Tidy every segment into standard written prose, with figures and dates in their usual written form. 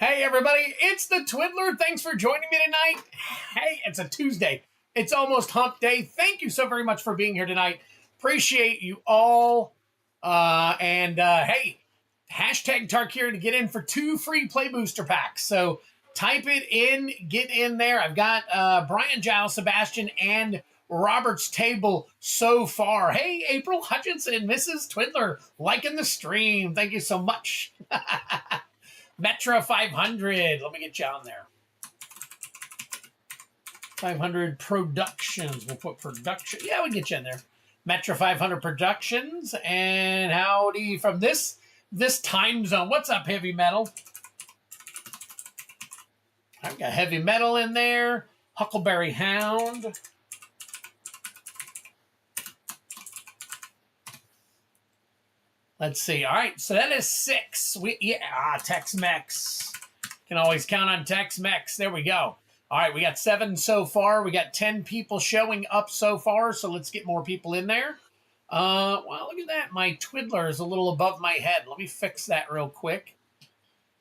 Hey, everybody, it's the Twiddler. Thanks for joining me tonight. Hey, it's a Tuesday. It's almost hump day. Thank you so very much for being here tonight. Appreciate you all. Hey, hashtag Tarkir to get in for 2 free play booster packs. So type it in, get in there. I've got Brian, Giles, Sebastian, and Robert's table so far. Hey, April Hutchinson, Mrs. Twiddler, liking the stream. Thank you so much. Metra 500. Let me get you on there. 500 Productions. We'll put production. Yeah, we'll get you in there. Metra 500 Productions. And howdy from this time zone. What's up, Heavy Metal? I've got Heavy Metal in there. Huckleberry Hound. Let's see. All right, so that is 6. Tex-Mex. Can always count on Tex-Mex. There we go. All right, we got 7 so far. We got 10 people showing up so far, so let's get more people in there. Well, look at that. My Twiddler is a little above my head. Let me fix that real quick.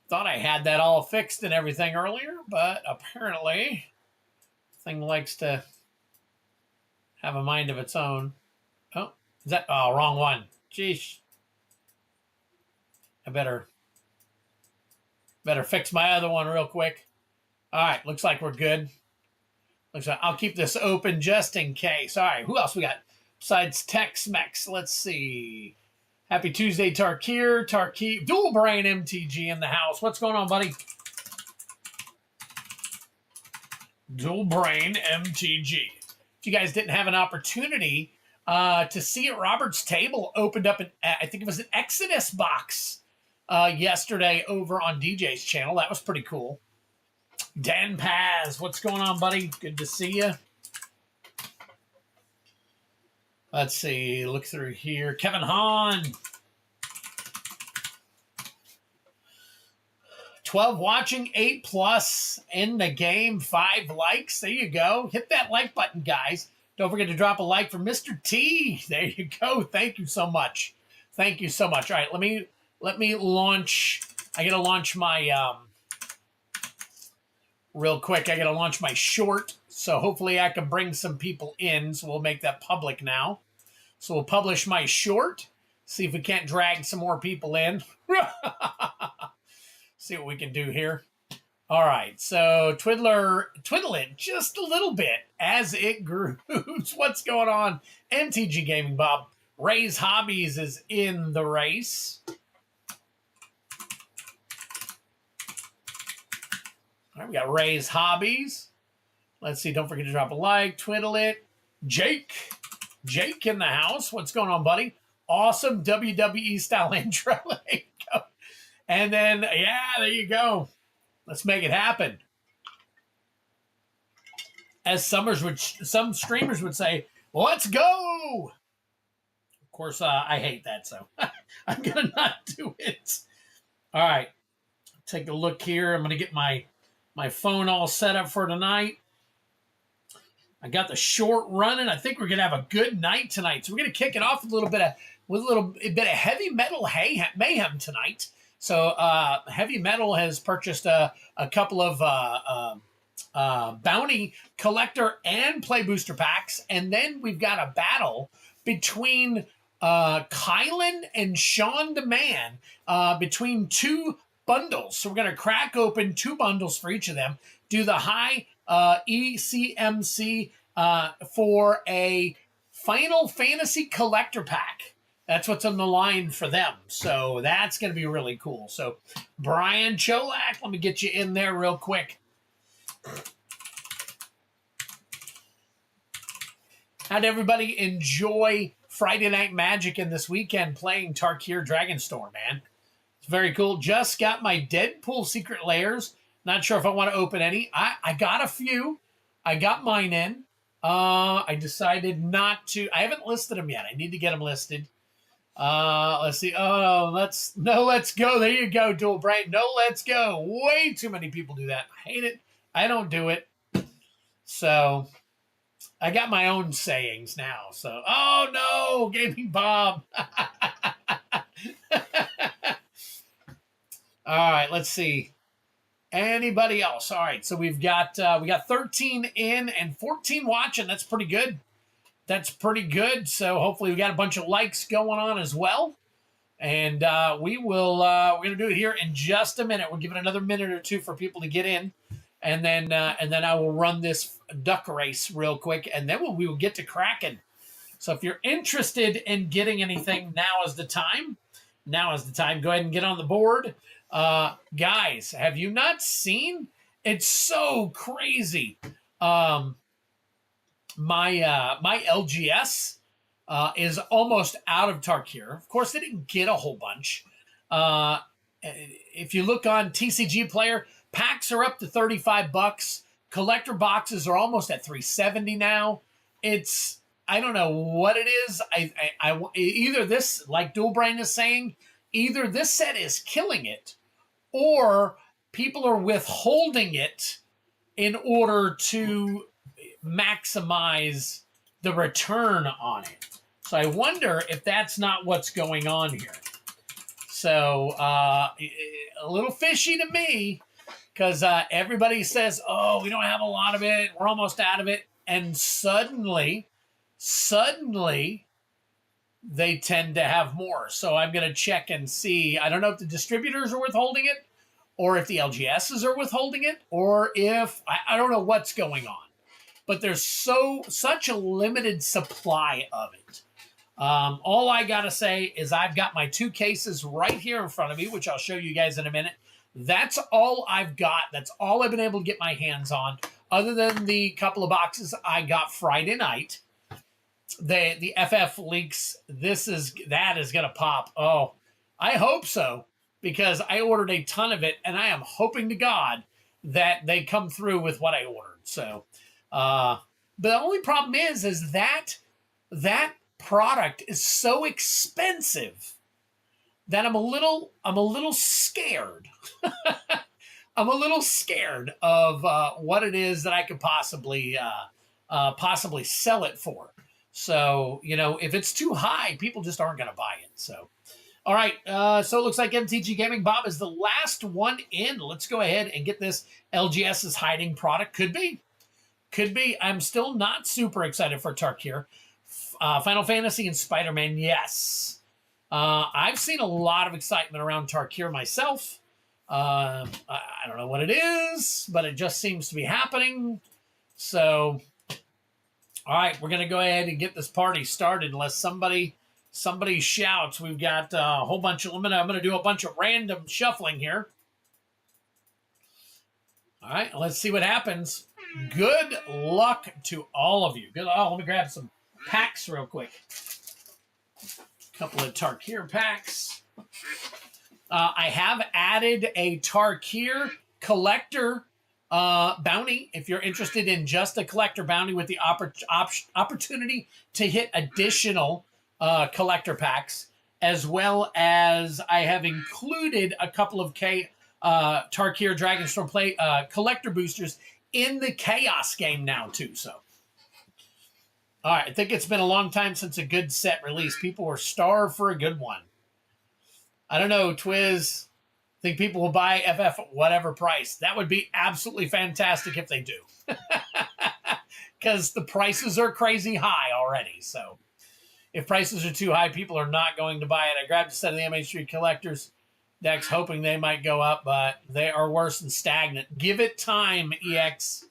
Thought I had that all fixed and everything earlier, but apparently the thing likes to have a mind of its own. Oh, is that? Oh, wrong one. Jeez. I better fix my other one real quick. All right, looks like we're good. Looks like I'll keep this open just in case. All right, who else we got besides Tex-Mex? Let's see. Happy Tuesday, Tarkir. Dual Brain MTG in the house. What's going on, buddy? Dual Brain MTG. If you guys didn't have an opportunity to see it, Robert's table opened up, I think it was an Exodus box yesterday over on DJ's channel. That was pretty cool. Dan Paz, what's going on, buddy? Good to see you. Let's see. Look through here. Kevin Hahn. 12 watching, 8+ in the game, 5 likes. There you go. Hit that like button, guys. Don't forget to drop a like for Mr. T. There you go. Thank you so much. Thank you so much. All right, let me launch. I got to launch my real quick. I got to launch my short. So hopefully I can bring some people in. So we'll make that public now. So we'll publish my short. See if we can't drag some more people in. See what we can do here. All right, so twiddle it just a little bit as it grooves. What's going on? MTG Gaming Bob. Ray's Hobbies is in the race. All right, we got Ray's Hobbies. Let's see, don't forget to drop a like, twiddle it. Jake in the house. What's going on, buddy? Awesome WWE style intro. There you go. And then, yeah, there you go. Let's make it happen. As some streamers would say, let's go. Of course, I hate that, so I'm going to not do it. All right. Take a look here. I'm going to get my phone all set up for tonight. I got the short running. I think we're going to have a good night tonight. So we're going to kick it off with a little bit of heavy metal mayhem tonight. So Heavy Metal has purchased a couple of bounty collector and play booster packs. And then we've got a battle between Kylan and Sean DeMann between 2 bundles. So we're going to crack open 2 bundles for each of them, do the high ECMC for a Final Fantasy collector pack. That's what's on the line for them. So that's going to be really cool. So Brian Cholak, let me get you in there real quick. How'd everybody enjoy Friday Night Magic and this weekend playing Tarkir Dragonstorm, man? It's very cool. Just got my Deadpool Secret Layers. Not sure if I want to open any. I got a few. I got mine in. I decided not to. I haven't listed them yet. I need to get them listed. Let's see. Oh, let's go. There you go, Dual Brain. No, let's go. Way too many people do that. I hate it. I don't do it. So I got my own sayings now. So, oh no, Gaming Bob. All right, let's see. Anybody else? All right, so we got 13 in and 14 watching. That's pretty good. That's pretty good. So hopefully we got a bunch of likes going on as well. And we're gonna do it here in just a minute. We'll give it another minute or two for people to get in, and then I will run this duck race real quick, and then we will get to cracking. So if you're interested in getting anything, now is the time. Now is the time. Go ahead and get on the board. Guys, have you not seen? It's so crazy. My LGS is almost out of Tarkir. Of course, they didn't get a whole bunch. If you look on TCG Player, packs are up to $35. Collector boxes are almost at $370 now. I don't know what it is. I either this, like Dual Brain is saying, either this set is killing it, or people are withholding it in order to maximize the return on it. So I wonder if that's not what's going on here. So a little fishy to me, because everybody says, oh, we don't have a lot of it. We're almost out of it. And suddenly, they tend to have more. So I'm going to check and see. I don't know if the distributors are withholding it, or if the LGSs are withholding it, or if, I don't know what's going on. But there's such a limited supply of it. All I got to say is I've got my 2 cases right here in front of me, which I'll show you guys in a minute. That's all I've got. That's all I've been able to get my hands on, other than the couple of boxes I got Friday night. The FF leaks, that is going to pop. Oh, I hope so, because I ordered a ton of it, and I am hoping to God that they come through with what I ordered. So, but the only problem is that product is so expensive that I'm a little scared. I'm a little scared of what it is that I could possibly sell it for. So, if it's too high, people just aren't going to buy it. So, all right. So it looks like MTG Gaming Bob is the last one in. Let's go ahead and get this LGS's hiding product. Could be. I'm still not super excited for Tarkir. Final Fantasy and Spider-Man, yes. I've seen a lot of excitement around Tarkir myself. I don't know what it is, but it just seems to be happening. So, all right, we're going to go ahead and get this party started unless somebody shouts. We've got a whole bunch of... I'm going to do a bunch of random shuffling here. All right, let's see what happens. Good luck to all of you. Let me grab some packs real quick. A couple of Tarkir packs. I have added a Tarkir collector bounty. If you're interested in just a collector bounty with the opportunity to hit additional collector packs, as well as I have included a couple of Tarkir Dragonstorm play collector boosters in the Chaos game now too. So, all right, I think it's been a long time since a good set released. People were starved for a good one. I don't know, Twiz. I think people will buy FF at whatever price. That would be absolutely fantastic if they do. Because the prices are crazy high already. So if prices are too high, people are not going to buy it. I grabbed a set of the MH3 collectors decks hoping they might go up, but they are worse than stagnant. Give it time, EX.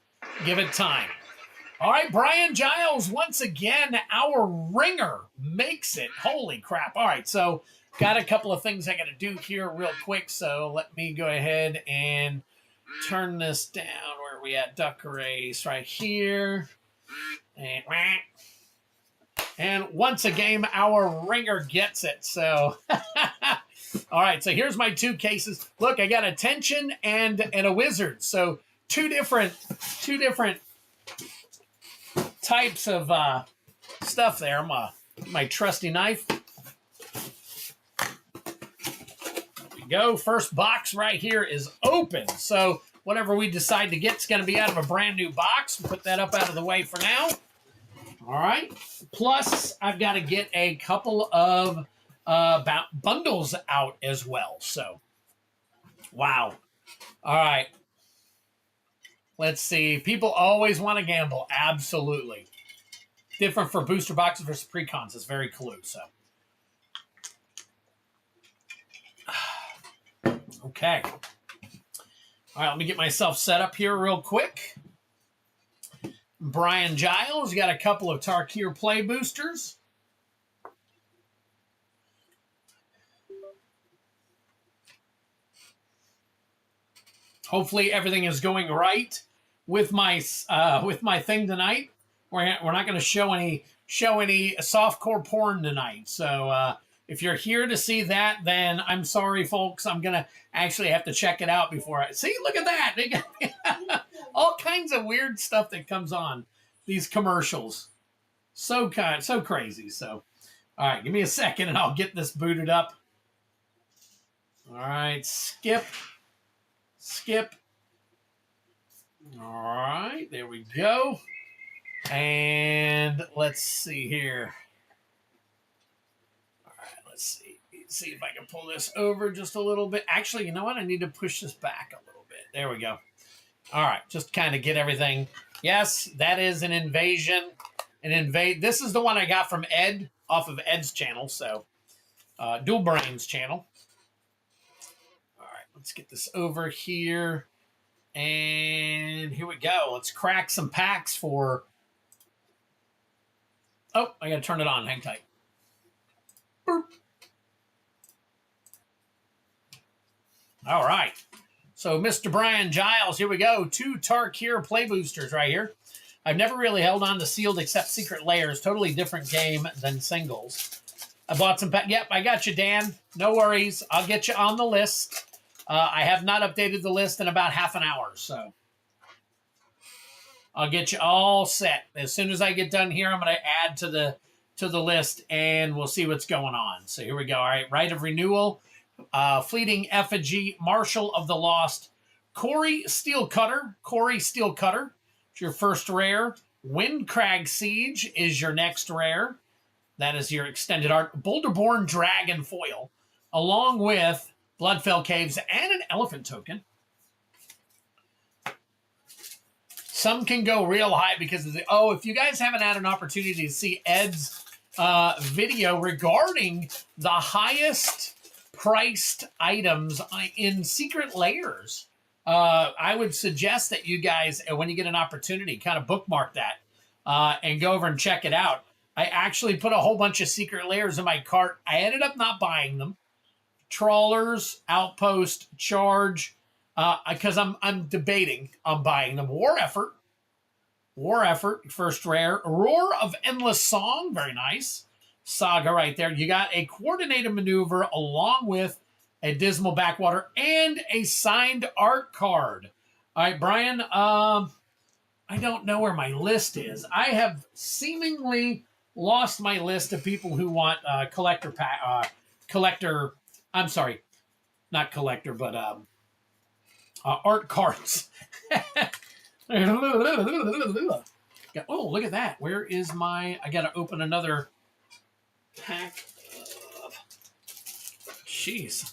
Give it time. All right, Brian Giles, once again, our ringer makes it. Holy crap. All right, so got a couple of things I got to do here real quick, so let me go ahead and turn this down. Where are we at? Duck race right here. And once again, our ringer gets it. So, all right, so here's my 2 cases. Look, I got a tension and a wizard. So two different types of stuff there. My trusty knife. Go. First box right here is open. So whatever we decide to get is going to be out of a brand new box. We'll put that up out of the way for now. All right. Plus, I've got to get a couple of bundles out as well. So, wow. All right. Let's see. People always want to gamble. Absolutely. Different for booster boxes versus pre-cons. It's very clue. So, okay. All right, let me get myself set up here real quick. Brian Giles got a couple of Tarkir play boosters. Hopefully everything is going right with my thing tonight. We're not going to show any softcore porn tonight. So if you're here to see that, then I'm sorry, folks. I'm going to actually have to check it out before I see. Look at that! They got all kinds of weird stuff that comes on these commercials. So crazy. So, all right, give me a second and I'll get this booted up. All right, skip. All right, there we go. And let's see here. All right, let's see if I can pull this over just a little bit. Actually, you know what? I need to push this back a little bit. There we go. All right, just kind of get everything. Yes, that is an invasion. This is the one I got from Ed, off of Ed's channel, so Dual Brains channel. All right, let's get this over here. And here we go. Let's crack some packs for... Oh, I got to turn it on. Hang tight. Boop. All right. So, Mr. Brian Giles, here we go. 2 Tarkir play boosters right here. I've never really held on to sealed except Secret Layers. Totally different game than singles. I bought some... Yep, I got you, Dan. No worries. I'll get you on the list. I have not updated the list in about half an hour, so I'll get you all set. As soon as I get done here, I'm going to add to the list, and we'll see what's going on. So here we go. All right, Right of Renewal, Fleeting Effigy, Marshal of the Lost, Corey Steelcutter. It's your first rare. Windcrag Siege is your next rare. That is your extended art. Boulderborn Dragon Foil, along with Bloodfell Caves and an Elephant token. Some can go real high because of the... Oh, if you guys haven't had an opportunity to see Ed's video regarding the highest priced items in Secret Layers, I would suggest that you guys, when you get an opportunity, kind of bookmark that and go over and check it out. I actually put a whole bunch of Secret Layers in my cart. I ended up not buying them. Trawlers, Outpost, Charge, because I'm debating on buying them. War Effort, first rare. Roar of Endless Song, very nice. Saga right there. You got a Coordinated Maneuver along with a Dismal Backwater and a signed art card. All right, Brian, I don't know where my list is. I have seemingly lost my list of people who want I'm sorry, not collector, but art cards. Oh, look at that. Where is my... I got to open another pack. Jeez.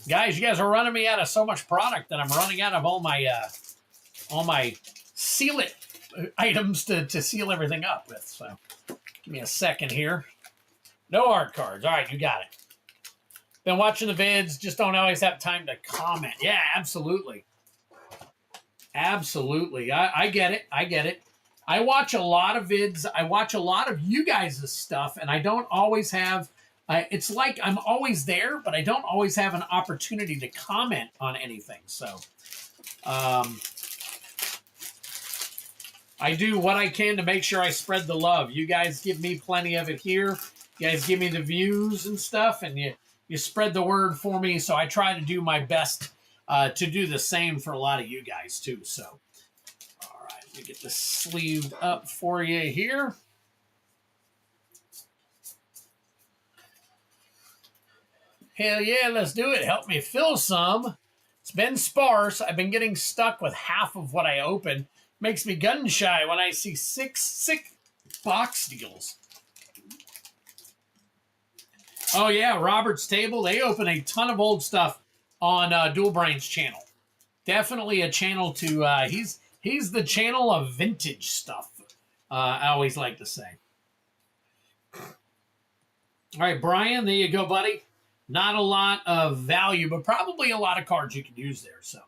Guys, you guys are running me out of so much product that I'm running out of all my seal it items to seal everything up with. So give me a second here. No art cards. All right, you got it. Been watching the vids, just don't always have time to comment. Yeah, absolutely. Absolutely. I get it. I watch a lot of vids. I watch a lot of you guys' stuff, and I don't always have... it's like I'm always there, but I don't always have an opportunity to comment on anything. So I do what I can to make sure I spread the love. You guys give me plenty of it here. You guys give me the views and stuff, and you spread the word for me, so I try to do my best to do the same for a lot of you guys, too. So, all right, let me get this sleeved up for you here. Hell yeah, let's do it. Help me fill some. It's been sparse. I've been getting stuck with half of what I open. Makes me gun shy when I see six box deals. Oh, yeah, Robert's Table. They open a ton of old stuff on Dual Brains channel. Definitely a channel to... He's the channel of vintage stuff. I always like to say. All right, Brian, there you go, buddy. Not a lot of value, but probably a lot of cards you can use there. So,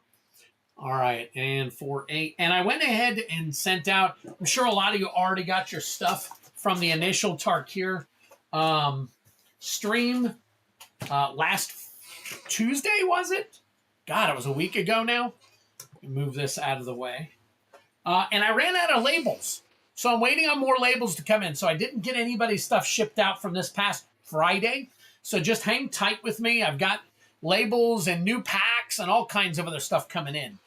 all right, and for 8. And I went ahead and sent out, I'm sure a lot of you already got your stuff from the initial Tarkir stream last Tuesday, was it? God, it was a week ago now. Move this out of the way. And I ran out of labels. So I'm waiting on more labels to come in. So I didn't get anybody's stuff shipped out from this past Friday. So just hang tight with me. I've got labels and new packs and all kinds of other stuff coming in.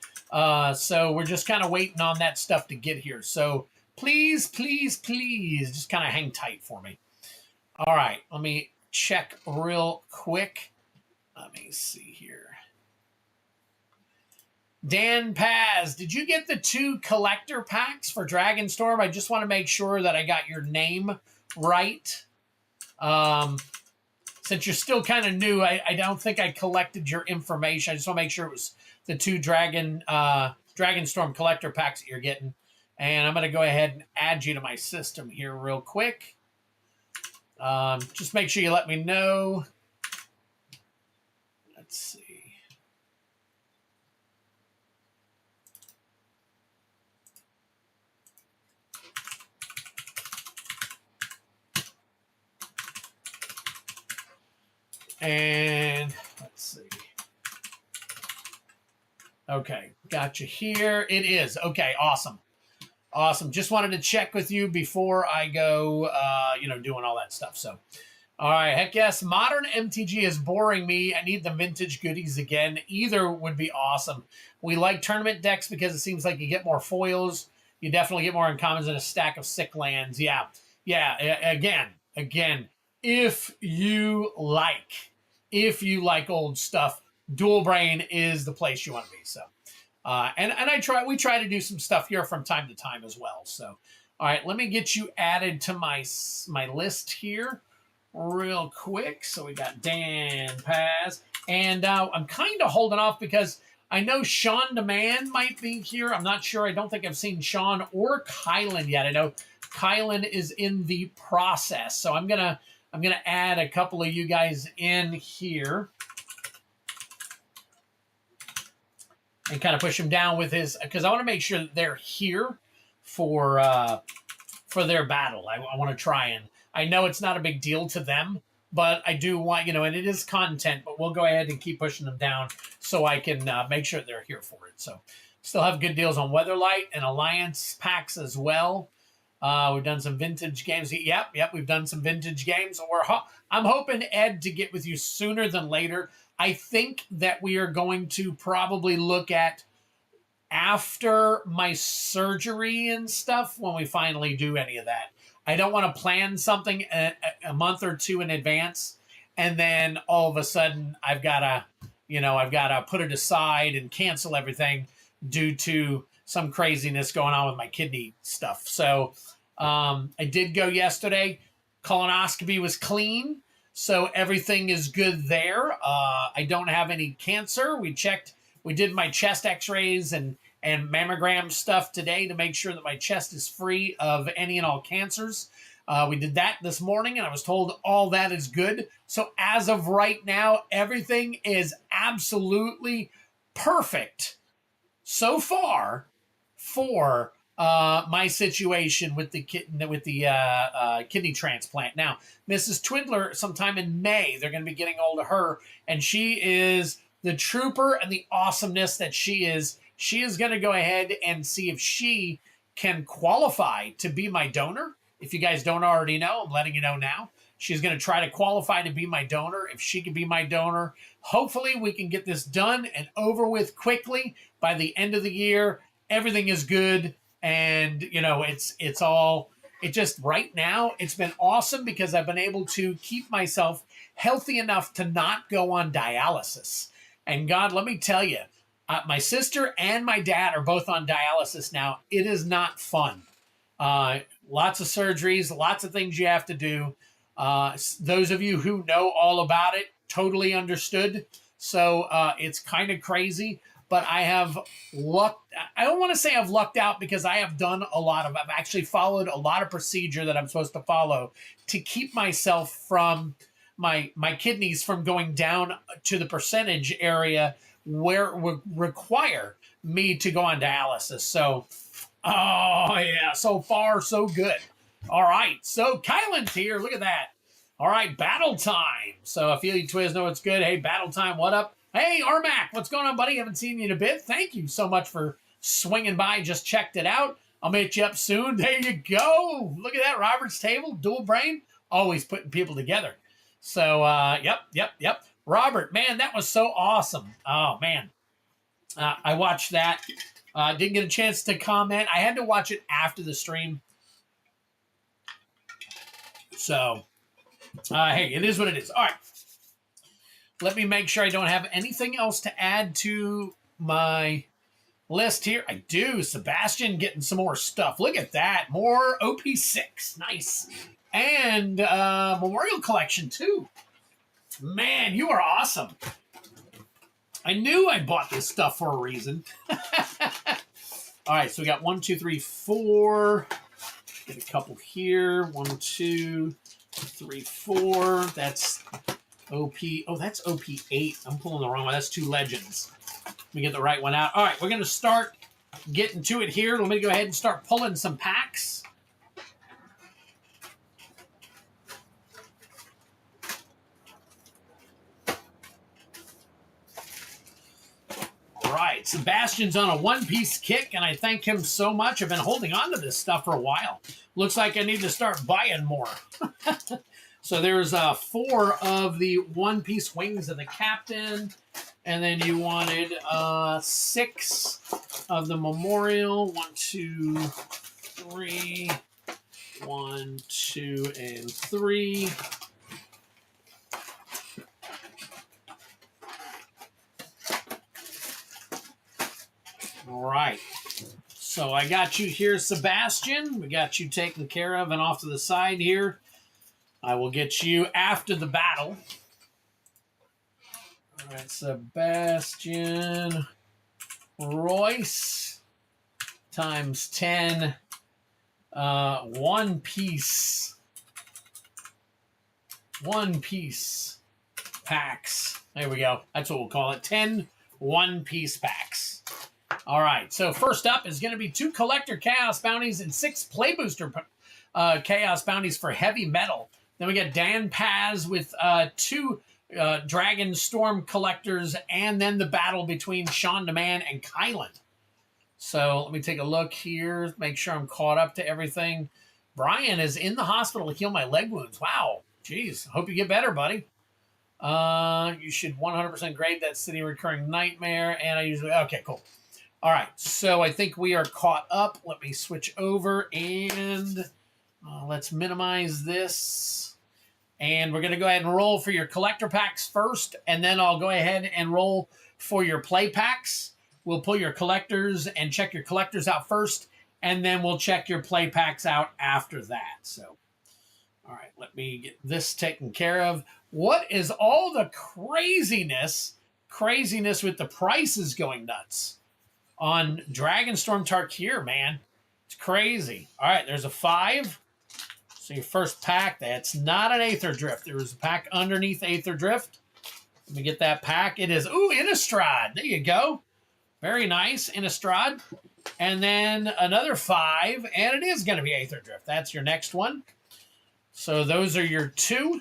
So we're just kind of waiting on that stuff to get here. So please, please, please just kind of hang tight for me. All right, let me check real quick. Let me see here. Dan Paz, did you get the 2 collector packs for Dragonstorm? I just want to make sure that I got your name right. Since you're still kind of new, I don't think I collected your information. I just want to make sure it was the 2 Dragonstorm collector packs that you're getting. And I'm going to go ahead and add you to my system here real quick. Just make sure you let me know. Let's see. And let's see. Okay, got you here. It is. Okay, awesome. Awesome. Just wanted to check with you before I go, doing all that stuff. So, all right, heck yes. Modern MTG is boring me. I need the vintage goodies again. Either would be awesome. We like tournament decks because it seems like you get more foils. You definitely get more uncommons and a stack of sick lands. Yeah. Again, if you like old stuff, Dual Brain is the place you want to be. So, we try to do some stuff here from time to time as well. So, all right, let me get you added to my list here real quick. So we got Dan Paz, and I'm kind of holding off because I know Sean Demand might be here. I'm not sure. I don't think I've seen Sean or Kylan yet. I know Kylan is in the process, so I'm gonna add a couple of you guys in here and kind of push him down with his, because I want to make sure that they're here for their battle. I want to try, and I know it's not a big deal to them, but I do want, and it is content, but we'll go ahead and keep pushing them down so I can make sure they're here for it. So still have good deals on Weatherlight and Alliance packs as well. We've done some vintage games. Yep, we've done some vintage games. I'm hoping, Ed, to get with you sooner than later. I think that we are going to probably look at after my surgery and stuff when we finally do any of that. I don't want to plan something a month or 2 in advance, and then all of a sudden I've got to put it aside and cancel everything due to some craziness going on with my kidney stuff. So I did go yesterday. Colonoscopy was clean, so everything is good there. I don't have any cancer. We did my chest x-rays and mammogram stuff today to make sure that my chest is free of any and all cancers. We did that this morning, and I was told all that is good. So as of right now, everything is absolutely perfect so far for my situation with the kidney transplant. Now, Mrs. Twiddler, sometime in May, they're going to be getting hold of her, and she is the trooper and the awesomeness that she is. She is going to go ahead and see if she can qualify to be my donor. If you guys don't already know, I'm letting you know now. She's going to try to qualify to be my donor. If she can be my donor, hopefully we can get this done and over with quickly by the end of the year. Everything is good. And, it just right now, it's been awesome because I've been able to keep myself healthy enough to not go on dialysis. And God, let me tell you, my sister and my dad are both on dialysis now. It is not fun. Lots of surgeries, lots of things you have to do. Those of you who know all about it, totally understood. So it's kind of crazy. but I have lucked. I don't want to say I've lucked out because I have done a lot of. I've actually followed a lot of procedure that I'm supposed to follow to keep myself from my kidneys from going down to the percentage area where it would require me to go on dialysis. So, oh yeah, so far so good. All right, so Kylan's here. Look at that. All right, battle time. So I feel you Twiz know it's good. Hey, battle time, what up? Hey, Armac, what's going on, buddy? Haven't seen you in a bit. Thank you so much for swinging by. Just checked it out. I'll meet you up soon. There you go. Look at that, Robert's Table, dual brain, always putting people together. So, yep. Robert, man, that was so awesome. Oh, man. I watched that. Didn't get a chance to comment. I had to watch it after the stream. So, hey, it is what it is. All right. Let me make sure I don't have anything else to add to my list here. I do. Sebastian getting some more stuff. Look at that. More OP6. Nice. And Memorial Collection, too. Man, you are awesome. I knew I bought this stuff for a reason. All right, so we got 1, 2, 3, 4. Get a couple here. 1, 2, 3, 4. That's OP. Oh, that's OP8. I'm pulling the wrong one. That's 2 legends. Let me get the right one out. All right, we're going to start getting to it here. Let me go ahead and start pulling some packs. All right, Sebastian's on a one-piece kick, and I thank him so much. I've been holding on to this stuff for a while. Looks like I need to start buying more. So there's 4 of the one-piece wings of the captain, and then you wanted 6 of the memorial. 1, 2, 3. 1, 2, and 3. All right. So I got you here, Sebastian. We got you taken care of and off to the side here. I will get you after the battle. All right, Sebastian Royce times 10. One piece packs. There we go. That's what we'll call it. 10 one-piece packs. All right. So first up is going to be 2 collector chaos bounties and 6 play booster chaos bounties for heavy metal. Then we got Dan Paz with 2 Dragonstorm collectors, and then the battle between Sean DeMann and Kylan. So let me take a look here, make sure I'm caught up to everything. Brian is in the hospital to heal my leg wounds. Wow. Jeez. Hope you get better, buddy. You should 100% grade that city recurring nightmare. And I usually, okay, cool. All right. So I think we are caught up. Let me switch over and let's minimize this. And we're going to go ahead and roll for your collector packs first. And then I'll go ahead and roll for your play packs. We'll pull your collectors and check your collectors out first, and then we'll check your play packs out after that. So, all right, let me get this taken care of. What is all the craziness with the prices going nuts on Dragonstorm Tarkir, man? It's crazy. All right, there's a 5. So your first pack, that's not an Aether Drift. There was a pack underneath Aether Drift. Let me get that pack. It is, ooh, Innistrad. There you go. Very nice, Innistrad. And then another 5, and it is going to be Aether Drift. That's your next one. So those are your 2.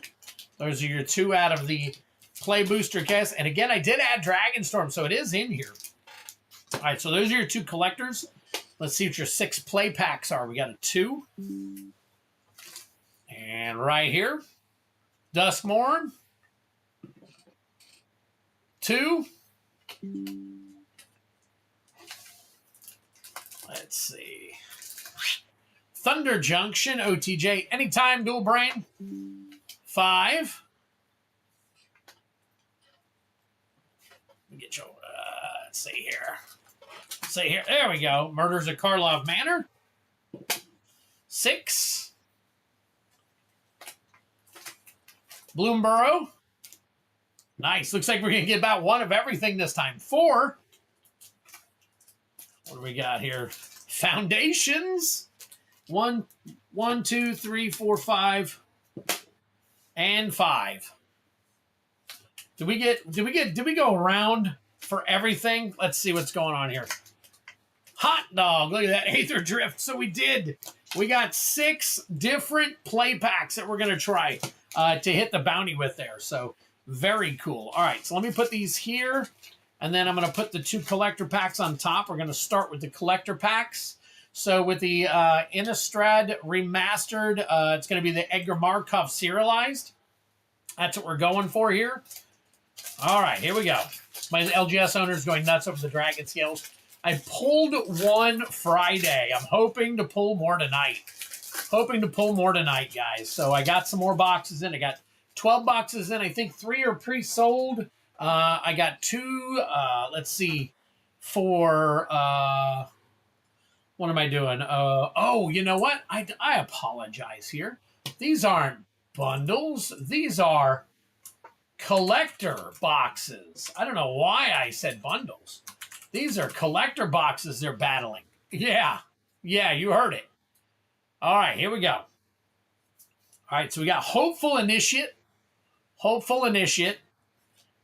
Those are your 2 out of the play booster cast. And again, I did add Dragonstorm, so it is in here. All right, so those are your 2 collectors. Let's see what your 6 play packs are. We got a 2. And right here, Duskmorn. 2. Let's see. Thunder Junction, OTJ, anytime, dual brain. 5. Let me get you, let's see here. There we go. Murders at Karlov Manor. 6. Bloomborough. Nice. Looks like we're going to get about 1 of everything this time. 4. What do we got here? Foundations. One, 2, 3, 4, 5, and 5. Did we go around for everything? Let's see what's going on here. Hot dog. Look at that Aether Drift. So we did. We got 6 different play packs that we're going to try to hit the bounty with there. So very cool. All right, so let me put these here, and then I'm going to put the 2 collector packs on top. We're going to start with the collector packs. So with the Innistrad Remastered, it's going to be the Edgar Markov Serialized. That's what we're going for here. All right, here we go. My LGS owner is going nuts over the Dragonscales. I pulled one Friday. I'm hoping to pull more tonight. Guys. So I got some more boxes in. I got 12 boxes in. I think 3 are pre-sold. I got 2, let's see, for, what am I doing? Oh, you know what? I apologize here. These aren't bundles. These are collector boxes. I don't know why I said bundles. These are collector boxes they're battling. Yeah, you heard it. All right, here we go. All right, so we got Hopeful Initiate.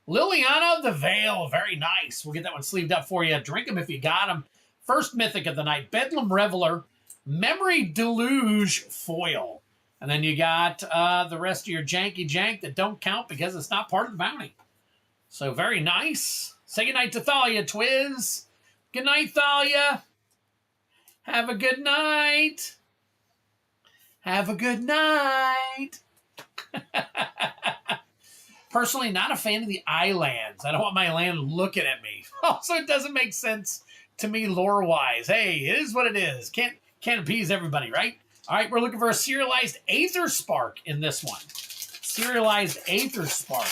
Liliana of the Veil, very nice. We'll get that one sleeved up for you. Drink them if you got them. First Mythic of the night, Bedlam Reveler, Memory Deluge Foil. And then you got the rest of your janky jank that don't count because it's not part of the bounty. So very nice. Say goodnight to Thalia, Twiz. Good night, Thalia. Have a good night. Personally, not a fan of the islands. I don't want my land looking at me. Also, it doesn't make sense to me lore-wise. Hey, it is what it is. Can't appease everybody, right? All right, we're looking for a Serialized Aether Spark in this one. Serialized Aether Spark.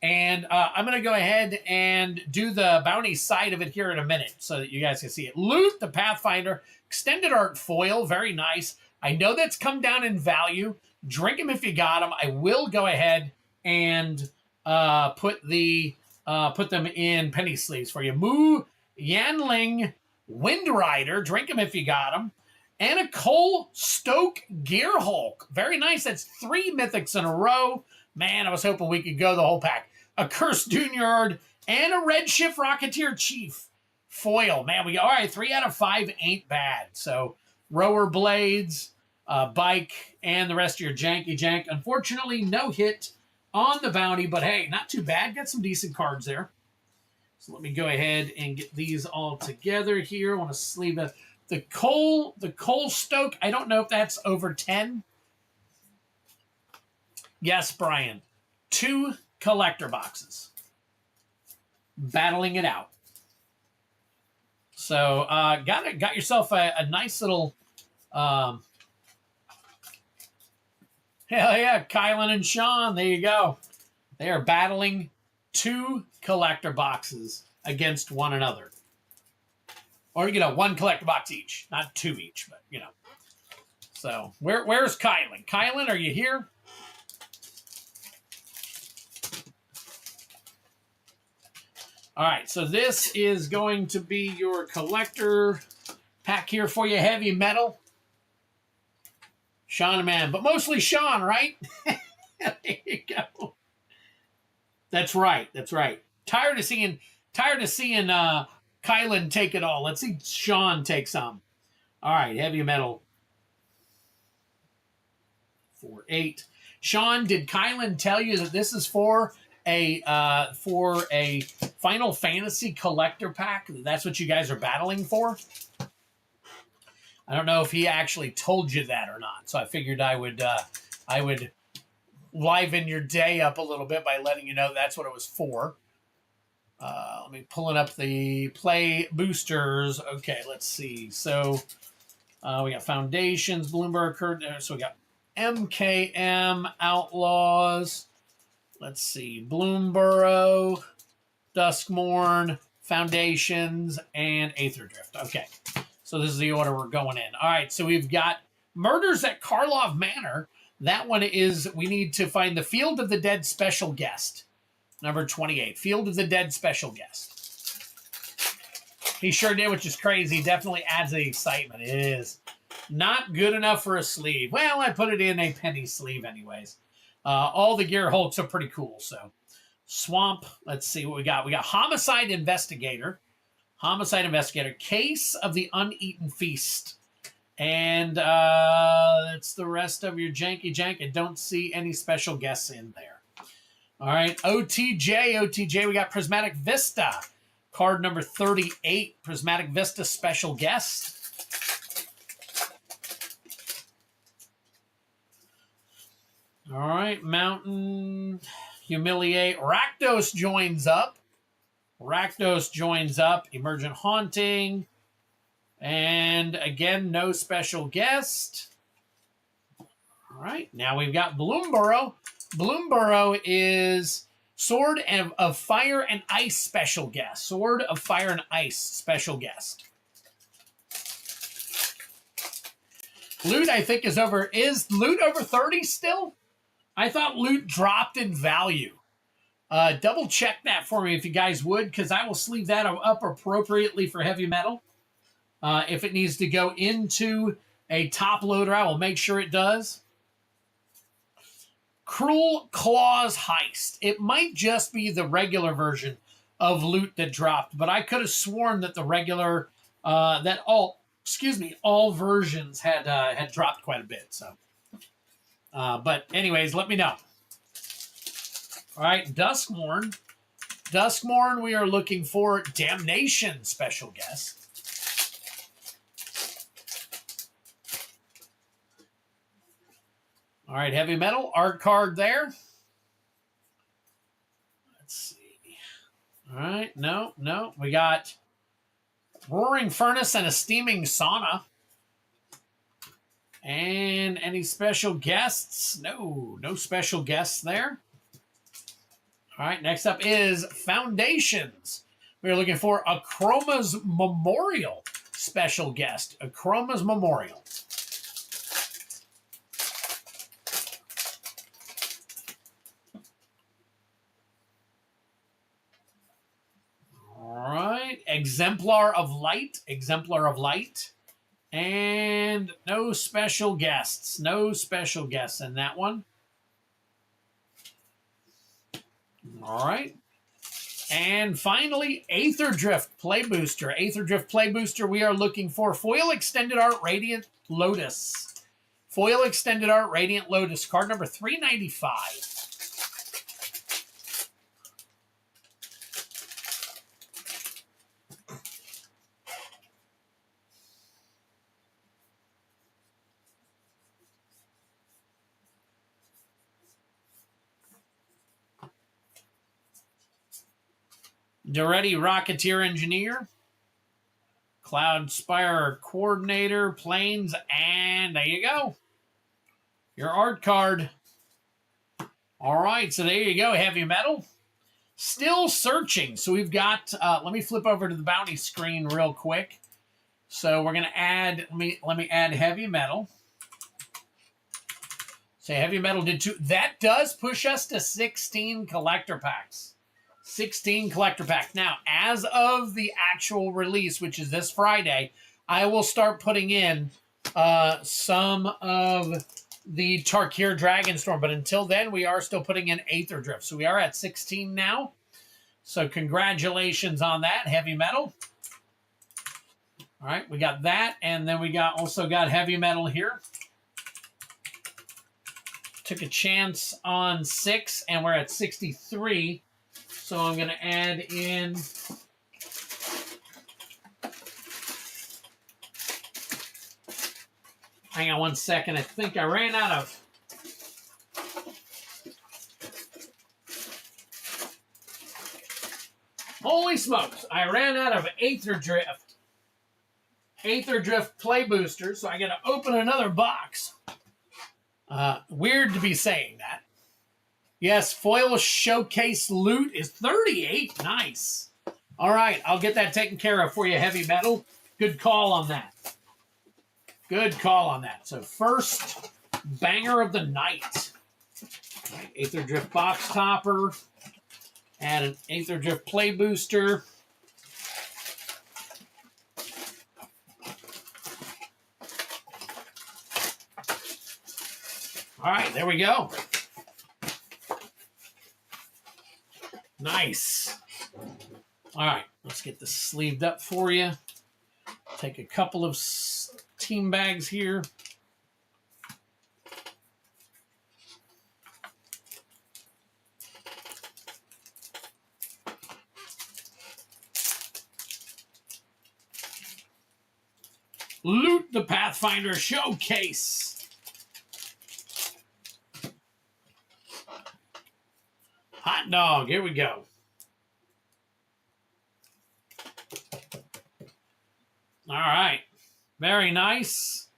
And I'm going to go ahead and do the bounty side of it here in a minute so that you guys can see it. Loot the Pathfinder. Extended Art Foil. Very nice. I know that's come down in value. Drink them if you got them. I will go ahead and put them in penny sleeves for you. Mu Yanling Wind Rider. Drink them if you got them. And a Cole Stoke Gearhulk. Very nice. That's 3 mythics in a row. Man, I was hoping we could go the whole pack. A Cursed Dunyard and a Redshift Rocketeer Chief foil. Man, all right, 3 out of 5 ain't bad. So rower blades, bike, and the rest of your janky jank. Unfortunately, no hit on the bounty, but hey, not too bad. Got some decent cards there. So let me go ahead and get these all together here. I want to sleeve the Cole Stoke. I don't know if that's over 10. Yes, Brian. 2 collector boxes. Battling it out. So, got yourself a nice little, hell yeah, Kylan and Sean, there you go. They are battling 2 collector boxes against one another. Or, 1 collector box each. Not 2 each, but, So, where's Kylan? Kylan, are you here? All right, so this is going to be your collector pack here for you, heavy metal. Sean, man, but mostly Sean, right? There you go. That's right. Tired of seeing Kylan take it all. Let's see Sean take some. All right, heavy metal. 4-8. Sean, did Kylan tell you that this is for a Final Fantasy collector pack? That's what you guys are battling for? I don't know if he actually told you that or not. So I figured I would liven your day up a little bit by letting you know that's what it was for. Let me pulling up the play boosters. Okay, let's see. So we got Foundations, Bloomberg, so we got MKM, Outlaws. Let's see, Bloomburrow, Duskmourn, Foundations, and Aether Drift. Okay, so this is the order we're going in. All right, so we've got Murders at Karlov Manor. That one is, we need to find the Field of the Dead special guest. Number 28. Field of the Dead special guest. He sure did, which is crazy. Definitely adds the excitement. It is not good enough for a sleeve. Well, I put it in a penny sleeve anyways. All the Gear Hulks are pretty cool. So, Swamp. Let's see what we got. We got Homicide Investigator. Homicide Investigator. Case of the Uneaten Feast. And that's the rest of your janky jank. I don't see any special guests in there. All right, OTJ, we got Prismatic Vista. Card number 38, Prismatic Vista special guest. All right, Mountain, Humiliate. Rakdos joins up. Emergent Haunting. And again, no special guest. All right, now we've got Bloomborough. Bloomborough is Sword of Fire and Ice special guest. Sword of Fire and Ice special guest. Loot, I think, is Loot over 30 still? I thought Loot dropped in value. Double check that for me if you guys would, because I will sleeve that up appropriately for heavy metal. If it needs to go into a top loader, I will make sure it does. Cruel Claws Heist. It might just be the regular version of Loot that dropped, but I could have sworn that the regular, all versions had dropped quite a bit. So, but anyways, let me know. All right, Duskmourn. Duskmourn, we are looking for Damnation special guest. All right, heavy metal, art card there. Let's see. All right, no. We got Roaring Furnace and a Steaming Sauna. And any special guests? No special guests there. All right, next up is Foundations. We're looking for Akroma's Memorial special guest. Akroma's Memorial. All right, Exemplar of Light. And no special guests. No special guests in that one. All right. And finally, Aether Drift Play Booster. Aether Drift Play Booster, we are looking for Foil Extended Art Radiant Lotus. Foil Extended Art Radiant Lotus, card number 395. Duretti Rocketeer Engineer, Cloud Spire Coordinator, Planes, and there you go. Your art card. All right, so there you go, heavy metal. Still searching. So we've got, let me flip over to the bounty screen real quick. So we're going to add, let me add heavy metal. Say heavy metal did 2. That does push us to 16 collector packs. 16 collector packs. Now, as of the actual release, which is this Friday, I will start putting in some of the Tarkir Dragonstorm. But until then, we are still putting in Aether Drift. So we are at 16 now. So congratulations on that, heavy metal. All right, we got that. And then we also got heavy metal here. Took a chance on 6, and we're at 63. So I'm going to add in hang on one second. I think I ran out of holy smokes. I ran out of Aether Drift. Aether Drift Play Booster. So I got to open another box. Weird to be saying that. Yes, Foil Showcase Loot is 38. Nice. All right, I'll get that taken care of for you, heavy metal. Good call on that. Good call on that. So first, banger of the night. All right, Aether Drift box topper. Add an Aether Drift Play Booster. All right, there we go. Nice. All right, let's get this sleeved up for you. Take a couple of team bags here. Loot the Pathfinder Showcase. Hot dog, here we go. All right, very nice.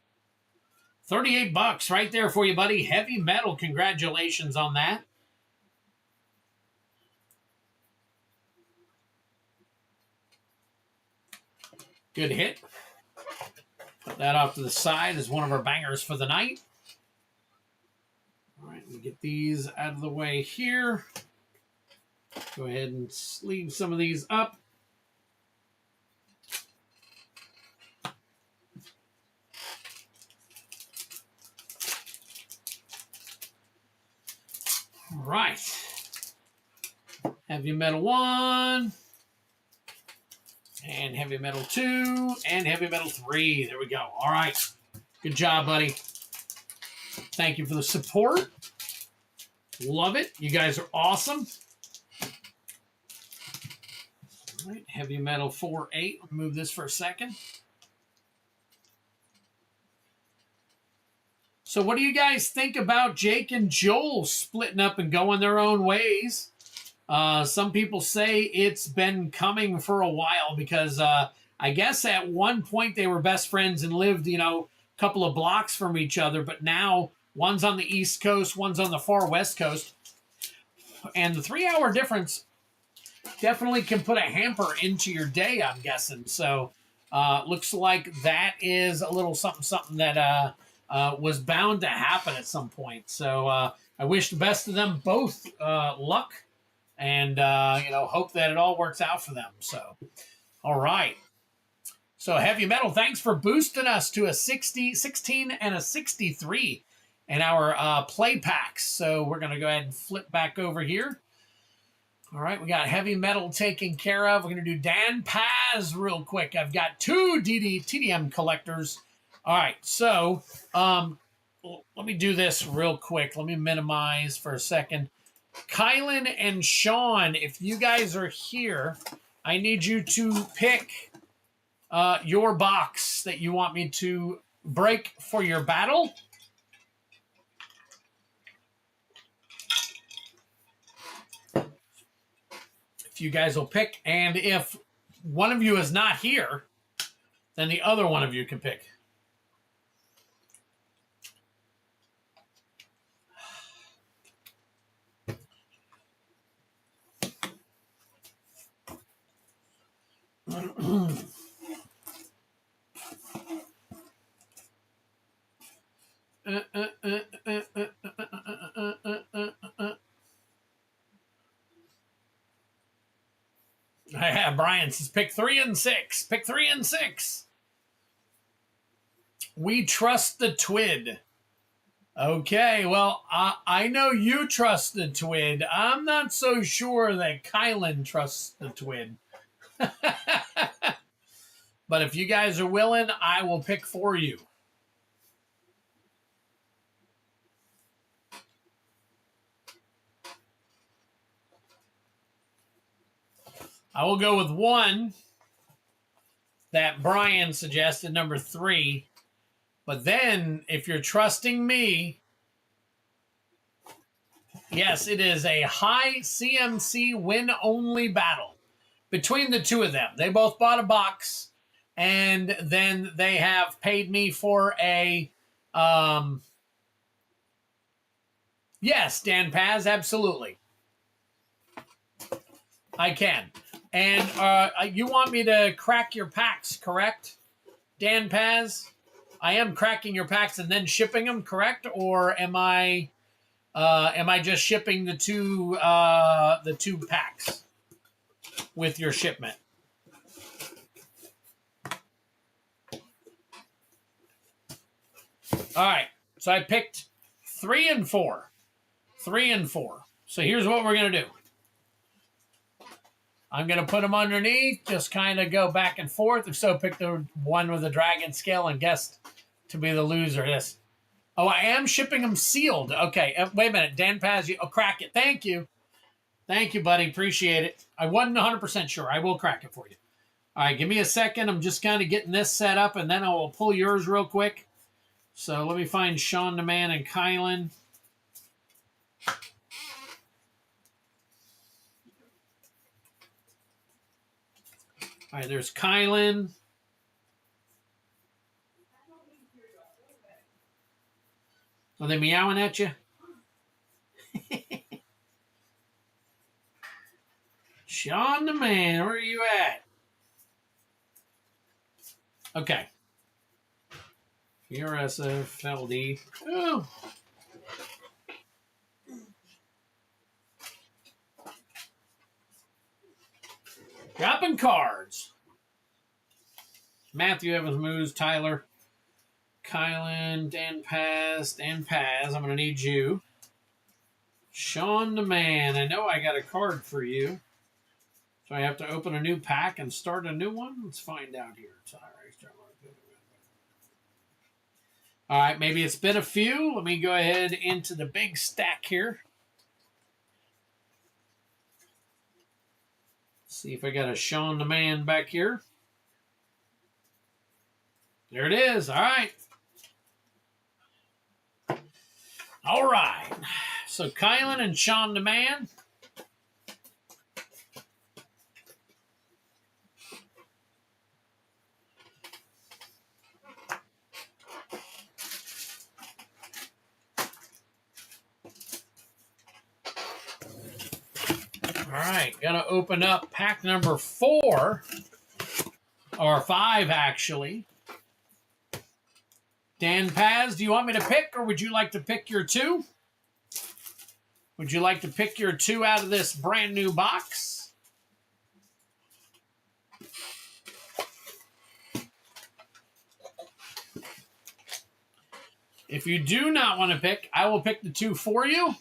38 bucks right there for you, buddy. Heavy Metal, congratulations on that. Good hit. Put that off to the side as one of our bangers for the night. All right, we get these out of the way here. Go ahead and sleeve some of these up. All right. Heavy Metal 1. And Heavy Metal 2. And Heavy Metal 3. There we go. All right. Good job, buddy. Thank you for the support. Love it. You guys are awesome. All right. Heavy Metal 4-8. Move this for a second. So what do you guys think about Jake and Joel splitting up and going their own ways? Some people say it's been coming for a while because I guess at one point they were best friends and lived, a couple of blocks from each other. But now one's on the East Coast, one's on the far West Coast. And the 3-hour difference definitely can put a hamper into your day, I'm guessing. So looks like that is a little something that was bound to happen at some point. So I wish the best of them both luck and, hope that it all works out for them. So, all right. So Heavy Metal, thanks for boosting us to a 16 and a 63 in our play packs. So we're going to go ahead and flip back over here. All right, we got Heavy Metal taken care of. We're going to do Dan Paz real quick. I've got 2 TDM collectors. All right, so let me do this real quick. Let me minimize for a second. Kylan and Sean, if you guys are here, I need you to pick your box that you want me to break for your battle. If you guys will pick, and if one of you is not here, then the other one of you can pick. Brian says pick 3 and 6. Pick 3 and 6. We trust the Twid. Okay, well, I know you trust the Twid. I'm not so sure that Kylan trusts the Twid. But if you guys are willing, I will pick for you. I will go with 1 that Brian suggested, number 3. But then, if you're trusting me, yes, it is a high CMC win-only battle between the two of them. They both bought a box, and then they have paid me for a... yes, Dan Paz, absolutely. I can. And you want me to crack your packs, correct, Dan Paz? I am cracking your packs and then shipping them, correct? Or am I am I just shipping the two packs with your shipment? All right. So I picked 3 and 4. 3 and 4. So here's what we're going to do. I'm going to put them underneath, just kind of go back and forth. If so, pick the one with the dragon scale and guess to be the loser. This. Oh, I am shipping them sealed. Okay, wait a minute. Dan Paz, I'll crack it. Thank you. Thank you, buddy. Appreciate it. I wasn't 100% sure. I will crack it for you. All right, give me a second. I'm just kind of getting this set up, and then I will pull yours real quick. So let me find Sean the Man and Kylan. All right, there's Kylan. Are they meowing at you? Sean the Man, where are you at? Okay. URSFLD. Oh. Dropping cards. Matthew Evans moves, Tyler. Kylan, Dan Paz. I'm going to need you. Sean the Man. I know I got a card for you. So I have to open a new pack and start a new one? Let's find out here. All right, maybe it's been a few. Let me go ahead into the big stack here. See if I got a Sean the Man back here. There it is. All right. All right. So Kylan and Sean the Man. All right, gonna open up pack number 4, or 5 actually. Dan Paz, do you want me to pick, or would you like to pick your 2? Would you like to pick your 2 out of this brand new box? If you do not want to pick, I will pick the 2 for you.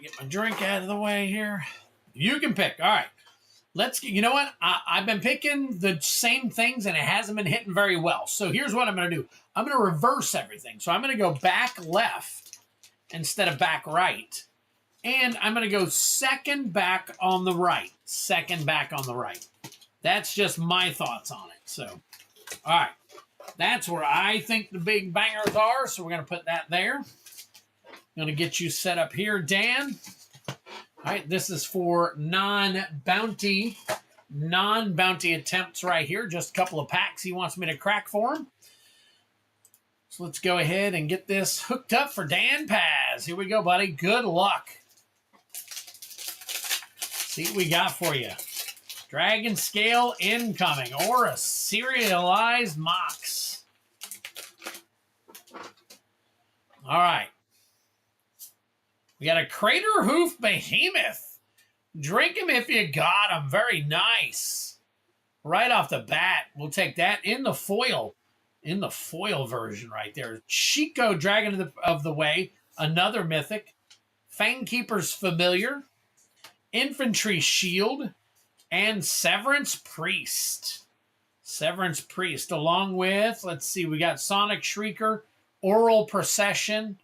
Get my drink out of the way here. You can pick. All right. You know what? I've been picking the same things and it hasn't been hitting very well. So here's what I'm going to do. I'm going to reverse everything. So I'm going to go back left instead of back right. And I'm going to go second back on the right. Second back on the right. That's just my thoughts on it. So, all right. That's where I think the big bangers are. So we're going to put that there. I'm going to get you set up here, Dan. All right, this is for non-bounty attempts right here. Just a couple of packs he wants me to crack for him. So let's go ahead and get this hooked up for Dan Paz. Here we go, buddy. Good luck. See what we got for you. Dragonscale incoming, or a serialized Mox. All right. We got a Crater Hoof Behemoth. Drink him if you got him. Very nice. Right off the bat, we'll take that in the foil. In the foil version right there. Chico, Dragon of the Way. Another Mythic. Fangkeeper's Familiar. Infantry Shield. And Severance Priest. Severance Priest. Along with, let's see, we got Sonic Shrieker. Oral Procession.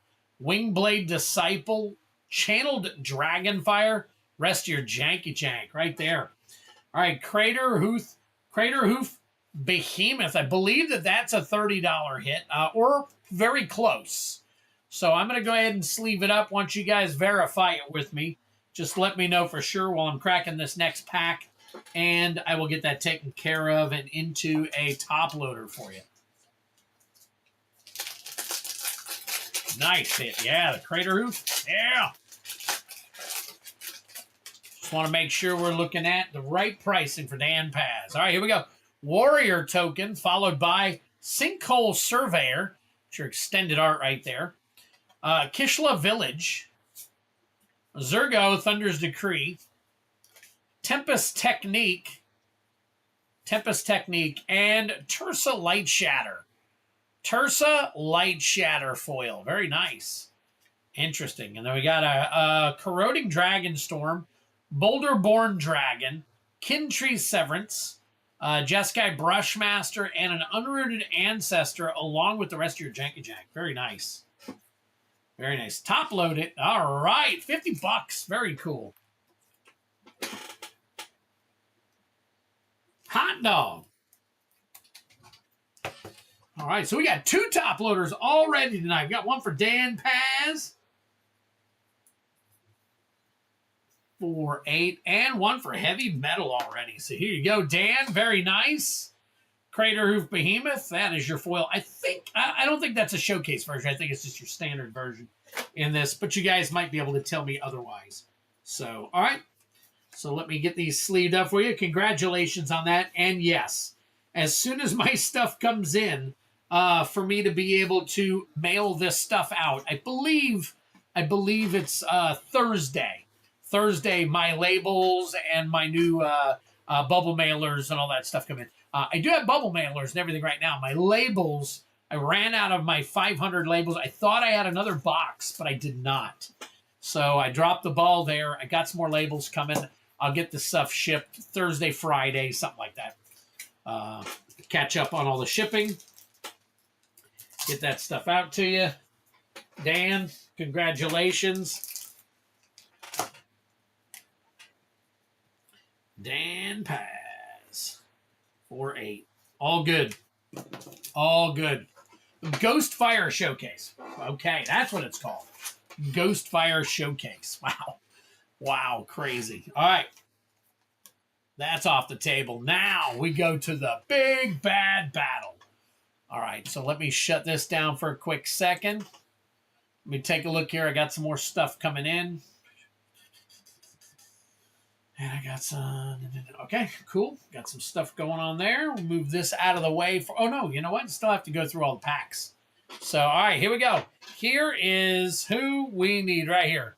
Wingblade Disciple. Channeled Dragonfire. Rest of your janky jank right there. All right, Crater Hoof Behemoth. I believe that's a $30 hit, or very close. So I'm going to go ahead and sleeve it up. Once you guys verify it with me, just let me know for sure while I'm cracking this next pack, and I will get that taken care of and into a top loader for you. Nice hit. Yeah, the Crater Hoof. Yeah. Just want to make sure we're looking at the right pricing for Dan Paz. All right, here we go. Warrior token, followed by Sinkhole Surveyor. It's your extended art right there. Kishla Village. Zergo, Thunder's Decree. Tempest Technique, and Tursa Light Shatter. Tursa Light Shatter foil. Very nice. Interesting. And then we got a Corroding Dragonstorm, Boulderborn Dragon, Kintree Severance, Jeskai Brushmaster, and an Unrooted Ancestor along with the rest of your Janky Jack. Very nice. Very nice. Top load it. All right. $50. Very cool. Hot dog. All right, so we got 2 top loaders already tonight. We got one for Dan Paz for 8, and one for Heavy Metal already. So here you go, Dan. Very nice. Crater Hoof Behemoth. That is your foil. I don't think that's a showcase version. I think it's just your standard version in this, but you guys might be able to tell me otherwise. So, all right. So let me get these sleeved up for you. Congratulations on that. And yes, as soon as my stuff comes in, for me to be able to mail this stuff out, I believe it's Thursday. Thursday, my labels and my new bubble mailers and all that stuff come in. I do have bubble mailers and everything right now. My labels, I ran out of my 500 labels. I thought I had another box, but I did not. So I dropped the ball there. I got some more labels coming. I'll get the stuff shipped Thursday, Friday, something like that. Catch up on all the shipping. Get that stuff out to you. Dan, congratulations. Dan Paz. 4-8. All good. All good. Ghostfire Showcase. Okay, that's what it's called. Ghostfire Showcase. Wow. Wow, crazy. All right. That's off the table. Now we go to the big bad battle. All right, so let me shut this down for a quick second. Let me take a look here. I got some more stuff coming in. And I got some... Okay, cool. Got some stuff going on there. We'll move this out of the way. Oh, no, you know what? Still have to go through all the packs. So, all right, here we go. Here is who we need right here.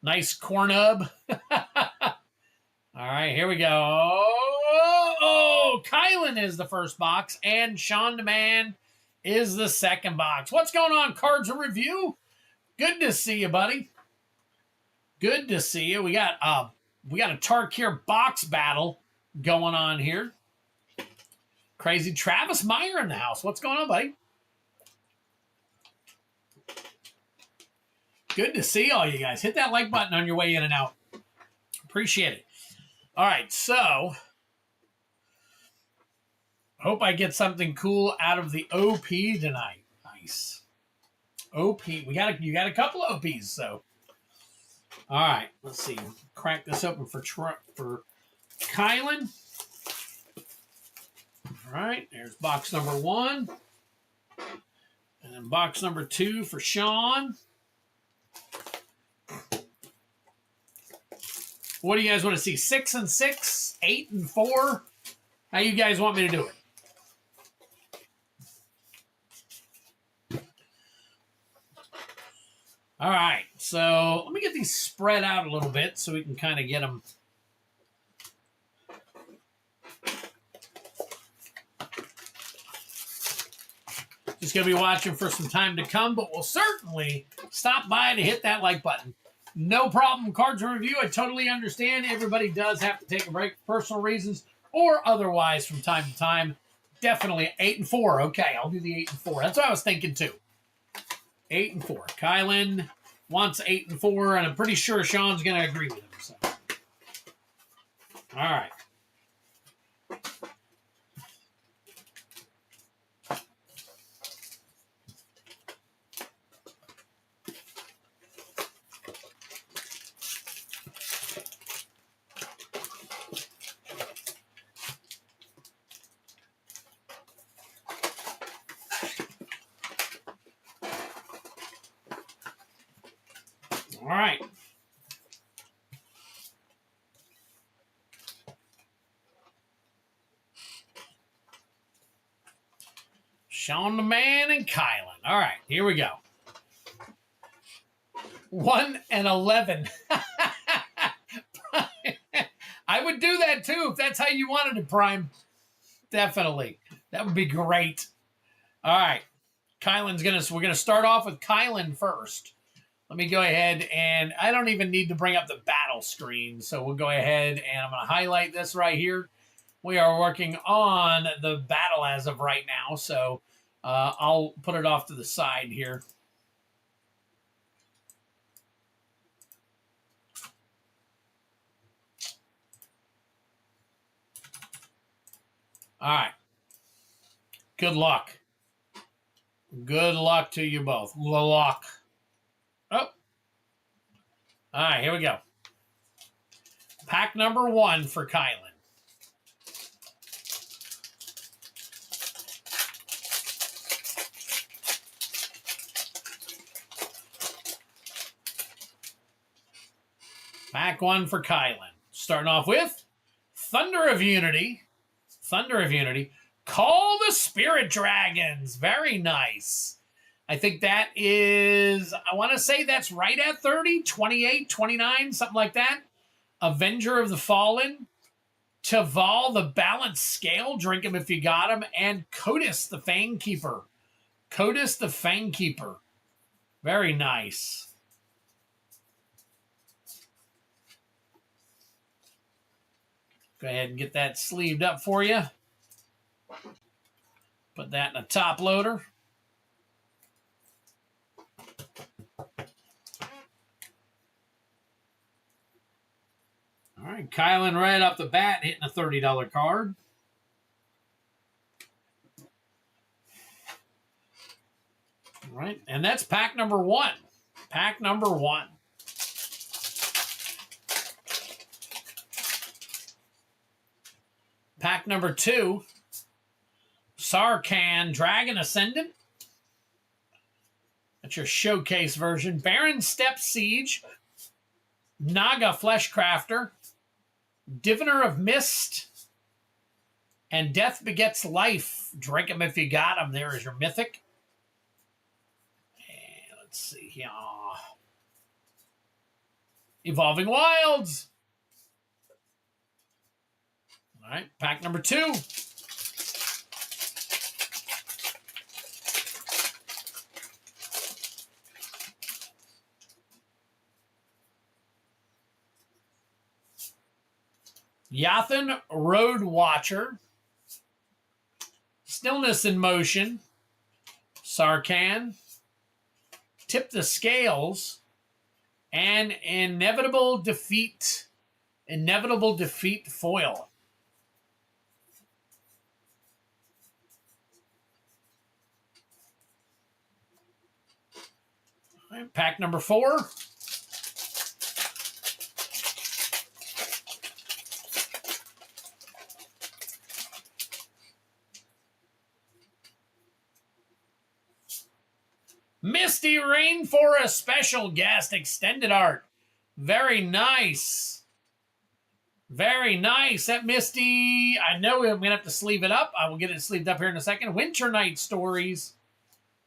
Nice cornub. All right, here we go. Oh, Kylan is the first box, and Sean DeMan is the second box. What's going on, Cards and Review? Good to see you, buddy. Good to see you. We got a Tarkir box battle going on here. Crazy Travis Meyer in the house. What's going on, buddy? Good to see all you guys. Hit that like button on your way in and out. Appreciate it. All right, so hope I get something cool out of the OP tonight. Nice. OP. You got a couple of OPs, so. All right, let's see. Crack this open for Kylan. All right, there's box number 1. And then box number 2 for Sean. What do you guys want to see? 6 and 6, 8 and 4? How you guys want me to do it? All right, so let me get these spread out a little bit so we can kind of get them. Just going to be watching for some time to come, but we'll certainly stop by to hit that like button. No problem, Cards and Review. I totally understand. Everybody does have to take a break for personal reasons or otherwise from time to time. Definitely 8 and 4. Okay, I'll do the 8 and 4. That's what I was thinking too. 8 and 4. Kylan wants 8 and 4, and I'm pretty sure Sean's going to agree with him. So. All right. All right. Sean the Man and Kylan. All right, here we go. 1 and 11. I would do that too if that's how you wanted it, Prime. Definitely. That would be great. All right. We're gonna start off with Kylan first. Let me go ahead, and I don't even need to bring up the battle screen. So we'll go ahead and I'm gonna highlight this right here. We are working on the battle as of right now. So I'll put it off to the side here. All right. Good luck. Good luck to you both. Luck. Oh. All right, here we go. Pack number 1 for Kylan. Pack 1 for Kylan. Starting off with Thunder of Unity. Thunder of Unity. Call the Spirit Dragons. Very nice. I think that is, I want to say that's right at 30, 28, 29, something like that. Avenger of the Fallen. Taval the Balanced Scale. Drink him if you got him. And Codis the Fangkeeper. Codis the Fangkeeper. Very nice. Go ahead and get that sleeved up for you. Put that in a top loader. All right, Kylan right off the bat hitting a $30 card. All right, and that's pack number 1. Pack number 1. Pack number 2. Sarkhan Dragon Ascendant. That's your showcase version. Baron Step Siege. Naga Fleshcrafter. Diviner of Mist. And Death Begets Life. Drink them if you got them. There is your Mythic. And let's see here. Evolving Wilds. All right, pack number 2. Yathan Road Watcher. Stillness in Motion. Sarkhan. Tip the Scales. And Inevitable Defeat. Inevitable Defeat Foil. All right, pack number 4. Misty Rainforest Special Guest Extended Art. Very nice. Very nice. That Misty, I know I'm going to have to sleeve it up. I will get it sleeved up here in a second. Winter Night Stories.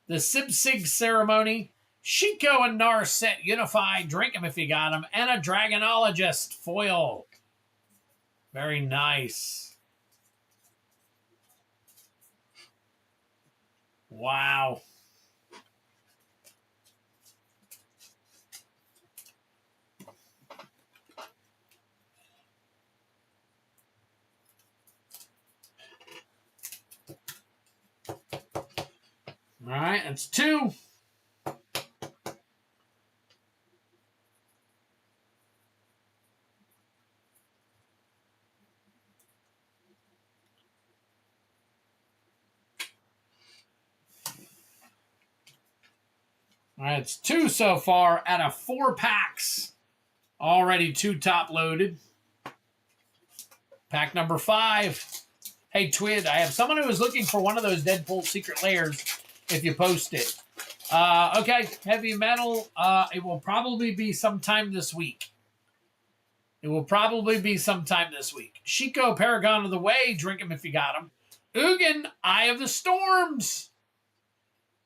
The Sibsig Ceremony. Shiko and Narset Unified. Drink them if you got them. And a Dragonologist Foil. Very nice. Wow. All right, that's 2. All right, it's 2 so far out of 4 packs. Already 2 top loaded. Pack number 5. Hey, Twid, I have someone who is looking for one of those Deadpool secret layers if you post it. Okay, heavy metal. It will probably be sometime this week. It will probably be sometime this week. Shiko, Paragon of the Way. Drink him if you got him. Ugin, Eye of the Storms.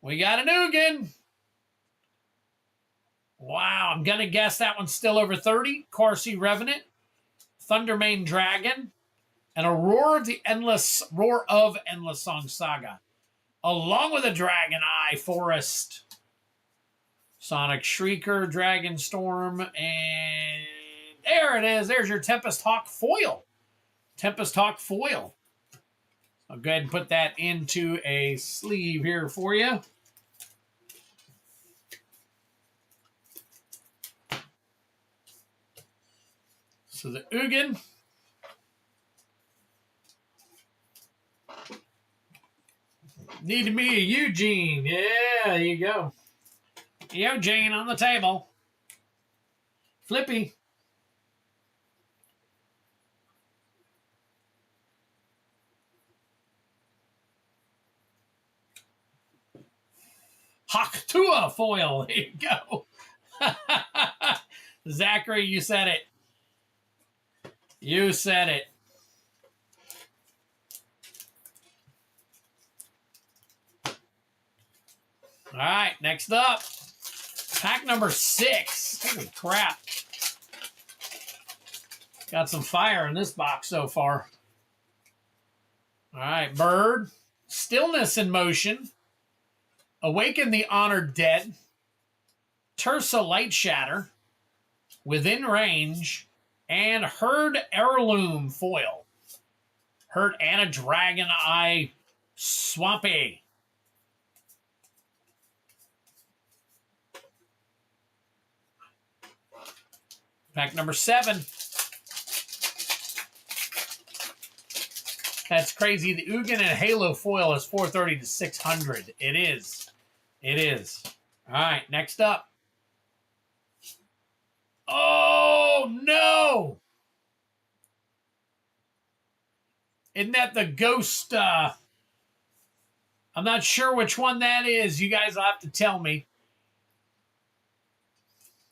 We got an Ugin. Wow, I'm going to guess that one's still over 30. Corsi Revenant, Thundermane Dragon, and a Roar of Endless Song Saga, along with a Dragon Eye Forest, Sonic Shrieker, Dragonstorm, and there it is. There's your Tempest Hawk foil. Tempest Hawk foil. I'll go ahead and put that into a sleeve here for you. So the Ugin. Need me a Eugene. Yeah, there you go. Eugene on the table. Flippy. Haktua foil. There you go. Zachary, you said it. You said it. All right, next up. Pack number 6. Holy crap. Got some fire in this box so far. All right, Bird. Stillness in Motion. Awaken the Honored Dead. Tersa Light Shatter. Within Range. And Herd Heirloom foil. Herd and a Dragon Eye Swampy. Pack number 7. That's crazy. The Ugin and Halo foil is 430 to 600. It is. It is. All right, next up. Oh, no! Isn't that the ghost? I'm not sure which one that is. You guys will have to tell me.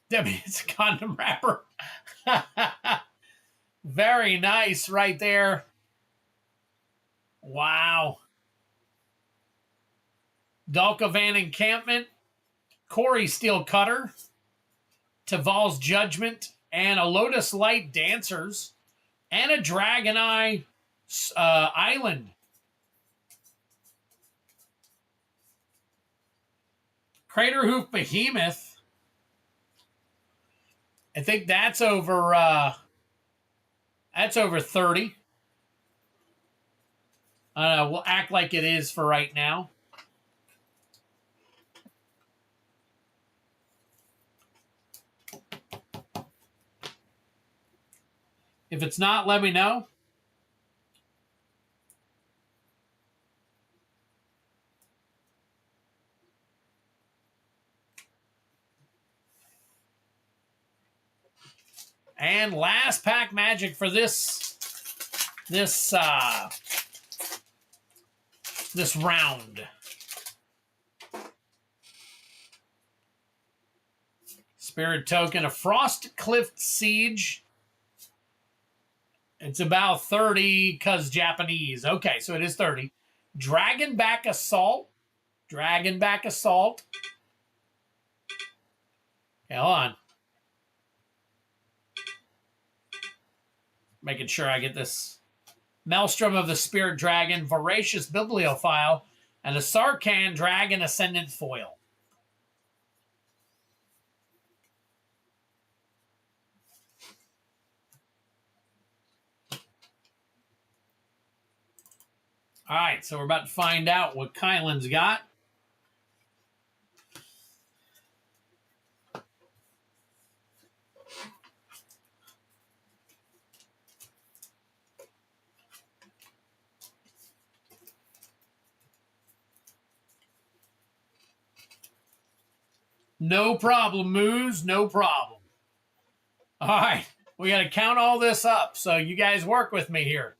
Debbie, it's a condom wrapper. Very nice right there. Wow. Dalkavan Encampment, Corey Steel Cutter, Tival's Judgment, and a Lotus Light Dancers, and a Dragon Eye Island. Crater Hoof Behemoth. I think that's over 30. We'll act like it is for right now. If it's not, let me know. And last pack magic for this round. Spirit Token, a Frost Cliff Siege. It's about 30 because Japanese. Okay, so it is 30. Dragonback Assault. Dragonback Assault. Okay, hold on. Making sure I get this. Maelstrom of the Spirit Dragon, Voracious Bibliophile, and a Sarkhan Dragon Ascendant foil. All right, so we're about to find out what Kylan's got. No problem, Moose. No problem. All right. We got to count all this up. So you guys work with me here.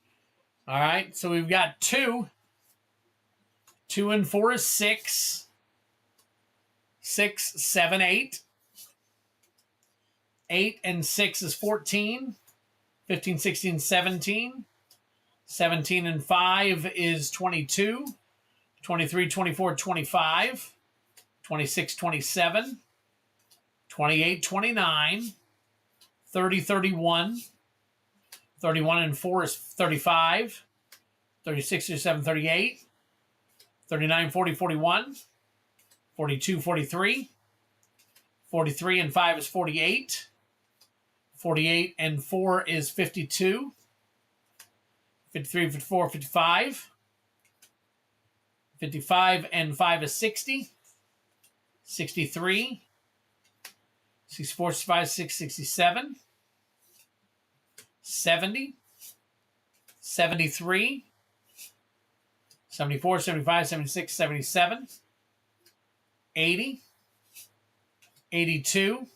All right. So we've got 2. 2 and 4 is 6. 6, 7, 8. 8 and 6 is 14. 15, 16, 17. 17 and 5 is 22. 23, 24, 25. 26-27, 28-29, 30-31, 31 and 4 is 35, 36-37, 38, 39-40, 41, 42-43, 43 and 5 is 48, 48 and 4 is 52, 53, 54, 55, 55 and 5 is 60, 63, 64, 65, 67, 70, 73, 74, 75, 76, 77, 80, 82,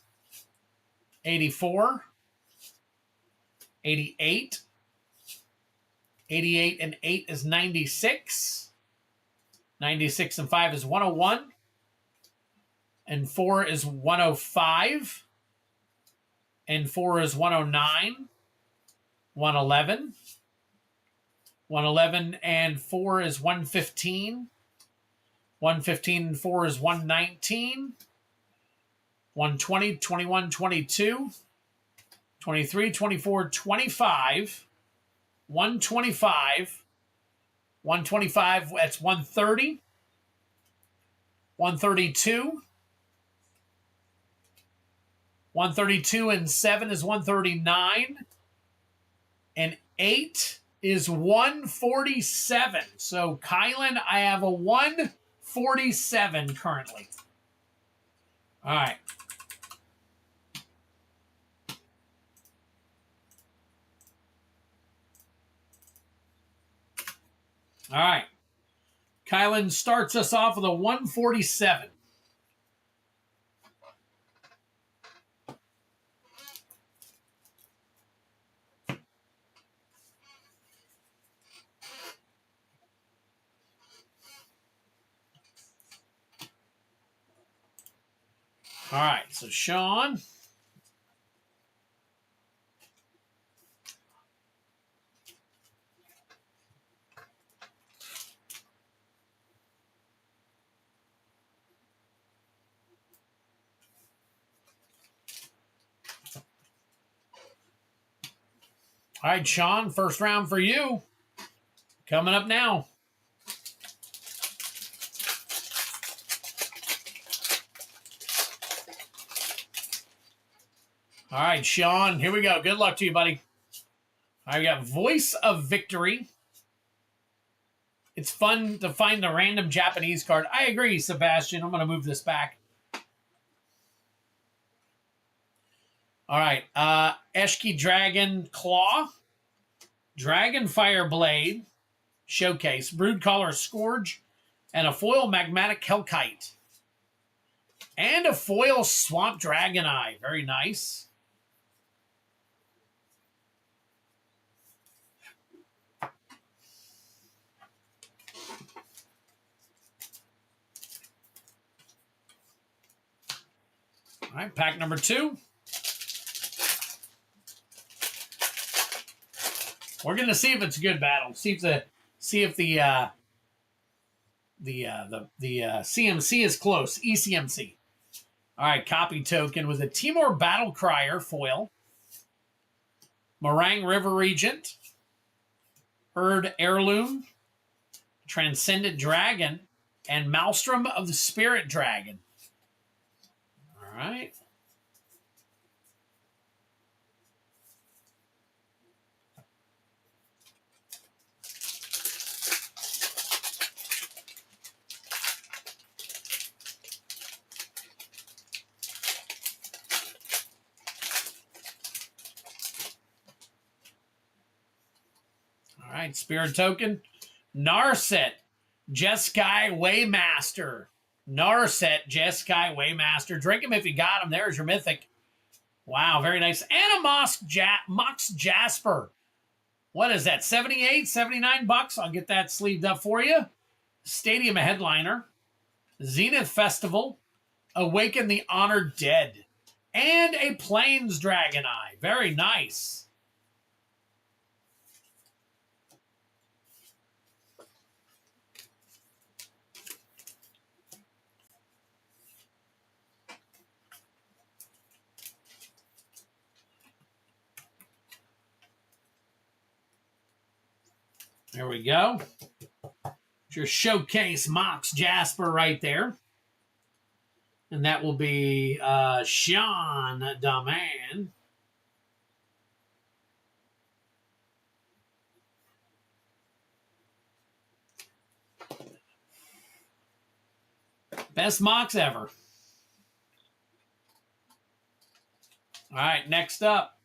84, 88, 88 and 8 is 96, 96 and 5 is 101, and 4 is 105, and 4 is 109, 111, 111 and 4 is 115, 115 and 4 is 119, 120, 21, 22, 23, 24, 25, 125, 125, that's 130, 132, 132 and 7 is 139, and 8 is 147. So, Kylan, I have a 147 currently. All right. All right. Kylan starts us off with a 147. All right, so Sean. All right, Sean, first round for you. Coming up now. All right, Sean, here we go. Good luck to you, buddy. All right, we got Voice of Victory. It's fun to find the random Japanese card. I agree, Sebastian. I'm going to move this back. All right, Eshki Dragon Claw, Dragon Fire Blade, Showcase, Broodcaller Scourge, and a foil Magmatic Hellkite. And a foil Swamp Dragon Eye. Very nice. All right, pack number 2. We're going to see if it's a good battle. See if the CMC is close. ECMC. All right, copy token with a Timor Battle Crier foil, Meringue River Regent, Erd Heirloom, Transcendent Dragon, and Maelstrom of the Spirit Dragon. All right. All right, Spirit Token. Narset, Jeskai Waymaster. Narset, Jeskai Waymaster. Drink him if you got him. There's your Mythic. Wow, very nice. And a Mox Jasper. What is that, 78, 79 bucks? I'll get that sleeved up for you. Stadium Headliner. Zenith Festival. Awaken the Honored Dead. And a Plains Dragon Eye. Very nice. There we go. Your showcase Mox Jasper right there. And that will be Sean Daman. Best Mox ever. All right, next up.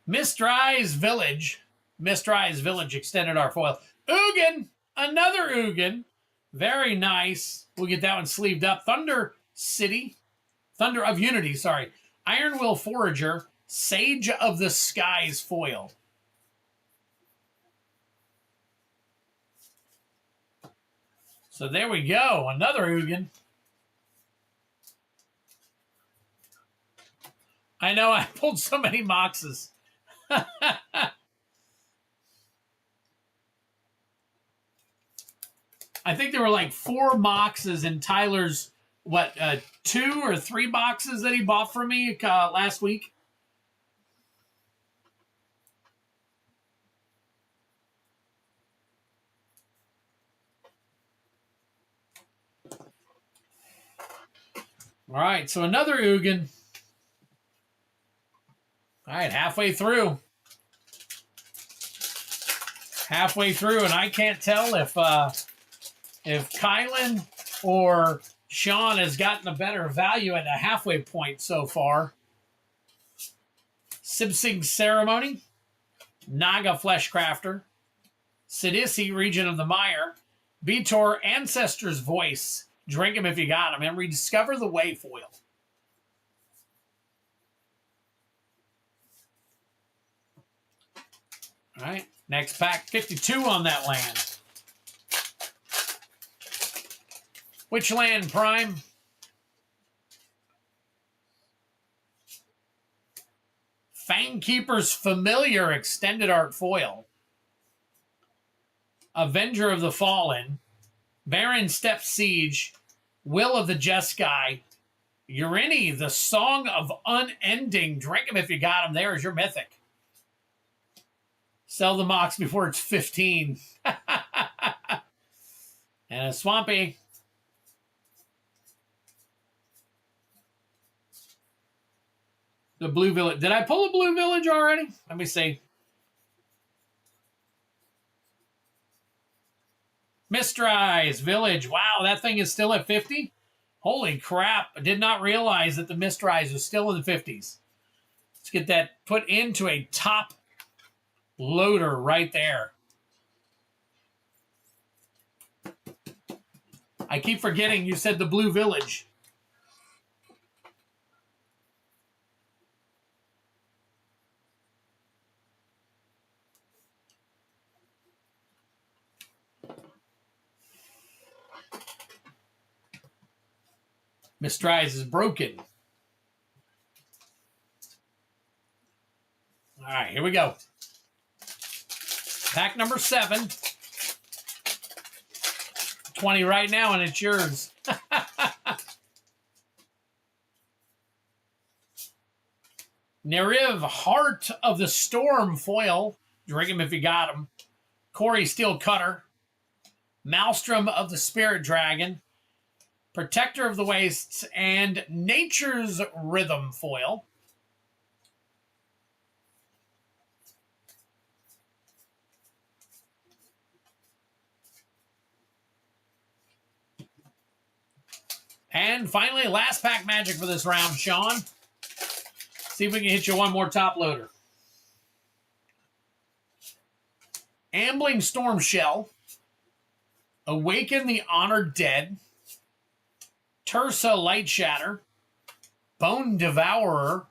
Mistrise Village. Mistrise Village extended our foil. Ugin! Another Ugin. Very nice. We'll get that one sleeved up. Thunder City. Thunder of Unity, sorry. Iron Will Forager. Sage of the Skies foil. So there we go. Another Ugin. I know I pulled so many Moxes. I think there were like 4 Moxes in Tyler's, 2 or 3 boxes that he bought from me last week. All right, so another Ugin. All right, halfway through. Halfway through, and I can't tell if Kylan or Sean has gotten a better value at a halfway point so far. Sibsing Ceremony, Naga Fleshcrafter, Sidisi, Region of the Mire, Beator, Ancestor's Voice, drink him if you got him, and Rediscover the Way foil. All right, next pack, 52 on that land. Which land, Prime? Fangkeeper's Familiar Extended Art Foil. Avenger of the Fallen. Baron Step Siege. Will of the Jeskai. Urini, the Song of Unending. Drink him if you got him. There is your Mythic. Sell the Mox before it's 15. And a Swampy. The Blue Village. Did I pull a Blue Village already? Let me see. Mistrise Village. Wow, that thing is still at 50? Holy crap. I did not realize that the Mistrise was still in the 50s. Let's get that put into a top loader right there. I keep forgetting you said the Blue Village. Mistrise is broken. All right, here we go. Pack number 7. 20 right now, and it's yours. Neriv, Heart of the Storm foil. Drink him if you got him. Corey Steel Cutter. Maelstrom of the Spirit Dragon. Protector of the Wastes, and Nature's Rhythm foil. And finally, last pack magic for this round, Sean. See if we can hit you one more top loader. Ambling Storm Shell. Awaken the Honored Dead. Tursa Light Shatter, Bone Devourer,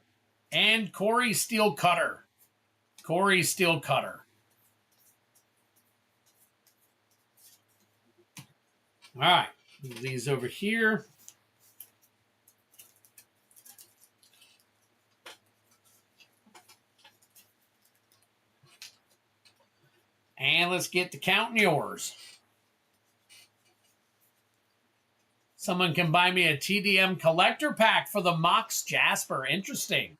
and Corey Steel Cutter. Corey Steel Cutter. All right, move these over here. And let's get to counting yours. Someone can buy me a TDM collector pack for the Mox Jasper. Interesting.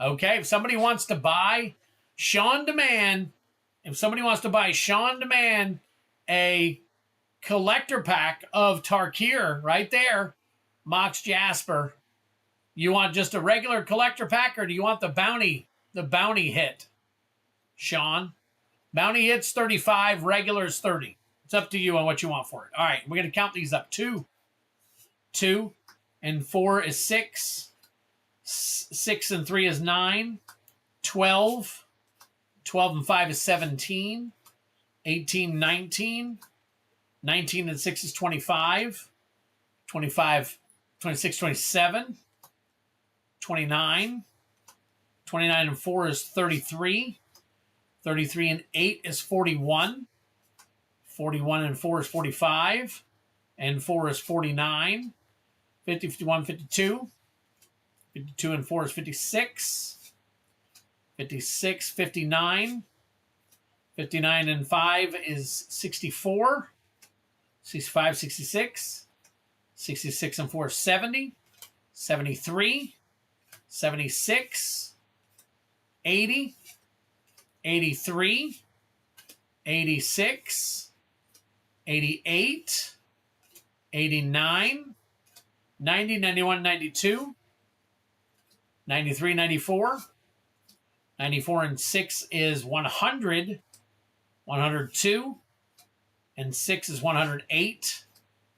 Okay, if somebody wants to buy Sean Demand, a collector pack of Tarkir right there, Mox Jasper. You want just a regular collector pack, or do you want the bounty hit? Sean, bounty hit's 35, regular's 30. It's up to you on what you want for it. All right, we're gonna count these up. 2, and 4 is 6. 6 and 3 is 9. 12. 12 and 5 is 17. 18, 19. 19 and 6 is 25. 25, 26, 27. 29. 29 and 4 is 33. 33 and 8 is 41. 41 and 4 is 45. And 4 is 49. 50, 51, 52. 52 and 4 is 56. 56, 59. 59 and 5 is 64. 65, 66. 66 and 4 is 70. 73. 76. 80. 83. 86. 88. 89. 90, 91, 92. 93, 94. 94 and 6 is 100. 102. And 6 is 108.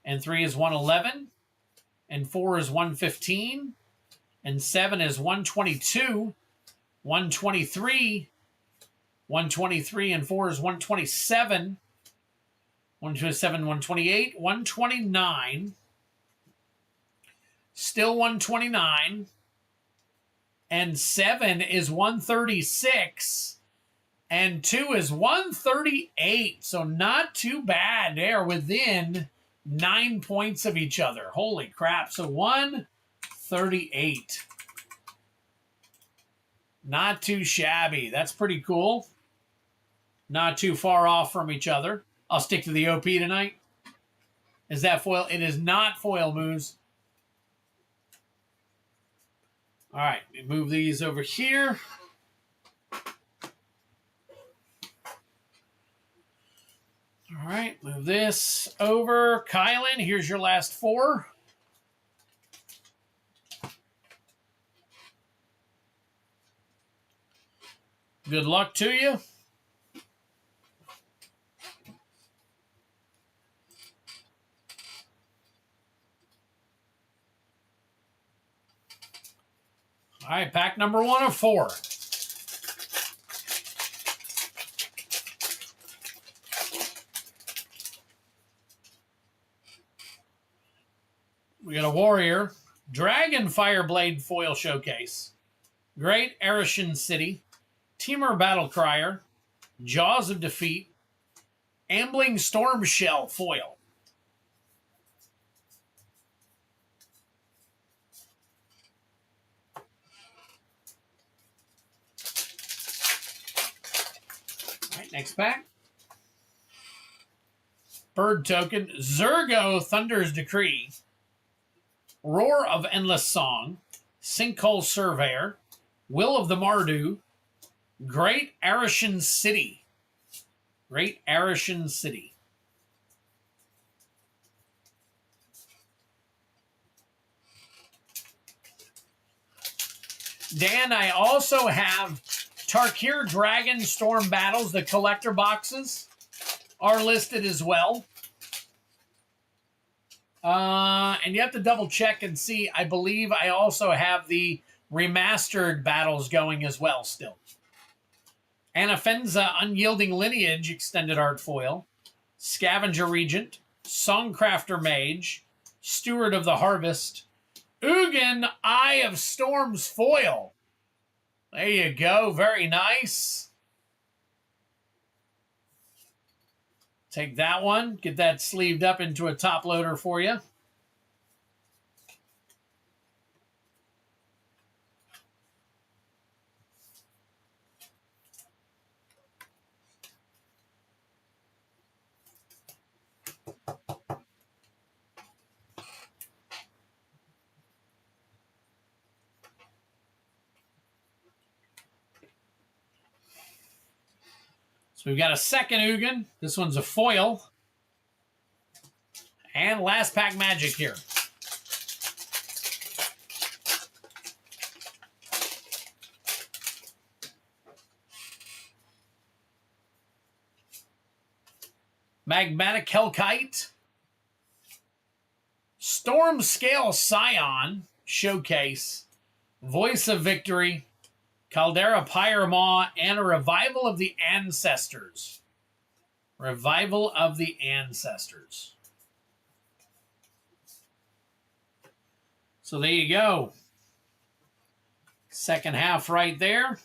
And 3 is 111. And 4 is 115. And 7 is 122. 123. 123 and 4 is 127. 127, 128. 129. Still 129. And 7 is 136. And 2 is 138. So not too bad. They're within 9 points of each other. Holy crap. So 138. Not too shabby. That's pretty cool. Not too far off from each other. I'll stick to the OP tonight. Is that foil? It is not foil, Moose. All right, move these over here. All right, move this over. Kylan, here's your last 4. Good luck to you. All right, pack number 1 of 4. We got a Warrior, Dragon Fireblade Foil Showcase, Great Arishan City, Teamer Battle Crier, Jaws of Defeat, Ambling Storm Shell Foil. Next pack. Bird Token, Zergo Thunder's Decree, Roar of Endless Song, Sinkhole Surveyor, Will of the Mardu, Great Arishan City. Great Arishan City. Dan, I also have Tarkir Dragonstorm Battles. The collector boxes are listed as well. And you have to double check and see. I believe I also have the remastered battles going as well still. Anafenza Unyielding Lineage Extended Art Foil. Scavenger Regent. Songcrafter Mage. Steward of the Harvest. Ugin Eye of Storms Foil. There you go. Very nice. Take that one. Get that sleeved up into a top loader for you. So we've got a second Ugin. This one's a foil. And last pack magic here. Magmatic Hellkite. Stormscale Scion. Showcase. Voice of Victory. Caldera Pyramaw. And a Revival of the Ancestors. Revival of the Ancestors. So there you go. Second half right there.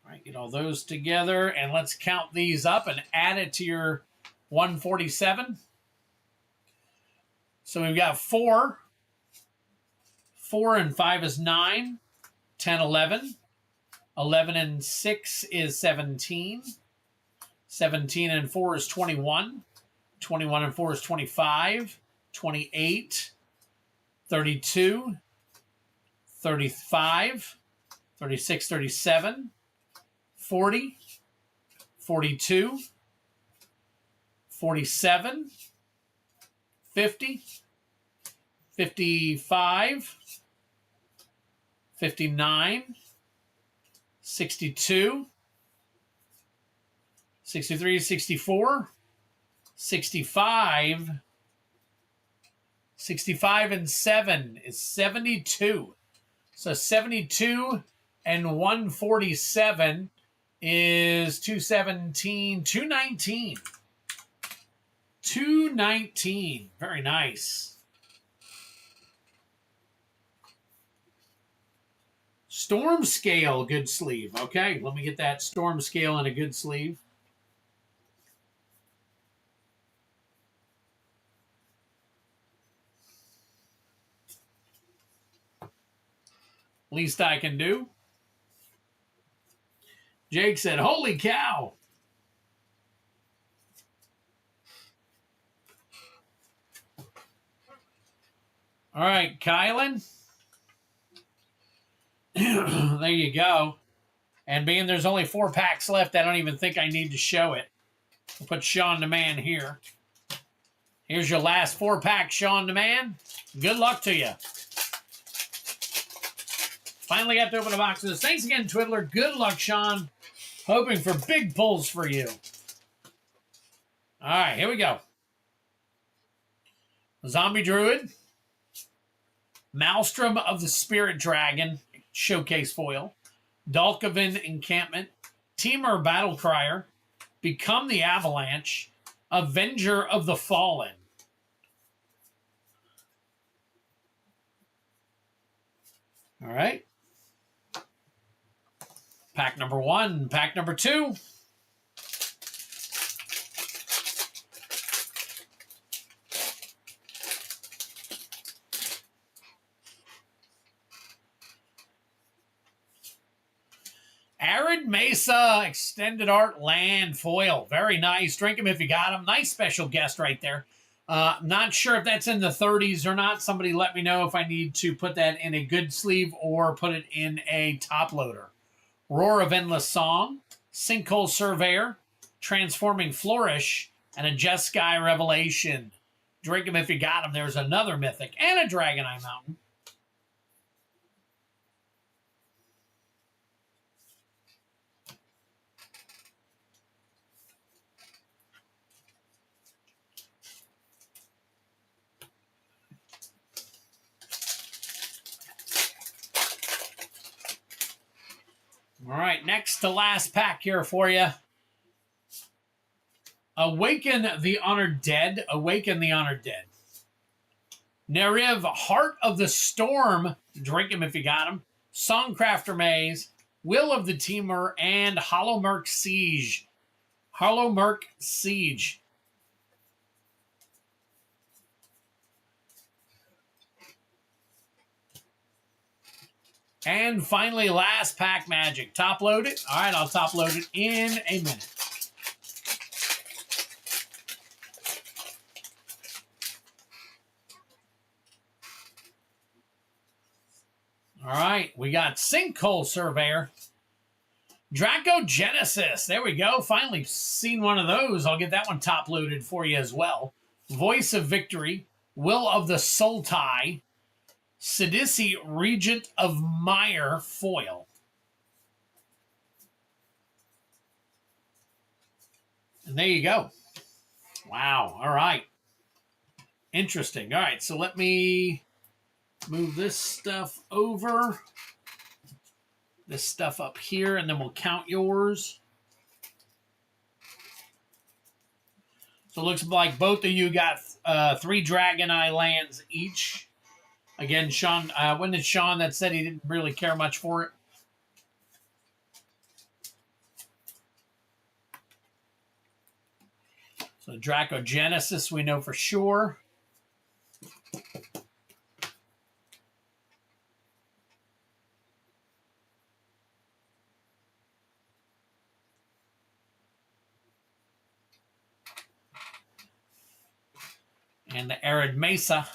All right, get all those together, and let's count these up and add it to your 147. So we've got 4. 4 and 5 is 9. 10, 11. 11 and 6 is 17. 17 and 4 is 21. 21 and 4 is 25. 28. 32. 35. 36, 37. 40. 42. 47. 50. 55. 59. 62. 63, 64. 65. 65 and 7 is 72. So 72 and 147 is 217, 219. 219. Very nice. Stormscale, good sleeve. Okay, let me get that Stormscale in a good sleeve. Least I can do. Jake said, holy cow. All right, Kylan. There you go. And being there's only 4 packs left, I don't even think I need to show it. We'll put Sean the Man here. Here's your last 4 packs, Sean the Man. Good luck to you. Finally got to open the boxes. Thanks again, Twiddler. Good luck, Sean. Hoping for big pulls for you. All right, here we go. Zombie Druid. Maelstrom of the Spirit Dragon. Showcase foil. Dalkovin Encampment. Teamer Battlecrier. Become the Avalanche. Avenger of the Fallen. All right. Pack number 1, pack number 2. Arid Mesa Extended Art Land Foil. Very nice. Drink them if you got them. Nice special guest right there. Not sure if that's in the 30s or not. Somebody let me know if I need to put that in a good sleeve or put it in a top loader. Roar of Endless Song, Sinkhole Surveyor, Transforming Flourish, and a Jeskai Revelation. Drink them if you got them. There's another Mythic and a Dragonite Mountain. All right, next to last pack here for you. Awaken the Honored Dead. Awaken the Honored Dead. Neriv, Heart of the Storm. Drink them if you got them. Songcrafter Maze. Will of the Teamer. And Hollowmurk Siege. Hollowmurk Siege. And finally, last pack magic. Top load it. All right, I'll top load it in a minute. All right, we got Sinkhole Surveyor. Dracogenesis. There we go. Finally seen one of those. I'll get that one top loaded for you as well. Voice of Victory. Will of the Sultai. Sidisi, Regent of Mire foil. And there you go. Wow. All right. Interesting. All right. So let me move this stuff over. This stuff up here, and then we'll count yours. So it looks like both of you got 3 Dragon Eye lands each. Again, Sean, when did Sean that said he didn't really care much for it? So Dracogenesis, we know for sure. And the Arid Mesa.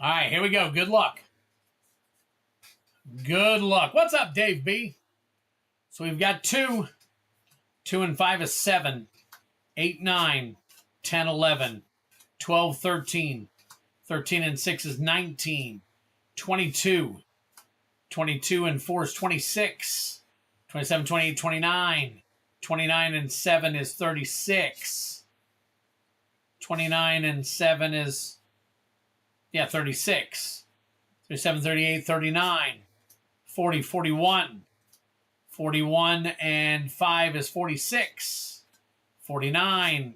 All right, here we go. Good luck. Good luck. What's up, Dave B? So we've got 2. 2 and 5 is 7. 8, 9. 10, 11. 12, 13. 13 and 6 is 19. 22. 22 and 4 is 26. 27, 28, 29. 29 and 7 is 36. 29 and 7 is, 36. 37, 38, 39. 40, 41. 41 and 5 is 46. 49.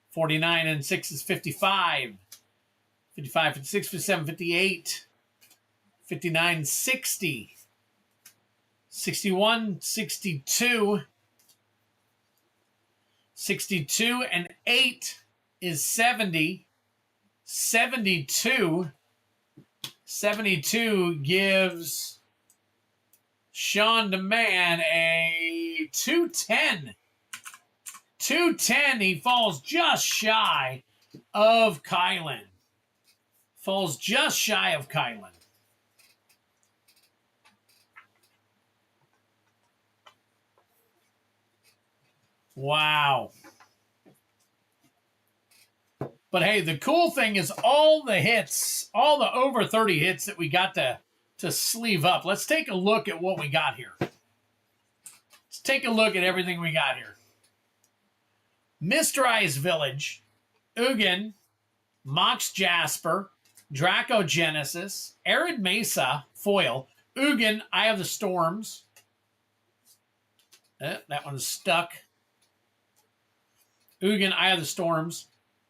49 and 6 is 55. 55, 56, 57, 58. 59, 60. 61, 62. 62 and 8 is 70. 72. 72 gives Sean DeMann a 210. 210. He falls just shy of Kylan. Falls just shy of Kylan. Wow. But hey, the cool thing is all the hits, all the over 30 hits that we got to sleeve up. Let's take a look at what we got here. Let's take a look at everything we got here. Mistrized Village, Ugin, Mox Jasper, Dracogenesis, Arid Mesa, foil, Ugin, Eye of the Storms. That one's stuck. Ugin, Eye of the Storms.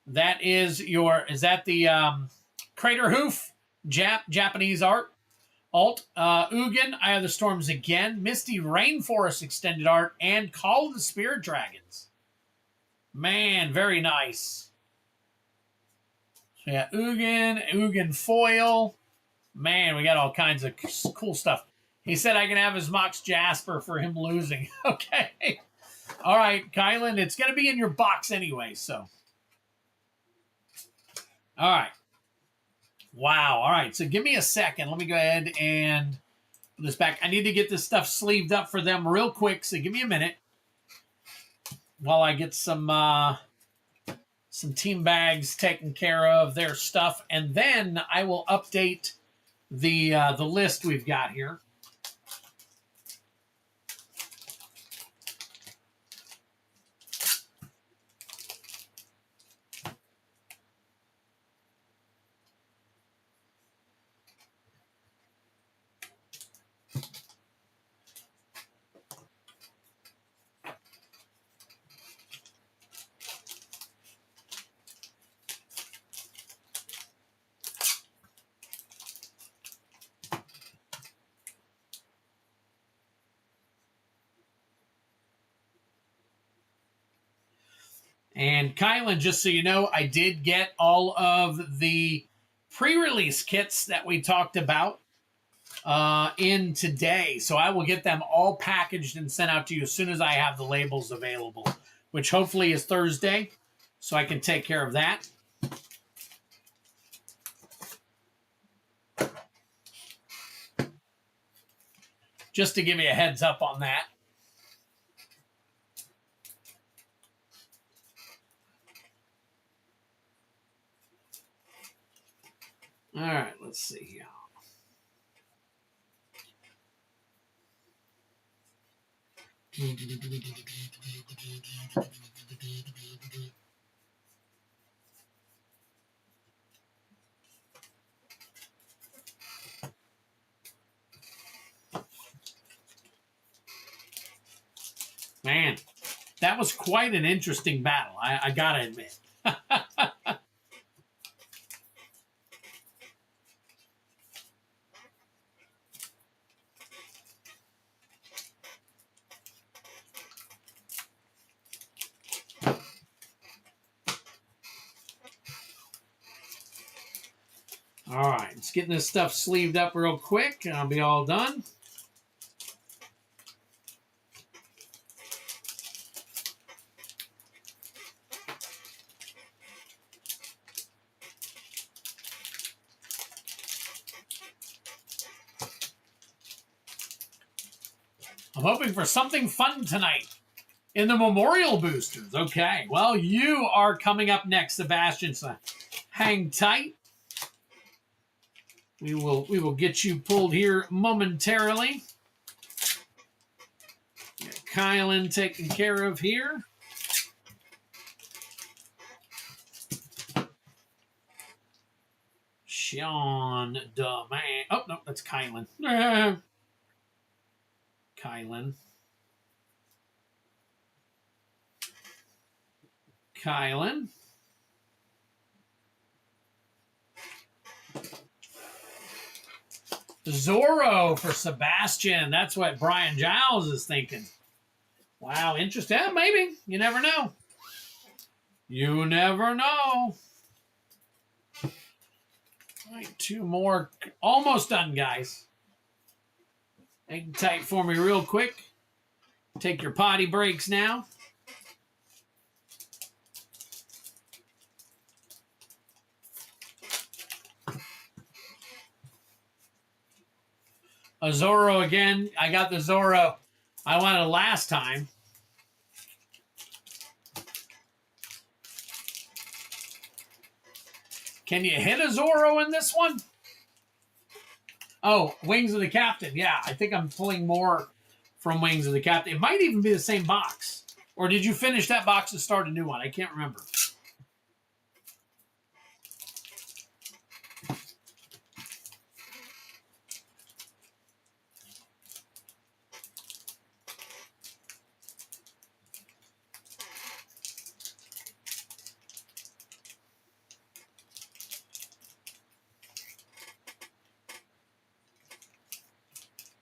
That is the Crater Hoof Japanese art? Alt. Ugin, Eye of the Storms again. Misty Rainforest extended art. And Call of the Spirit Dragons. Man, very nice. So yeah, Ugin foil. Man, we got all kinds of cool stuff. He said I can have his Mox Jasper for him losing. Okay. All right, Kylan, it's going to be in your box anyway, so. All right. Wow. All right, so give me a second. Let me go ahead and put this back. I need to get this stuff sleeved up for them real quick, so give me a minute while I get some team bags taken care of their stuff, and then I will update the list we've got here. And Kylan, just so you know, I did get all of the pre-release kits that we talked about in today. So I will get them all packaged and sent out to you as soon as I have the labels available, which hopefully is Thursday, so I can take care of that. Just to give you a heads up on that. All right, let's see here. Man, that was quite an interesting battle, I gotta admit. All right, let's get this stuff sleeved up real quick, and I'll be all done. I'm hoping for something fun tonight in the Memorial Boosters. Okay, well, you are coming up next, Sebastian, so hang tight. We will get you pulled here momentarily. Get Kylan taken care of here. Sean DeMan. Oh, no, that's Kylan. Kylan. Kylan. Zorro for Sebastian. That's what Brian Giles is thinking. Wow, interesting. Yeah, maybe. You never know. You never know. All right, two more. Almost done, guys. Hang tight for me real quick. Take your potty breaks now. A Zorro again. I got the Zorro I wanted last time. Can you hit a Zorro in this one? Oh, Wings of the Captain. Yeah, I think I'm pulling more from Wings of the Captain. It might even be the same box. Or did you finish that box and start a new one? I can't remember.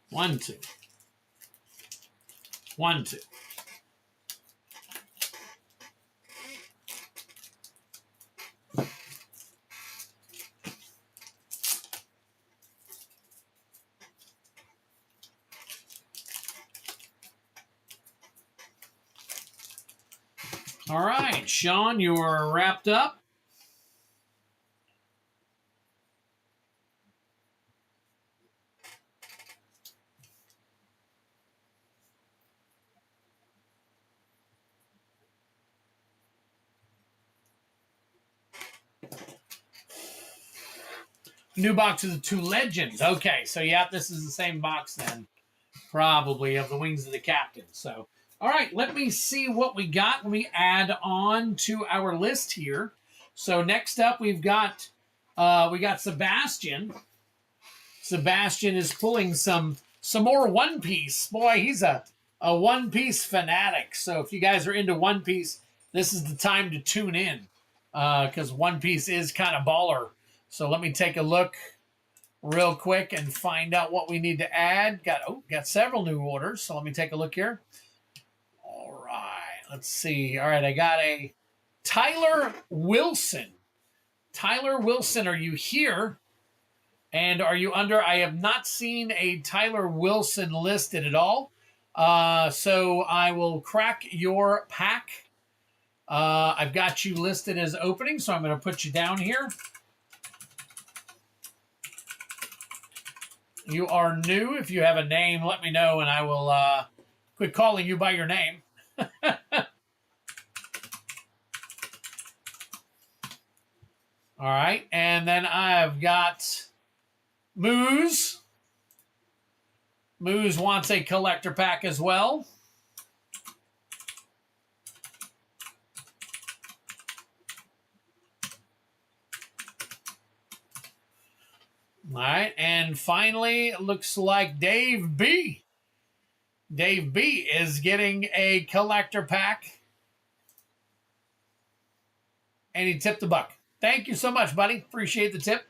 One, two. One, two. All right, Sean, you are wrapped up. New box of the two legends. Okay, so yeah, this is the same box then, probably, of the Wings of the Captain. So, all right, let me see what we got. Let me add on to our list here. So next up, we got Sebastian. Sebastian is pulling some more One Piece. Boy, he's a One Piece fanatic. So if you guys are into One Piece, this is the time to tune in because One Piece is kind of baller. So let me take a look real quick and find out what we need to add. Got several new orders, so let me take a look here. All right, let's see. All right, I got a Tyler Wilson Tyler Wilson, are you here? And are you under? I have not seen a Tyler Wilson listed at all. So I will crack your pack. I've got you listed as opening, so I'm going to put you down here. You are new. If you have a name, let me know, and I will quit calling you by your name. All right, and then I've got Moose. Moose wants a collector pack as well. All right, and finally, it looks like Dave B. Dave B is getting a collector pack. And he tipped the buck. Thank you so much, buddy. Appreciate the tip.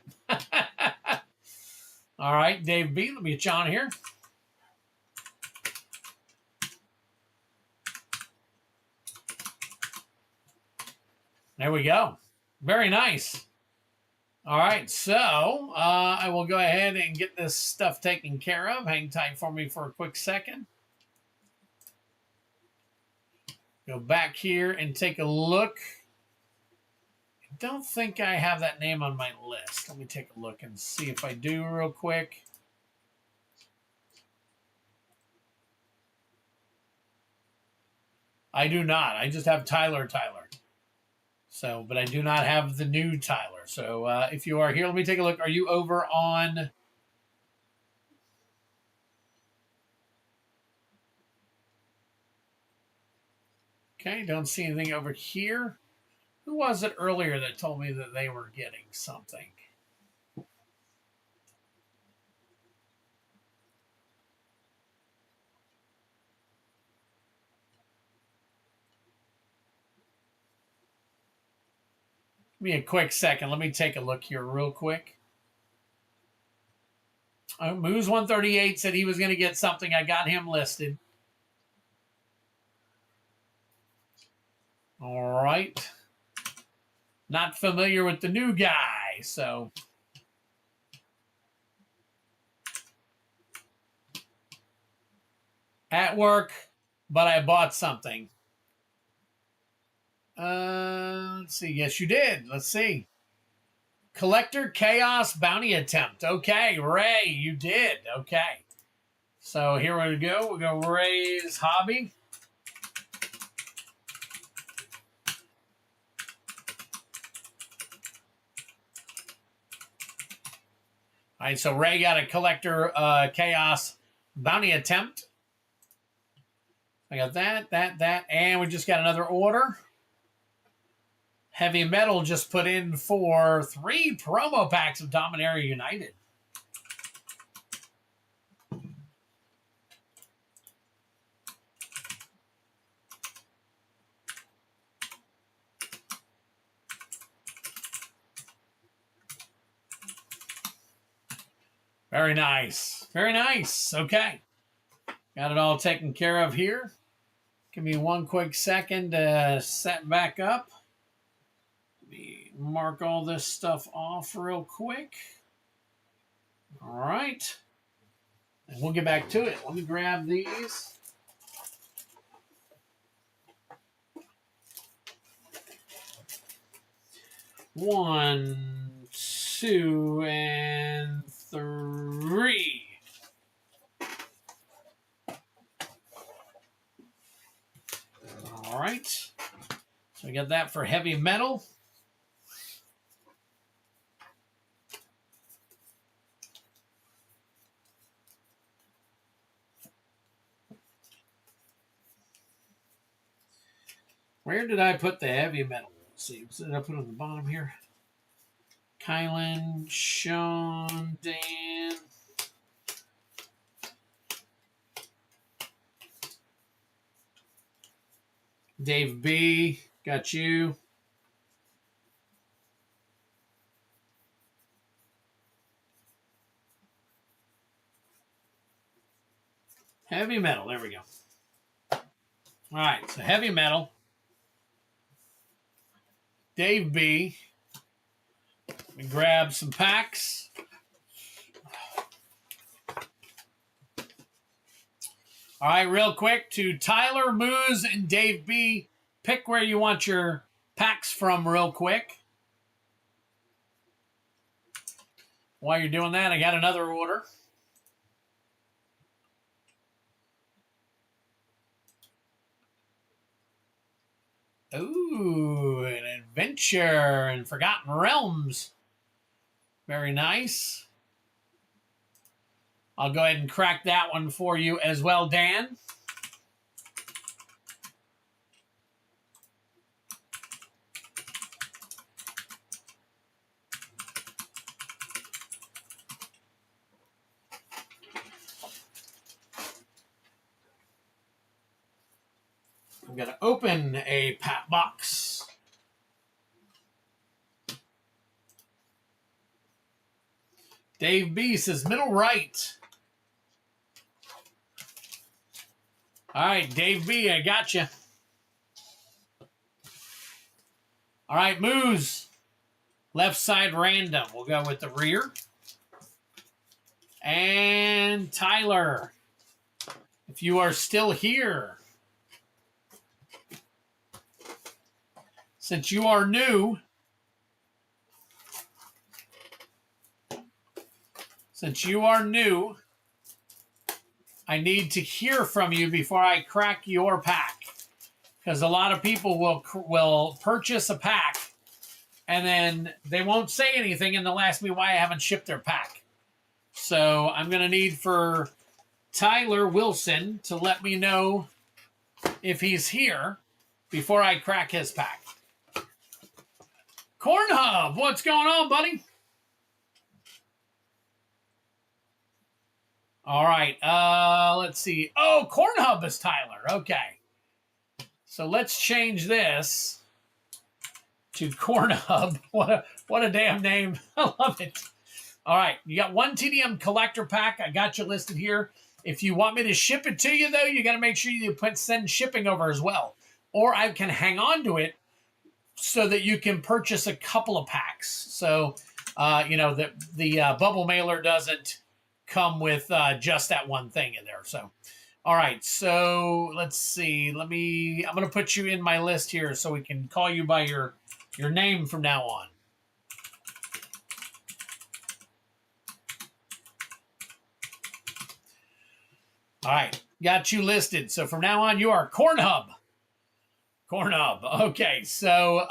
All right, Dave B, let me get you on here. There we go. Very nice. All right, so I will go ahead and get this stuff taken care of. Hang tight for me for a quick second. Go back here and take a look. I don't think I have that name on my list. Let me take a look and see if I do real quick. I do not. I just have Tyler. So, but I do not have the new Tyler. So if you are here, let me take a look. Are you over on... Okay, don't see anything over here. Who was it earlier that told me that they were getting something? Give me a quick second. Let me take a look here real quick. Moose 138 said he was going to get something. I got him listed. All right. Not familiar with the new guy, so. At work, but I bought something. Let's see. Yes, you did. Let's see. Collector Chaos Bounty Attempt. Okay, Ray, you did. Okay. So here we go. We'll go Ray's hobby. All right, so Ray got a Collector Chaos Bounty Attempt. I got that, and we just got another order. Heavy Metal just put in for 3 promo packs of Dominaria United. Very nice. Very nice. Okay. Got it all taken care of here. Give me one quick second to set back up. Let me mark all this stuff off real quick. All right. And we'll get back to it. Let me grab these. One, 2, and 3. All right. So we got that for Heavy Metal. Where did I put the Heavy Metal? Let's see. Did I put it on the bottom here? Kylan, Sean, Dan. Dave B, got you. Heavy Metal, there we go. All right, so Heavy Metal. Dave B. Let me grab some packs. All right, real quick to Tyler, Moose, and Dave B. Pick where you want your packs from real quick. While you're doing that, I got another order. Ooh, an adventure in Forgotten Realms. Very nice. I'll go ahead and crack that one for you as well, Dan. I'm going to open a pack box. Dave B says middle right. All right, Dave B, I got you. All right, Moose. Left side random. We'll go with the rear. And Tyler, if you are still here, since you are new, I need to hear from you before I crack your pack, because a lot of people will purchase a pack and then they won't say anything and they'll ask me why I haven't shipped their pack. So I'm going to need for Tyler Wilson to let me know if he's here before I crack his pack. Corn Hub, what's going on, buddy? All right, let's see. Oh, Corn Hub is Tyler. Okay. So let's change this to Corn Hub. What a damn name. I love it. All right, you got one TDM collector pack. I got you listed here. If you want me to ship it to you, though, you got to make sure you send shipping over as well. Or I can hang on to it so that you can purchase a couple of packs. So, the bubble mailer doesn't come with just that one thing in there. So, all right. So let's see. I'm going to put you in my list here so we can call you by your name from now on. All right. Got you listed. So from now on, you are Corn Hub. Corn Hub. Okay. So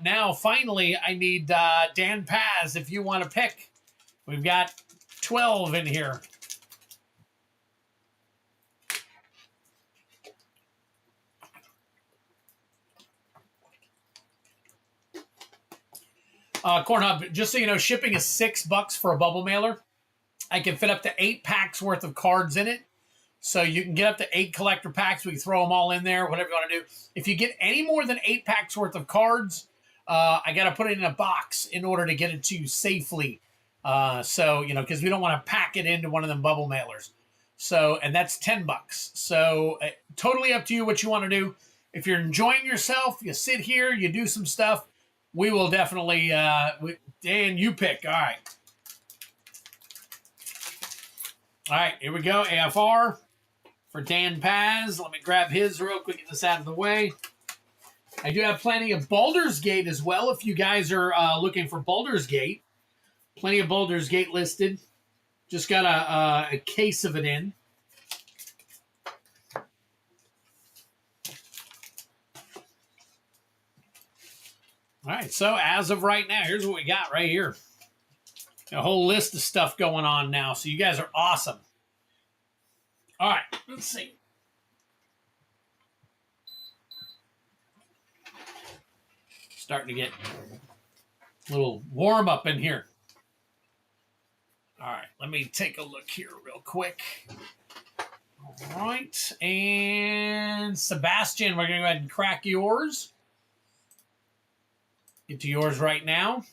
now finally I need Dan Paz if you want to pick. We've got 12 in here. Corn Hub, just so you know, shipping is $6 for a bubble mailer. I can fit up to 8 packs worth of cards in it. So you can get up to 8 collector packs. We can throw them all in there, whatever you want to do. If you get any more than 8 packs worth of cards, I got to put it in a box in order to get it to you safely. Because we don't want to pack it into one of them bubble mailers. So, and that's $10. So totally up to you what you want to do. If you're enjoying yourself, you sit here, you do some stuff. We will definitely, Dan, you pick. All right. All right, here we go. AFR for Dan Paz. Let me grab his real quick, get this out of the way. I do have plenty of Baldur's Gate as well if you guys are looking for Baldur's Gate. Plenty of Baldur's Gate listed. Just got a case of it in. All right, so as of right now, here's what we got right here. A whole list of stuff going on now, so you guys are awesome. All right, let's see. Starting to get a little warm up in here. All right, let me take a look here real quick. All right, and Sebastian, we're going to go ahead and crack yours. Get to yours right now.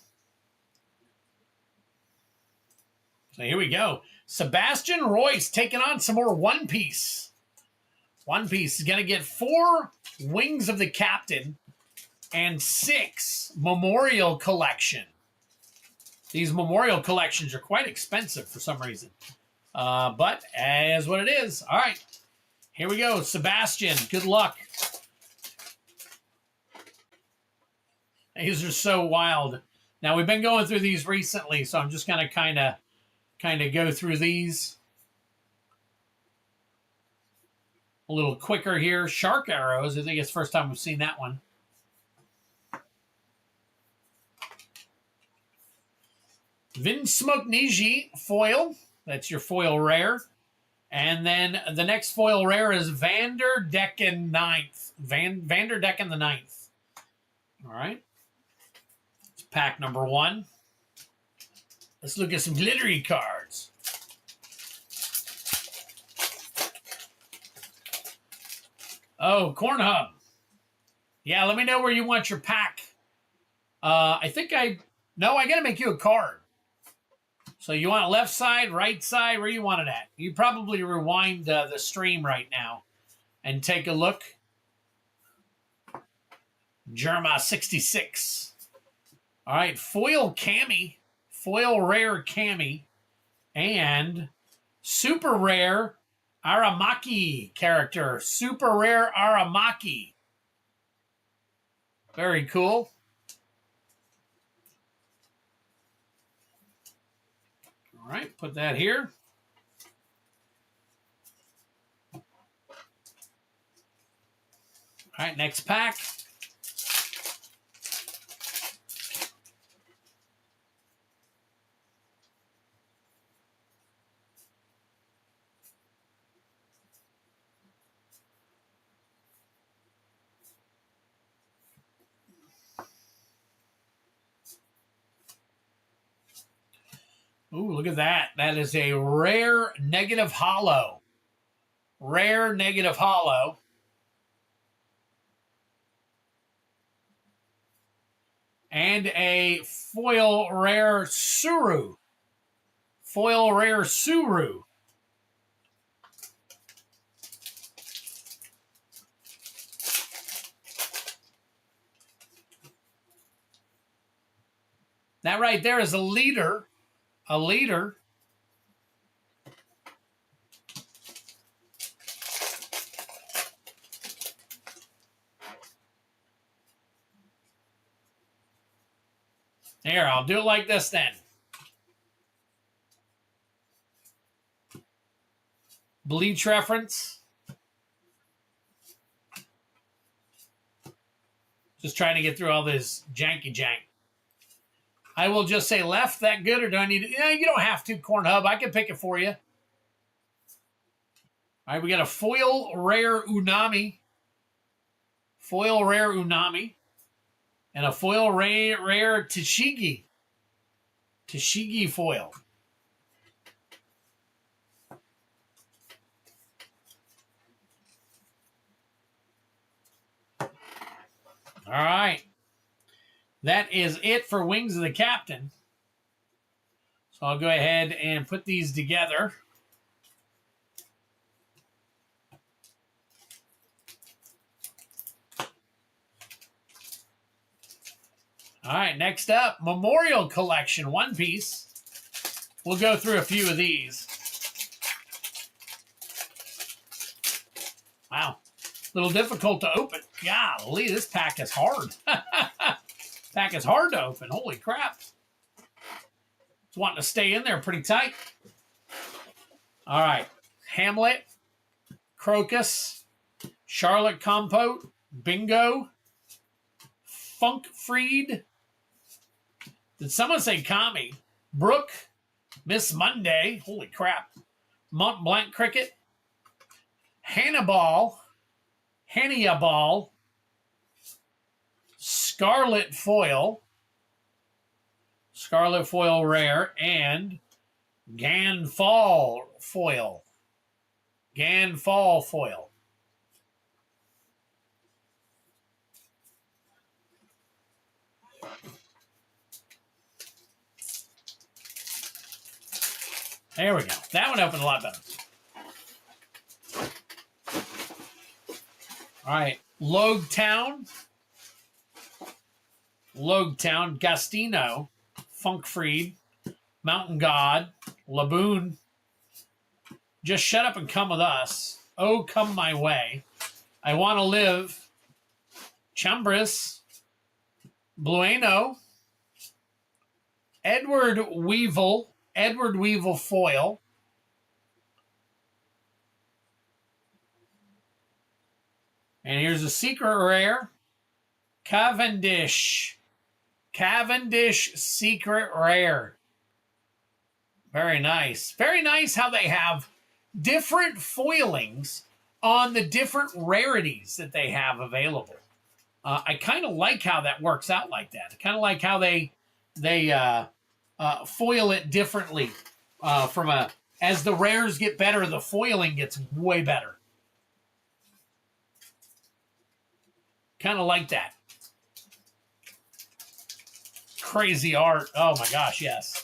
So here we go. Sebastian Royce taking on some more One Piece. One Piece is going to get 4 Wings of the Captain and 6 Memorial Collection. These memorial collections are quite expensive for some reason. But as what it is. All right. Here we go. Sebastian, good luck. These are so wild. Now, we've been going through these recently, so I'm just going to kind of go through these a little quicker here. Shark arrows. I think it's the first time we've seen that one. Vinsmoke Niji foil. That's your foil rare. And then the next foil rare is Vanderdecken Ninth. Vanderdecken the Ninth. All right. It's pack number 1. Let's look at some glittery cards. Oh, Corn Hub. Yeah, let me know where you want your pack. I got to make you a card. So you want it left side, right side, where you want it at? You probably rewind the stream right now and take a look. Jerma 66. All right, foil Cami, foil rare Cami, and super rare Aramaki character. Super rare Aramaki. Very cool. All right, put that here. All right, next pack. Ooh, look at that. That is a rare negative hollow. Rare negative hollow. And a foil rare Suru. Foil rare Suru. That right there is a leader. A leader. Here, I'll do it like this then. Bleach reference. Just trying to get through all this janky jank. I will just say left, that good, or do I need it? Yeah, you don't have to, Corn Hub. I can pick it for you. All right, we got a foil rare Unami. Foil rare Unami. And a foil rare Tashigi. Tashigi foil. All right. That is it for Wings of the Captain. So I'll go ahead and put these together. All right, next up, Memorial Collection, One Piece. We'll go through a few of these. Wow, a little difficult to open. Golly, this pack is hard. Pack is hard to open. Holy crap. It's wanting to stay in there pretty tight. All right. Hamlet, Crocus, Charlotte Compote, Bingo, Funkfried. Did someone say Kami? Brooke, Miss Monday. Holy crap. Mont Blanc Cricket, Hannibal, Scarlet Foil Rare, and Ganfall Foil. There we go. That one opened a lot better. All right. Logtown, Gastino, Funkfried, Mountain God, Laboon. Just shut up and come with us. Oh, come my way. I want to live. Chambris, Blueno, Edward Weevil foil. And here's a secret rare. Cavendish secret rare. Very nice. Very nice how they have different foilings on the different rarities that they have available. I kind of like how that works out like that. I kind of like how they foil it differently. As the rares get better, the foiling gets way better. Kind of like that. Crazy art. Oh my gosh, yes.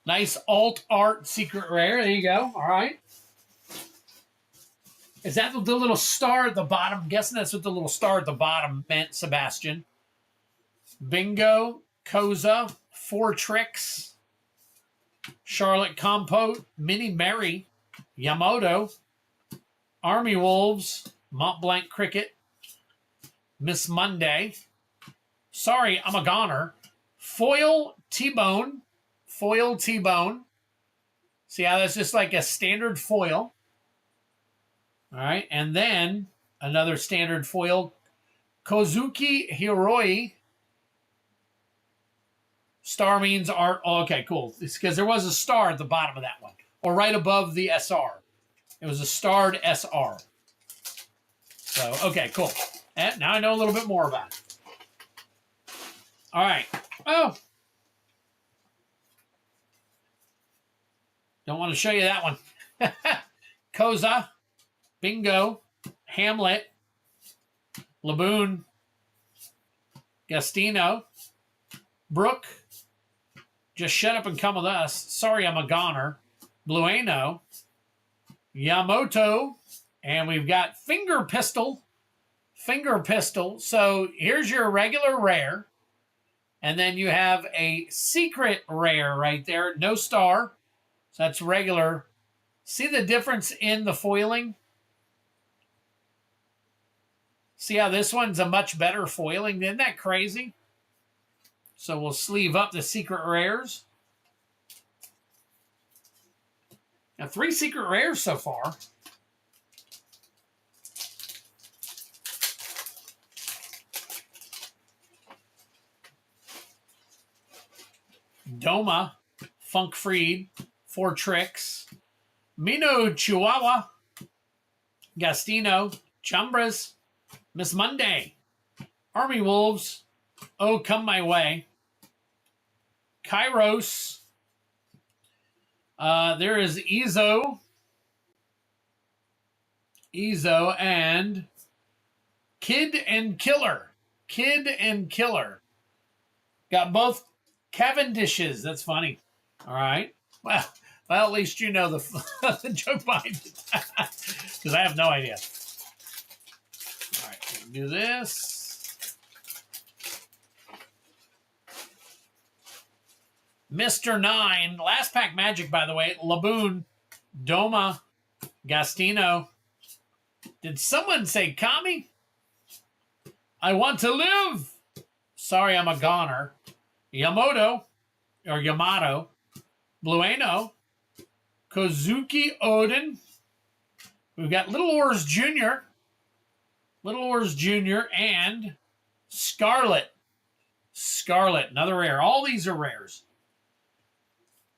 Nice alt art secret rare. There you go. All right. Is that the little star at the bottom? I'm guessing that's what the little star at the bottom meant, Sebastian. Bingo, Koza, Four Tricks, Charlotte Compote, Mini Mary, Yamato, Army Wolves, Mont Blanc Cricket, Miss Monday. Sorry, I'm a goner. Foil T-Bone. See how that's just like a standard foil. All right, and then another standard foil. Kozuki Hiroi. Star means art. Oh, okay, cool. It's because there was a star at the bottom of that one. Or right above the SR. It was a starred SR. So, okay, cool. And now I know a little bit more about it. All right. Oh. Don't want to show you that one. Koza, Bingo, Hamlet, Laboon, Gastino, Brooke, Just Shut Up and Come With Us, Sorry I'm a Goner, Blueno, Yamato, and we've got Finger Pistol. So here's your regular rare. And then you have a secret rare right there. No star. So that's regular. See the difference in the foiling? See how this one's a much better foiling? Isn't that crazy? So we'll sleeve up the secret rares. Now 3 secret rares so far. Doma, Funkfried, Four Tricks, Mino Chihuahua, Gastino, Chambras, Miss Monday, Army Wolves, Oh Come My Way, Kairos, there is Ezo, and Kid and Killer. Got both Cavendishes. That's funny. All right. Well, at least you know the joke behind it. Because I have no idea. All right, do this. Mr. 9. Last pack magic, by the way. Laboon, Doma, Gastino. Did someone say Kami? I want to live. Sorry, I'm a goner. Yamato, Blueno, Kozuki Odin. We've got Little Oars Jr., and Scarlet, another rare. All these are rares.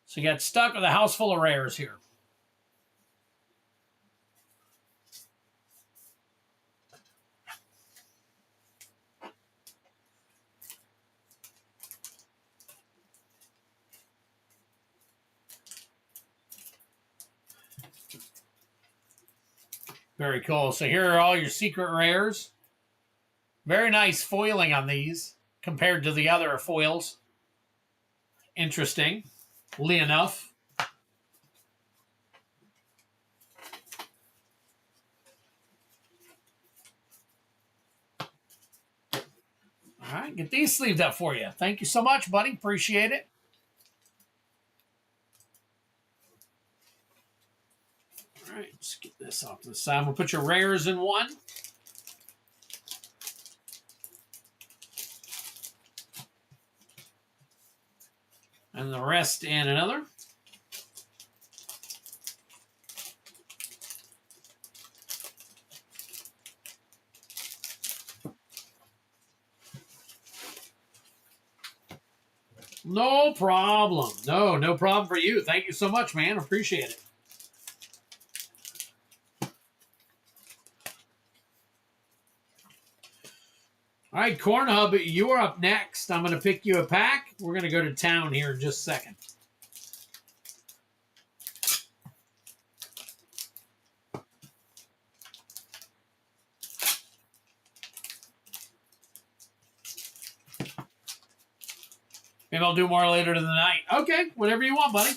So you got stuck with a house full of rares here. Very cool. So here are all your secret rares. Very nice foiling on these compared to the other foils. Interestingly enough. All right, get these sleeved up for you. Thank you so much, buddy. Appreciate it. All right, let's get this off to the side. We'll put your rares in one. And the rest in another. No problem. No problem for you. Thank you so much, man. Appreciate it. All right, Corn Hub, you're up next. I'm going to pick you a pack. We're going to go to town here in just a second. Maybe I'll do more later tonight. Okay, whatever you want, buddy.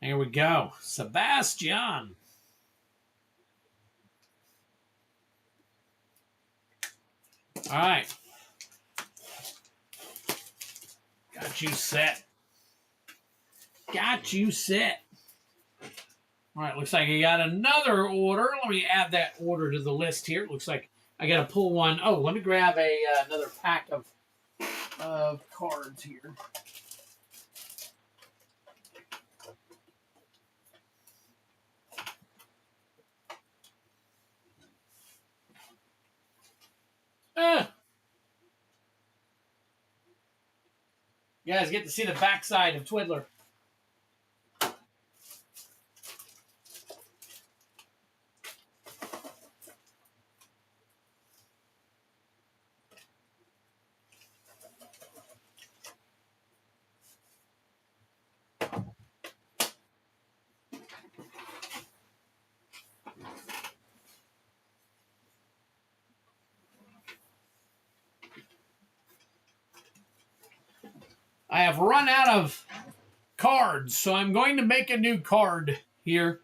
Here we go. Sebastian. All right. Got you set. Got you set. All right, looks like I got another order. Let me add that order to the list here. Looks like I got to pull one. Oh, let me grab another pack of cards here. You guys get to see the backside of Twiddler. I have run out of cards, so I'm going to make a new card here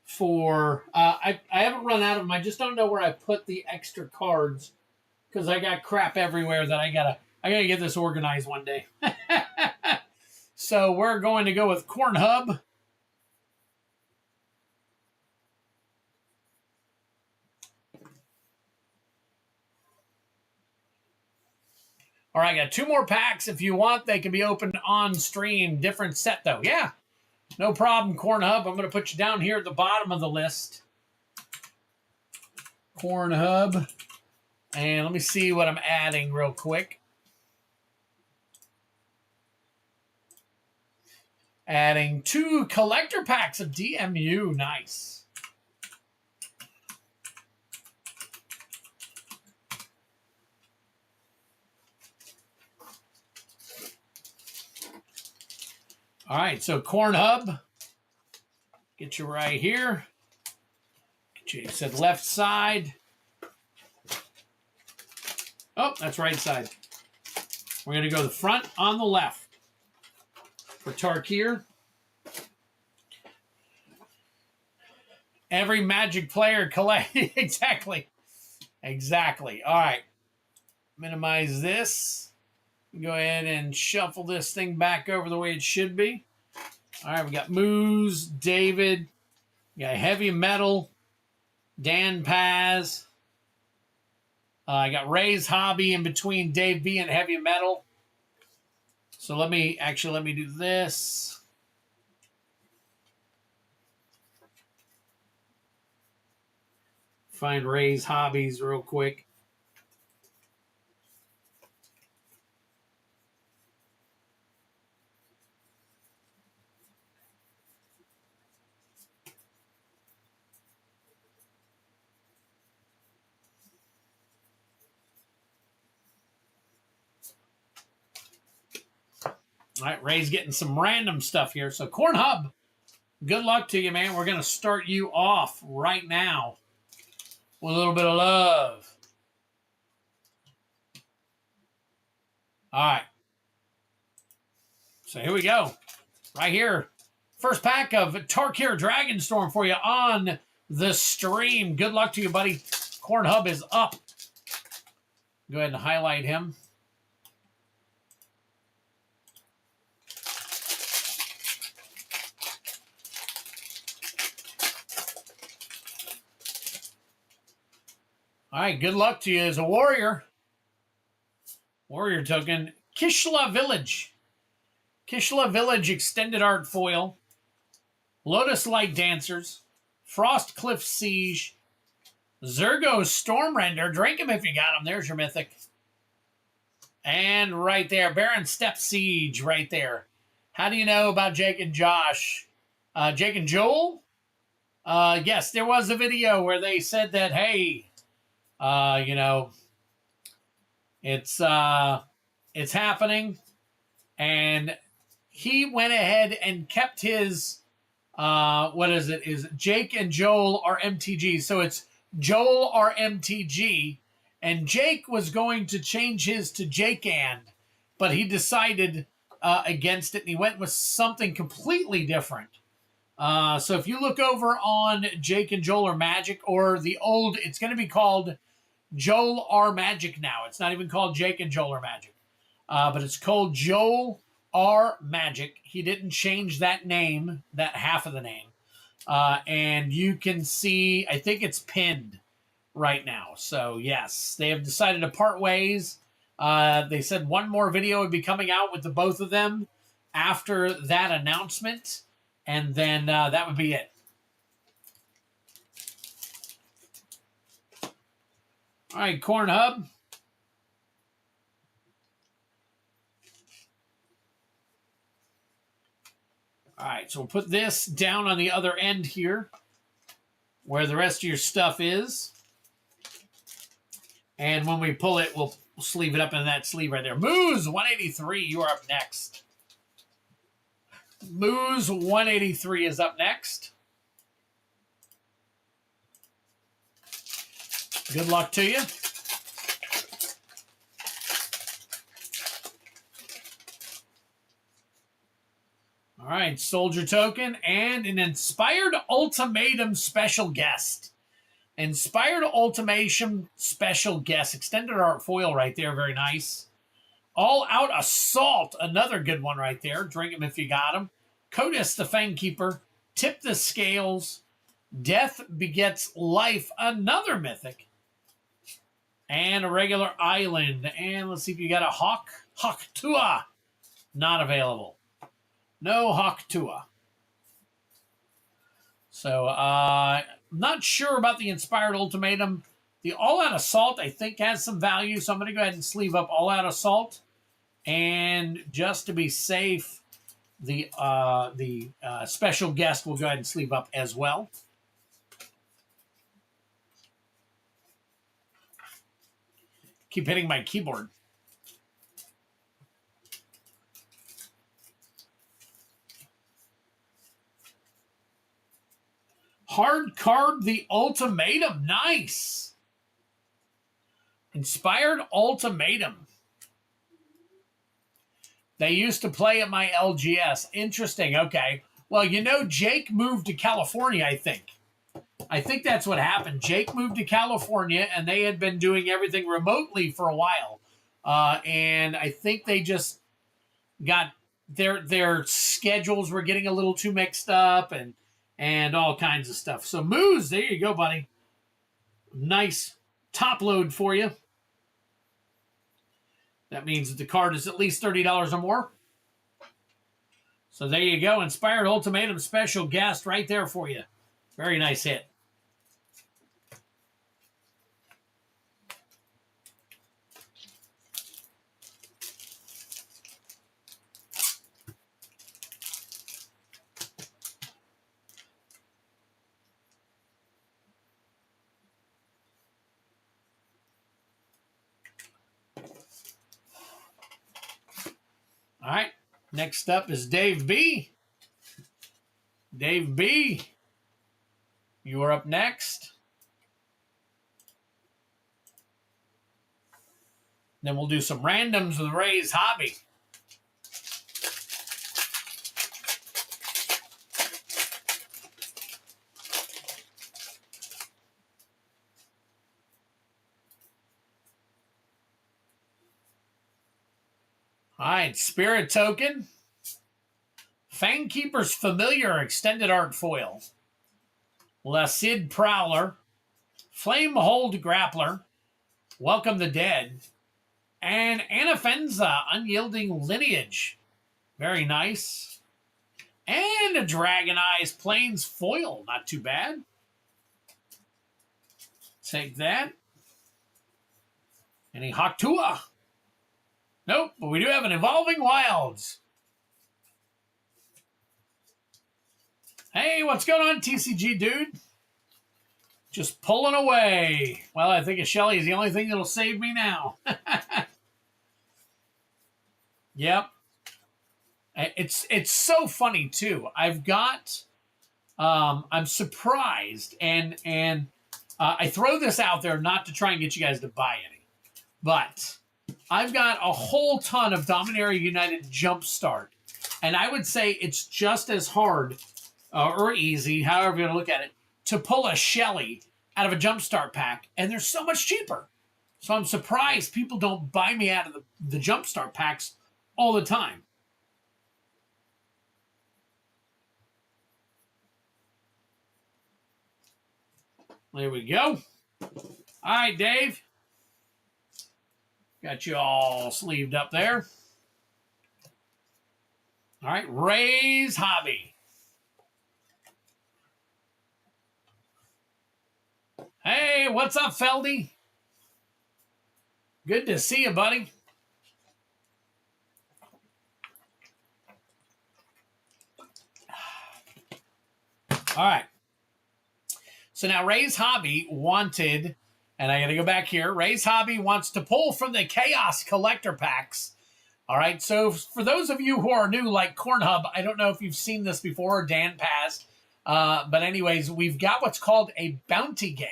for... I haven't run out of them. I just don't know where I put the extra cards because I got crap everywhere that I gotta get this organized one day. So we're going to go with Corn Hub. All right, I got two more packs. If you want, they can be opened on stream. Different set, though. Yeah, no problem, Corn Hub. I'm going to put you down here at the bottom of the list. Corn Hub. And let me see what I'm adding real quick. Adding 2 collector packs of DMU. Nice. All right, so Corn Hub, get you right here. Get you said left side. Oh, that's right side. We're going to go the front on the left for Tarkir. Every Magic player collect. Exactly. All right. Minimize this. Go ahead and shuffle this thing back over the way it should be. All right, we got Moose, David, we got Heavy Metal, Dan Paz. I got Ray's Hobby in between Dave B and Heavy Metal. So let me do this. Find Ray's Hobbies real quick. All right, Ray's getting some random stuff here. So Corn Hub, Good luck to you, man. We're going to start you off right now with a little bit of love. All right. So here we go. Right here. First pack of Tarkir Dragonstorm for you on the stream. Good luck to you, buddy. Corn Hub is up. Go ahead and highlight him. All right, good luck to you as a warrior. Warrior token. Kishla Village. Kishla Village Extended Art Foil. Lotus Light Dancers. Frost Cliff Siege. Zergo Stormrender. Drink him if you got him. There's your Mythic. And right there, Baron Step Siege right there. How do you know about Jake and Josh? Jake and Joel? Yes, there was a video where they said that, hey, you know, it's happening, and he went ahead and kept his what is it? Is Jake and Joel are MTG? So it's Joel are MTG, and Jake was going to change his to Jake and, but he decided against it, and he went with something completely different. So if you look over on Jake and Joel are Magic, or the old, it's going to be called Joel R Magic now. It's not even called Jake and Joel are Magic. But it's called Joel R Magic. He didn't change that name, that half of the name. And you can see, I think it's pinned right now. So yes, they have decided to part ways. They said one more video would be coming out with the both of them after that announcement. And then that would be it. All right, Corn Hub. All right, so we'll put this down on the other end here where the rest of your stuff is. And when we pull it, we'll sleeve it up in that sleeve right there. Moose 183, you are up next. Moose 183 is up next. Good luck to you. All right, Soldier Token and an Inspired Ultimatum Special Guest. Inspired Ultimatum Special Guest. Extended Art Foil right there, very nice. All Out Assault, another good one right there. Drink him if you got him. Codis the Fangkeeper. Tip the Scales. Death Begets Life, another Mythic. And a regular island. And let's see if you got a Hawk. Hawk Tua. Not available. No Hawk Tua. So, not sure about the Inspired Ultimatum. The All-Out Assault, I think, has some value. So I'm going to go ahead and sleeve up All-Out Assault. And just to be safe, the Special Guest will go ahead and sleeve up as well. Keep hitting my keyboard. Hard Card the Ultimatum. Nice. Inspired Ultimatum. They used to play at my LGS. Interesting. Okay. Well, you know, Jake moved to California, I think. I think that's what happened. Jake moved to California, and they had been doing everything remotely for a while. And I think they just got their schedules were getting a little too mixed up and all kinds of stuff. So, Moose, there you go, buddy. Nice top load for you. That means that the card is at least $30 or more. So there you go. Inspired Ultimatum Special Guest right there for you. Very nice hit. All right. Next up is Dave B. Dave B., you are up next. Then we'll do some randoms with Ray's Hobby. All right, Spirit Token. Fangkeeper's Familiar Extended Art Foil. Lacid Prowler. Flamehold Grappler. Welcome the Dead. And Anafenza Unyielding Lineage. Very nice. And a Dragon Eyes Plains Foil. Not too bad. Take that. Any Haktua? Nope, but we do have an Evolving Wilds. Hey, what's going on, TCG dude? Just pulling away. Well, I think a Shelly is the only thing that'll save me now. Yep. It's so funny too. I've got I'm surprised and I throw this out there not to try and get you guys to buy any. But I've got a whole ton of Dominaria United Jumpstart. And I would say it's just as hard or easy, however you want to look at it, to pull a Shelly out of a Jumpstart pack. And they're so much cheaper. So I'm surprised people don't buy me out of the Jumpstart packs all the time. There we go. All right, Dave. Got you all sleeved up there. All right, Ray's Hobby. Hey, what's up, Feldy? Good to see you, buddy. All right. So now Ray's Hobby wanted, and I got to go back here. Ray's Hobby wants to pull from the Chaos Collector Packs. All right. So for those of you who are new, like Cornhub, I don't know if you've seen this before, or Dan Paz. But anyways, we've got what's called a bounty game.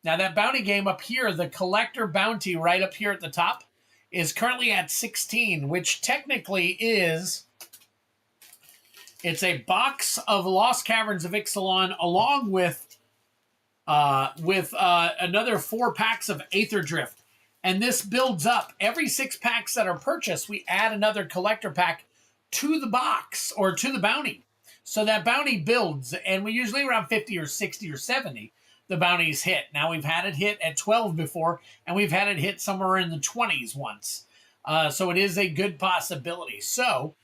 Now that bounty game up here, the collector bounty right up here at the top, is currently at 16, which technically is... It's a box of Lost Caverns of Ixalan along with another 4 packs of Aether Drift. And this builds up. Every 6 packs that are purchased, we add another collector pack to the box or to the bounty. So that bounty builds, and we usually around 50 or 60 or 70, the bounties hit. Now, we've had it hit at 12 before, and we've had it hit somewhere in the 20s once. So it is a good possibility. So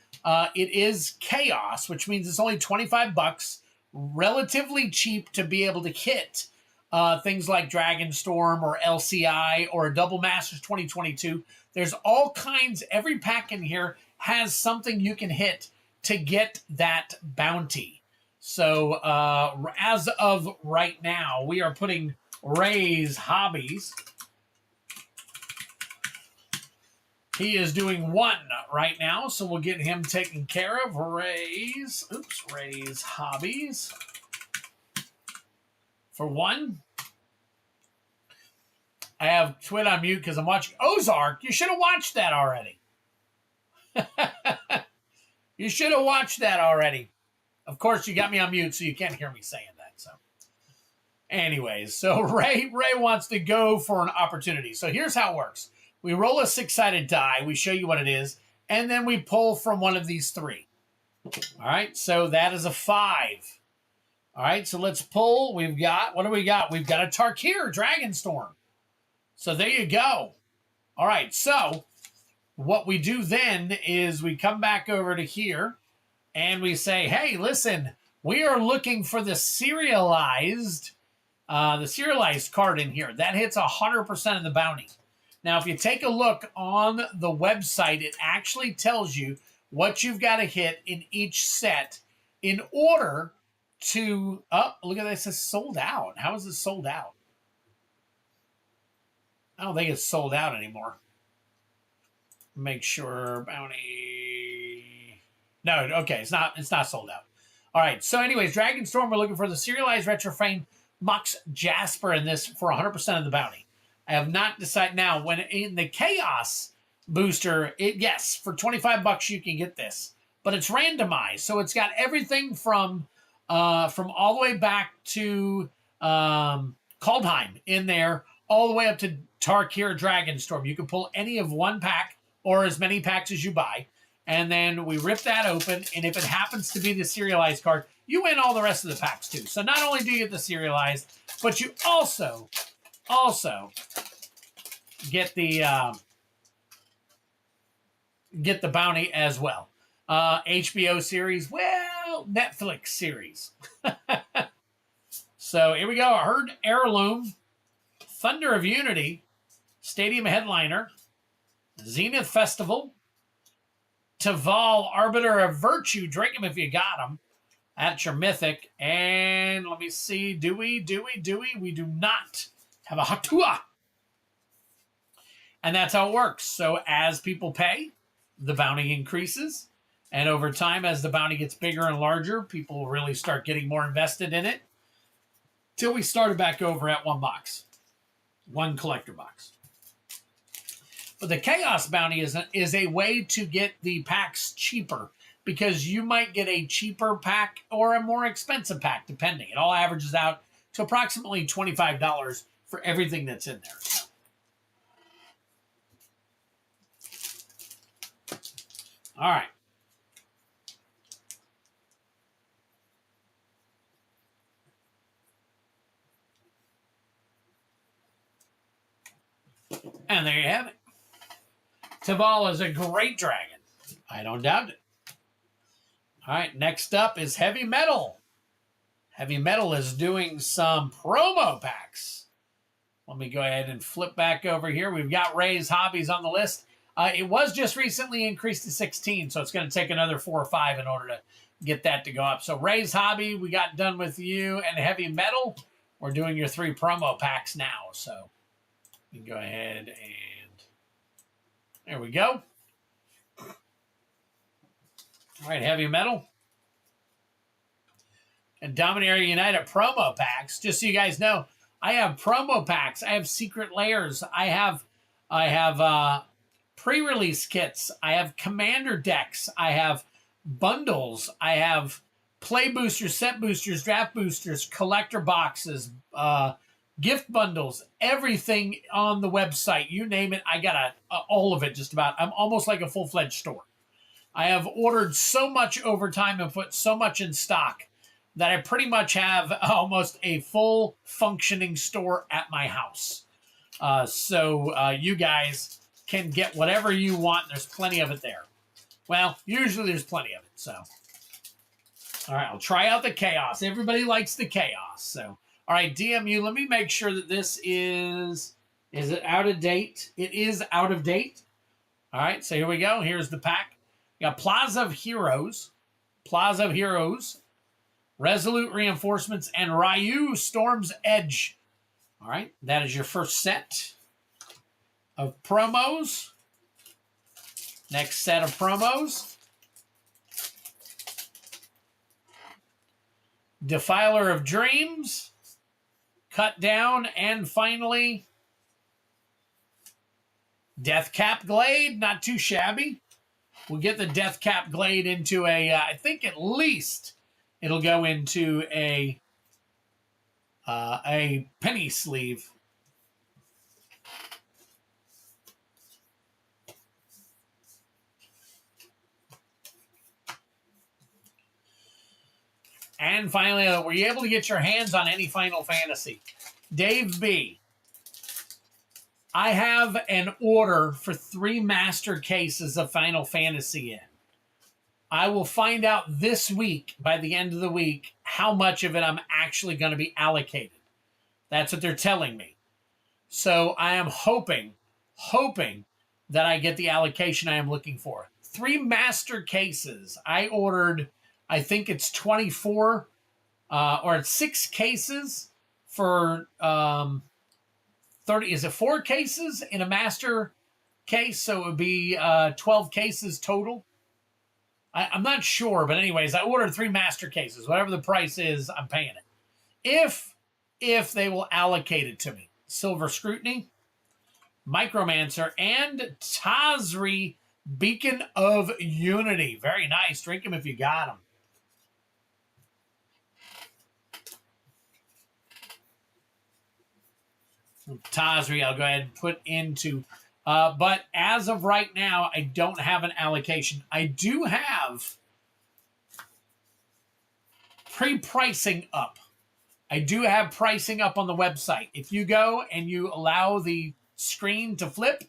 it is Chaos, which means it's only 25 bucks, relatively cheap to be able to hit things like Dragonstorm or LCI or a Double Masters 2022. There's all kinds, every pack in here has something you can hit to get that bounty. So as of right now, we are putting Ray's Hobbies. He is doing 1 right now, so we'll get him taken care of. Ray's Hobbies. For 1. I have Twit on mute because I'm watching Ozark. You should have watched that already. You should have watched that already. Of course, you got me on mute, so you can't hear me saying that. So, anyways, so Ray wants to go for an opportunity. So here's how it works. We roll a 6-sided die. We show you what it is. And then we pull from one of these 3. All right. So that is a 5. All right. So let's pull. We've got, what do we got? We've got a Tarkir Dragonstorm. So there you go. All right. So what we do then is we come back over to here and we say, hey, listen, we are looking for the serialized card in here. That hits 100% of the bounty. Now, if you take a look on the website, it actually tells you what you've got to hit in each set in order to... Oh, look at this. It says sold out. How is it sold out? I don't think it's sold out anymore. Make sure bounty... No, okay, it's not sold out. All right. So, anyways, Dragonstorm, we're looking for the Serialized Retro Frame Mux Jasper in this for 100% of the bounty. I have not decided now. When in the Chaos booster, yes, for $25 you can get this, but it's randomized, so it's got everything from all the way back to Kaldheim in there, all the way up to Tarkir Dragonstorm. You can pull any of one pack or as many packs as you buy. And then we rip that open, and if it happens to be the serialized card, you win all the rest of the packs too. So not only do you get the serialized, but you also get the bounty as well. HBO series, well, Netflix series. So here we go. Herd Heirloom, Thunder of Unity, Stadium Headliner, Zenith Festival, Taval, Arbiter of Virtue. Drink them if you got them. That's your Mythic. And let me see. Do we? We do not have a Hatua. And that's how it works. So as people pay, the bounty increases. And over time, as the bounty gets bigger and larger, people really start getting more invested in it. Till we started back over at one box. One collector box. But the Chaos bounty is a way to get the packs cheaper, because you might get a cheaper pack or a more expensive pack, depending. It all averages out to approximately $25 for everything that's in there. All right. And there you have it. Taval is a great dragon. I don't doubt it. All right, next up is Heavy Metal. Heavy Metal is doing some promo packs. Let me go ahead and flip back over here. We've got Ray's Hobbies on the list. It was just recently increased to 16, so it's going to take another 4 or 5 in order to get that to go up. So Ray's Hobby, we got done with you, and Heavy Metal. We're doing your 3 promo packs now, so you can go ahead and there we go. All right, Heavy Metal. And Dominaria United promo packs. Just so you guys know, I have promo packs. I have secret layers. I have pre-release kits. I have commander decks. I have bundles. I have play boosters, set boosters, draft boosters, collector boxes, gift bundles, everything on the website. You name it, I got all of it just about. I'm almost like a full-fledged store. I have ordered so much over time and put so much in stock that I pretty much have almost a full functioning store at my house. So you guys can get whatever you want. There's plenty of it there. Well, usually there's plenty of it. So, all right, I'll try out the Chaos. Everybody likes the Chaos. So, all right, DMU, let me make sure that this is it out of date? It is out of date. All right, so here we go. Here's the pack. We got Plaza of Heroes, Resolute Reinforcements, and Ryu Storm's Edge. All right, that is your first set of promos. Next set of promos. Defiler of Dreams, Cut Down, and finally, Deathcap Glade. Not too shabby. We'll get the Deathcap Glade into a, I think at least it'll go into a penny sleeve. And finally, were you able to get your hands on any Final Fantasy? Dave B. I have an order for 3 master cases of Final Fantasy in. I will find out this week, by the end of the week, how much of it I'm actually going to be allocated. That's what they're telling me. So I am hoping that I get the allocation I am looking for. 3 master cases. I ordered, I think it's 24, or it's 6 cases for 30. Is it 4 cases in a master case? So it would be 12 cases total. I'm not sure, but anyways, I ordered 3 master cases. Whatever the price is, I'm paying it. If they will allocate it to me. Silver Scrutiny, Micromancer, and Tazri, Beacon of Unity. Very nice. Drink them if you got them. Tazri, I'll go ahead and put into. But as of right now, I don't have an allocation. I do have pre-pricing up. I do have pricing up on the website. If you go and you allow the screen to flip,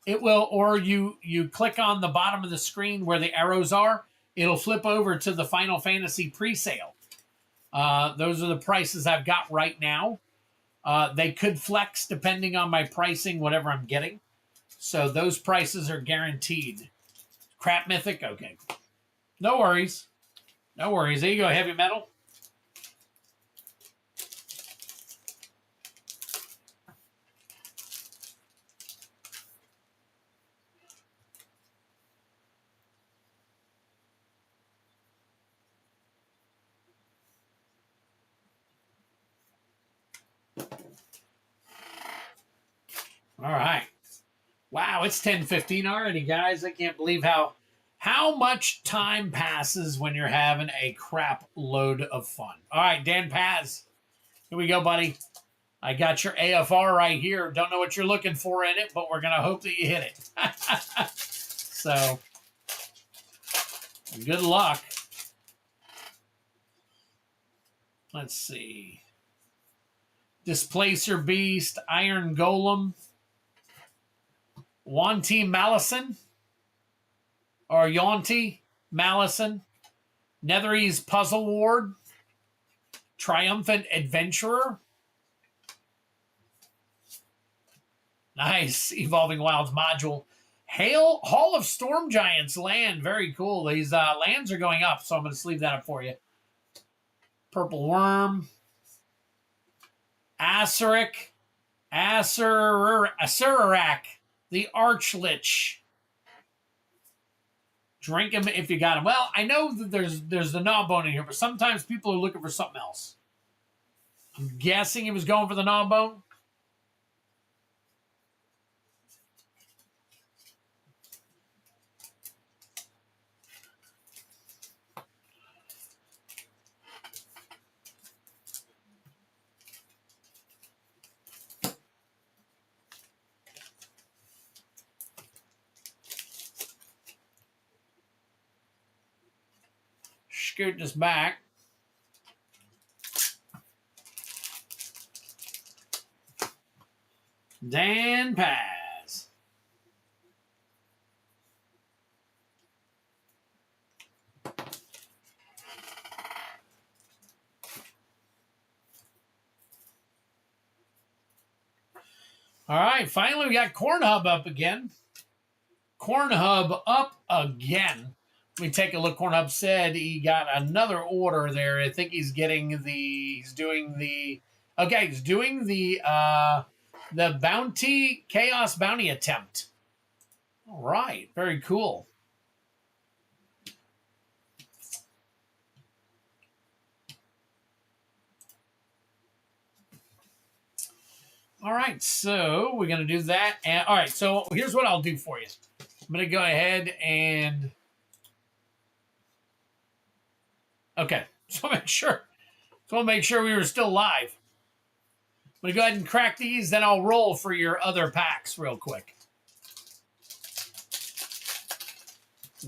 it will, or you click on the bottom of the screen where the arrows are, it'll flip over to the Final Fantasy pre-sale. Those are the prices I've got right now. They could flex depending on my pricing, whatever I'm getting. So those prices are guaranteed. Crap Mythic? Okay. No worries. No worries. There you go, Heavy Metal. All right. Wow, it's 10:15 already, guys. I can't believe how much time passes when you're having a crap load of fun. All right, Dan Paz. Here we go, buddy. I got your AFR right here. Don't know what you're looking for in it, but we're going to hope that you hit it. So, good luck. Let's see. Displacer Beast, Iron Golem, Wanty Malison, or Yonty Malison, Netherese Puzzle Ward, Triumphant Adventurer. Nice. Evolving Wilds module. Hall of Storm Giants land. Very cool. These lands are going up, so I'm going to sleeve that up for you. Purple Worm. Asurrak, the Archlich. Drink him if you got him. Well, I know that there's the Gnawbone in here, but sometimes people are looking for something else. I'm guessing he was going for the Gnawbone. Scoot this back. Dan Paz. All right, finally we got Corn Hub up again. Corn Hub up again. Let me take a look. Corn Hub said he got another order there. I think he's doing the bounty, chaos bounty attempt. All right, very cool. All right, so we're going to do that. And all right, so here's what I'll do for you. I'm going to go ahead and okay, so make sure we were still live. I'm going to go ahead and crack these, then I'll roll for your other packs real quick.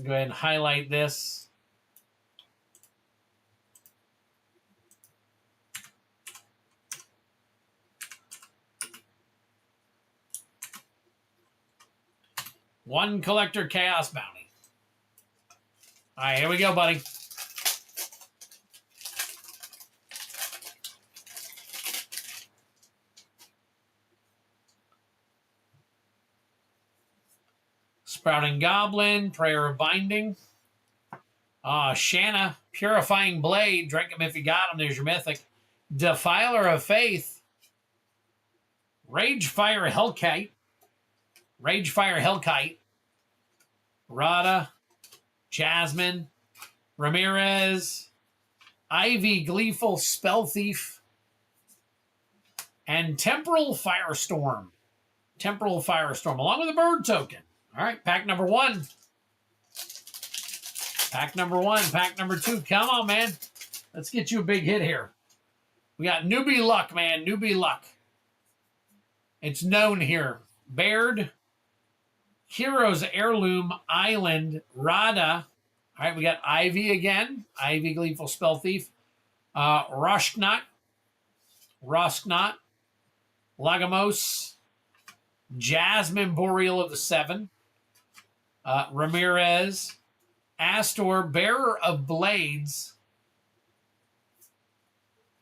Go ahead and highlight this. One collector chaos bounty. All right, here we go, buddy. Sprouting Goblin, Prayer of Binding. Shanna, Purifying Blade. Drink him if you got him. There's your Mythic. Defiler of Faith. Ragefire Hellkite. Rada. Jasmine, Ramirez, Ivy, Gleeful Spell Thief, and Temporal Firestorm. Temporal Firestorm, along with a bird token. All right, pack number 1. Pack number 1, pack number 2. Come on, man. Let's get you a big hit here. We got newbie luck, man. Newbie luck. It's known here. Baird, Heroes Heirloom, Island, Rada. All right, we got Ivy again. Ivy, Gleeful Spell Thief. Rosknot, Lagamos, Jasmine, Boreal of the 7. Ramirez, Astor, Bearer of Blades,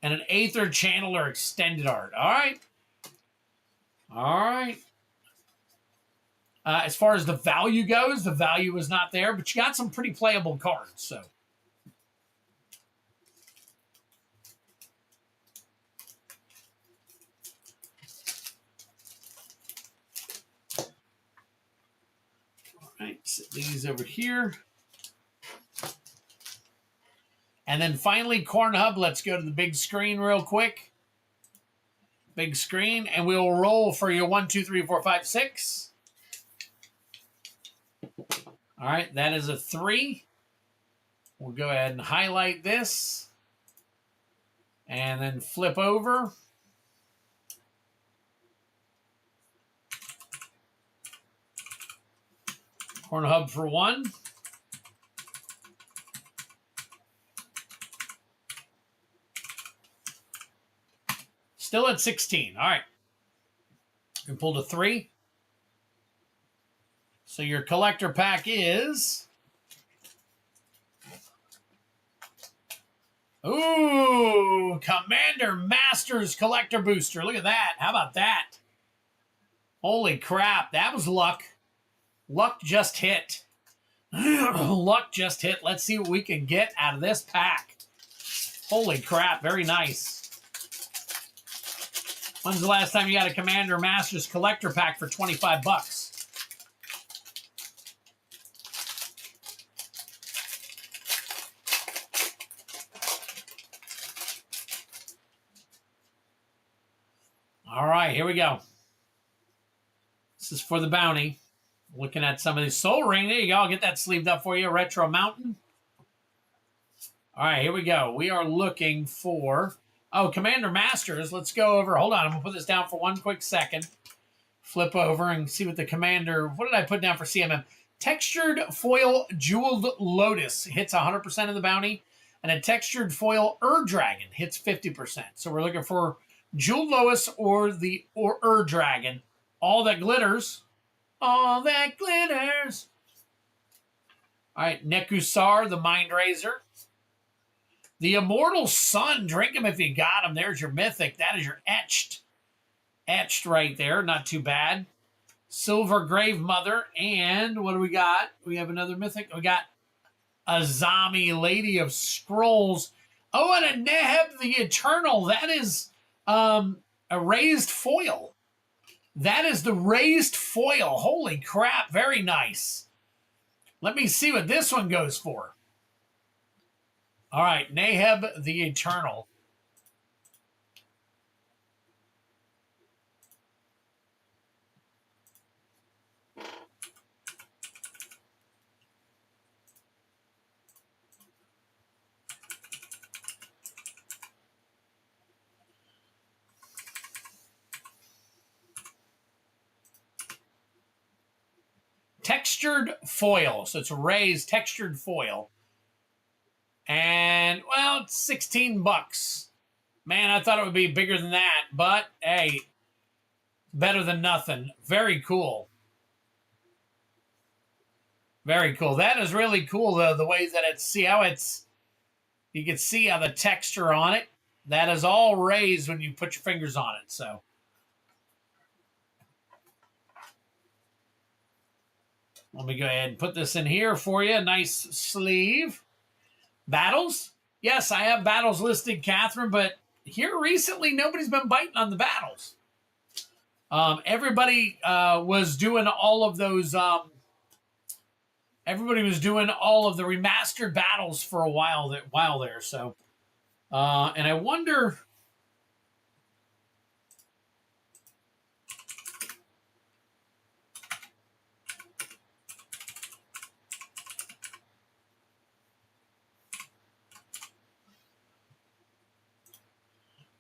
and an Aether Channeler extended art. All right. All right. As far as the value goes, the value is not there, but you got some pretty playable cards. So, all right, set these over here. And then finally, Corn Hub. Let's go to the big screen real quick. Big screen, and we'll roll for your 1, 2, 3, 4, 5, 6. All right, that is a 3. We'll go ahead and highlight this. And then flip over. Corn Hub for 1. Still at 16. All right. We pulled a 3. So your collector pack is... Ooh, Commander Masters Collector Booster. Look at that. How about that? Holy crap. That was luck. Luck just hit. Luck just hit. Let's see what we can get out of this pack. Holy crap. Very nice. When's the last time you got a Commander Masters collector pack for 25 bucks? All right, here we go. This is for the bounty. Looking at some of these. Soul Ring, there you go. I'll get that sleeved up for you. Retro Mountain. All right, here we go. We are looking for... Oh, Commander Masters. Let's go over. Hold on. I'm going to put this down for one quick second. Flip over and see what the Commander... What did I put down for CMM? Textured Foil Jeweled Lotus hits 100% of the bounty. And a Textured Foil Dragon hits 50%. So we're looking for Jeweled Lotus or the Dragon. All that glitters. All that glitters. All right. Nekusar, the Mind Razor. The Immortal Sun, drink him if you got him. There's your Mythic. That is your etched. Etched right there. Not too bad. Silver Grave Mother. And what do we got? We have another Mythic. We got Azami, Lady of Scrolls. Oh, and a Neheb the Eternal. That is a raised foil. That is the raised foil. Holy crap. Very nice. Let me see what this one goes for. All right, Neheb the Eternal. Textured foil. So it's a raised textured foil. And, well, it's 16 bucks. Man, I thought it would be bigger than that. But, hey, better than nothing. Very cool. Very cool. That is really cool, though, the way that it's... See how it's... You can see how the texture on it. That is all raised when you put your fingers on it, so... Let me go ahead and put this in here for you. Nice sleeve. Battles? Yes, I have battles listed, Catherine, but here recently, nobody's been biting on the battles. Everybody was doing all of those... everybody was doing all of the remastered battles for a while there. So, and I wonder.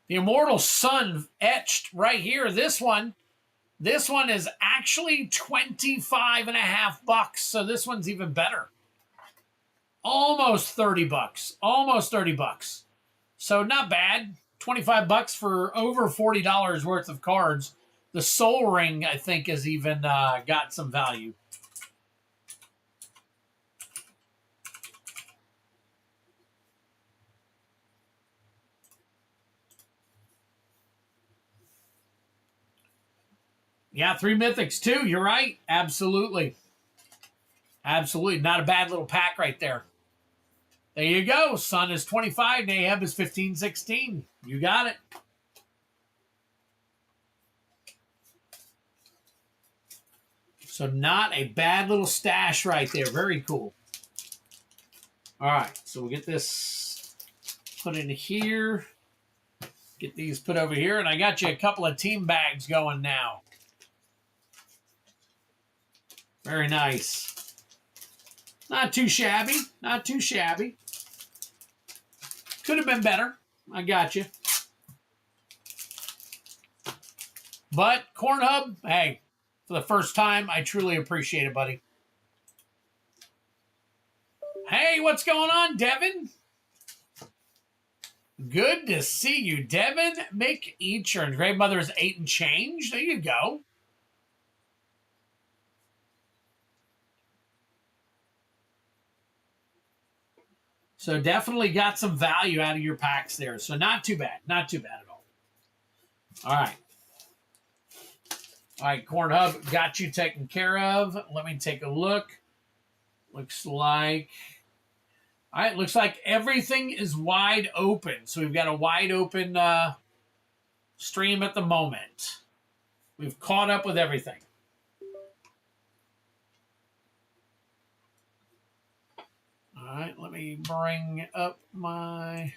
The Immortal Sun etched right here. This one is actually $25.50. So this one's even better. Almost $30. Almost $30. So not bad. $25 for over $40 worth of cards. The Soul Ring, I think, has even got some value. Yeah, 3 Mythics too. You're right. Absolutely. Absolutely. Not a bad little pack right there. There you go. Sun is 25. Naheb is 15-16. You got it. So not a bad little stash right there. Very cool. All right. So we'll get this put in here. Get these put over here. And I got you a couple of team bags going now. Very nice. Not too shabby. Not too shabby. Could have been better. I got you. But Corn Hub, hey, for the first time, I truly appreciate it, buddy. Hey, what's going on, Devin? Good to see you, Devin. Mick Eachern. Grave Mother is 8 and change. There you go. So definitely got some value out of your packs there. So not too bad. Not too bad at all. All right. All right, Corn Hub got you taken care of. Let me take a look. Looks like... All right, looks like everything is wide open. So we've got a wide open stream at the moment. We've caught up with everything. All right, let me bring up my...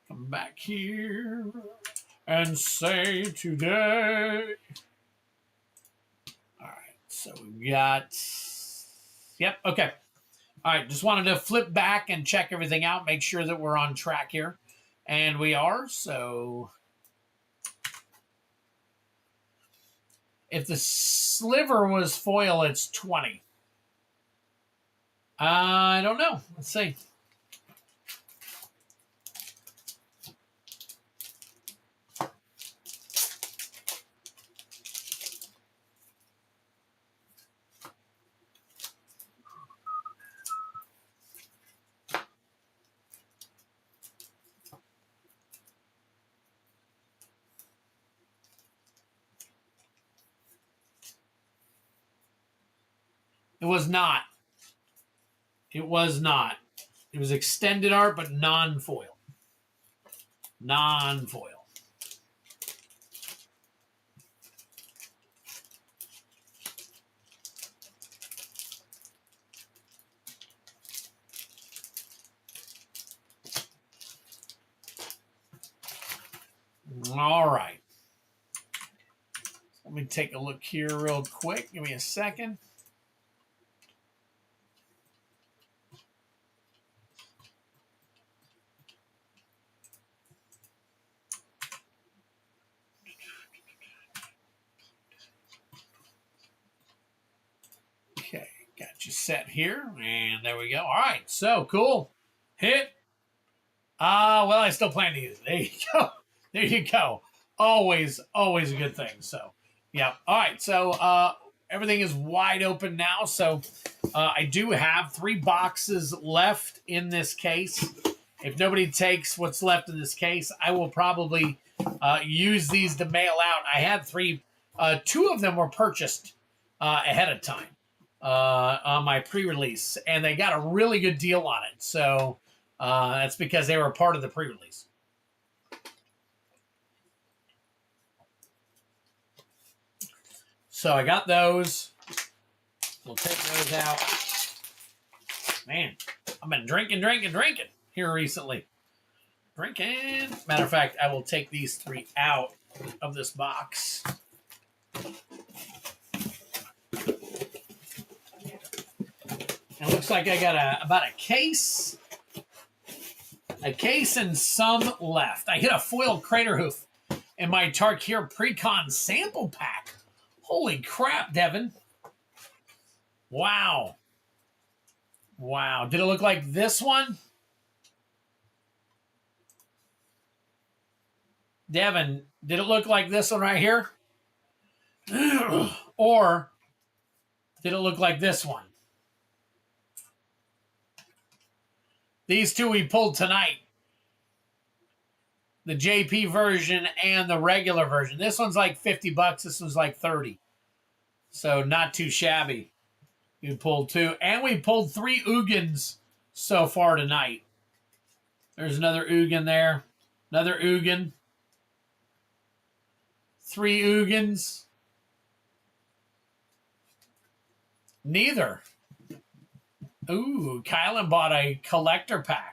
Come back here and say today... So we got, yep, okay. All right, just wanted to flip back and check everything out, make sure that we're on track here. And we are, so. If the sliver was foil, it's 20. I don't know. Let's see. It was not. It was not. It was extended art, but non-foil. Non-foil. All right. Let me take a look here real quick. Give me a second. Okay, got you set here, and there we go. All right, so cool. Hit. Well, I still plan to use it. There you go. There you go. Always a good thing. So, yeah. All right, so everything is wide open now. So I do have 3 boxes left in this case. If nobody takes what's left in this case, I will probably use these to mail out. I had 3. 2 of them were purchased ahead of time on my pre-release, and they got a really good deal on it. So that's because they were part of the pre-release. So I got those. We'll take those out. Man, I've been drinking here recently. Drinking. Matter of fact, I will take these 3 out of this box. It looks like I got about a case and some left. I hit a foil crater hoof in my Tarkir Precon sample pack. Holy crap, Devin. Wow. Wow. Did it look like this one? Devin, did it look like this one right here? Or did it look like this one? These two we pulled tonight. The JP version and the regular version. This one's like $50. This one's like 30. So not too shabby. We pulled 2. And we pulled 3 Ugins so far tonight. There's another Ugin there. Another Ugin. 3 Ugins. Neither. Ooh, Kylan bought a collector pack.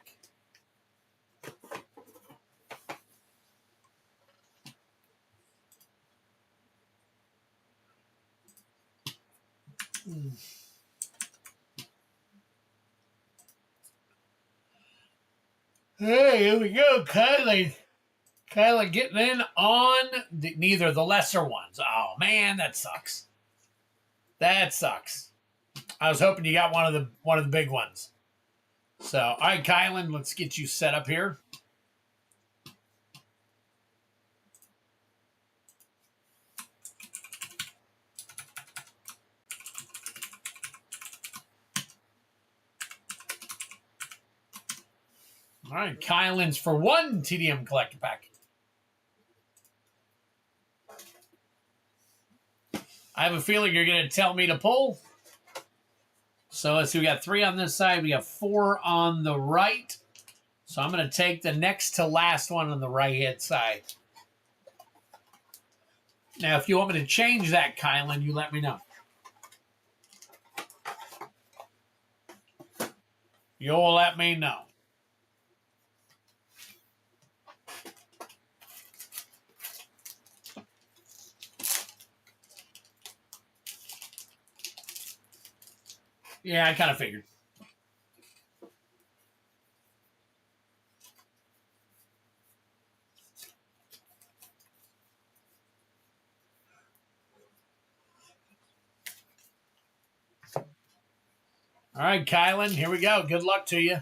Hey, here we go, Kylan. Kylan getting in on neither the lesser ones. Oh man, that sucks. That sucks. I was hoping you got one of the big ones. So, all right, Kylan, let's get you set up here. All right, Kylan's for 1 TDM collector pack. I have a feeling you're going to tell me to pull. So let's see, we got 3 on this side. We got 4 on the right. So I'm going to take the next to last one on the right-hand side. Now, if you want me to change that, Kylan, you let me know. You'll let me know. Yeah, I kind of figured. All right, Kylan, here we go. Good luck to you.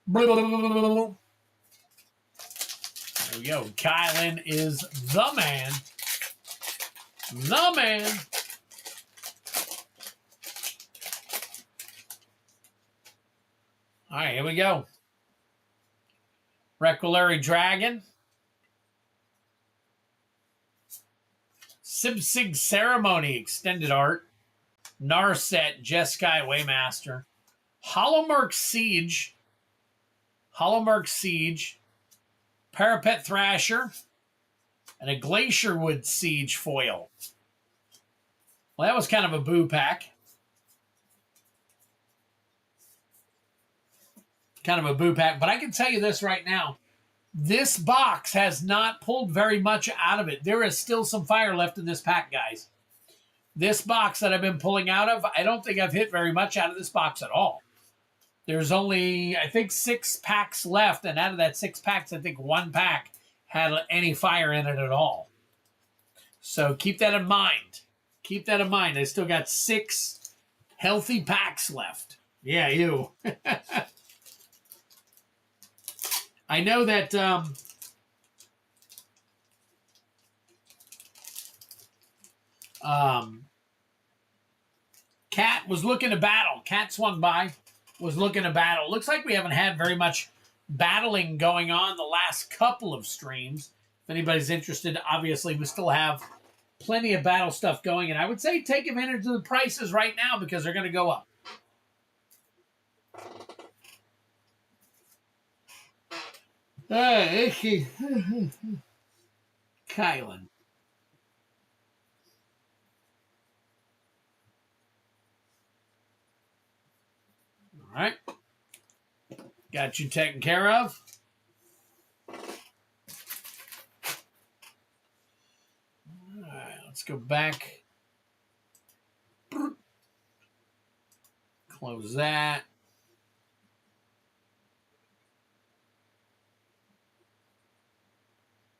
There we go. Kylan is the man. The man. All right, here we go. Requilary Dragon. Sibsig Ceremony Extended Art. Narset Jeskai Waymaster. Hollowmerk Siege. Hollowmerk Siege. Parapet Thrasher. And a Glacierwood Siege foil. Well, that was kind of a boo pack. Kind of a boo pack. But I can tell you this right now. This box has not pulled very much out of it. There is still some fire left in this pack, guys. This box that I've been pulling out of, I don't think I've hit very much out of this box at all. There's only, I think, 6 packs left. And out of that 6 packs, I think 1 pack had any fire in it at all. So keep that in mind. Keep that in mind. I still got 6 healthy packs left. Yeah, you. I know that Cat was looking to battle. Cat swung by, was looking to battle. Looks like we haven't had very much battling going on the last couple of streams. If anybody's interested, obviously we still have plenty of battle stuff going. And I would say take advantage of the prices right now because they're going to go up. Kylan. right. Got you taken care of. All right, let's go back. Close that.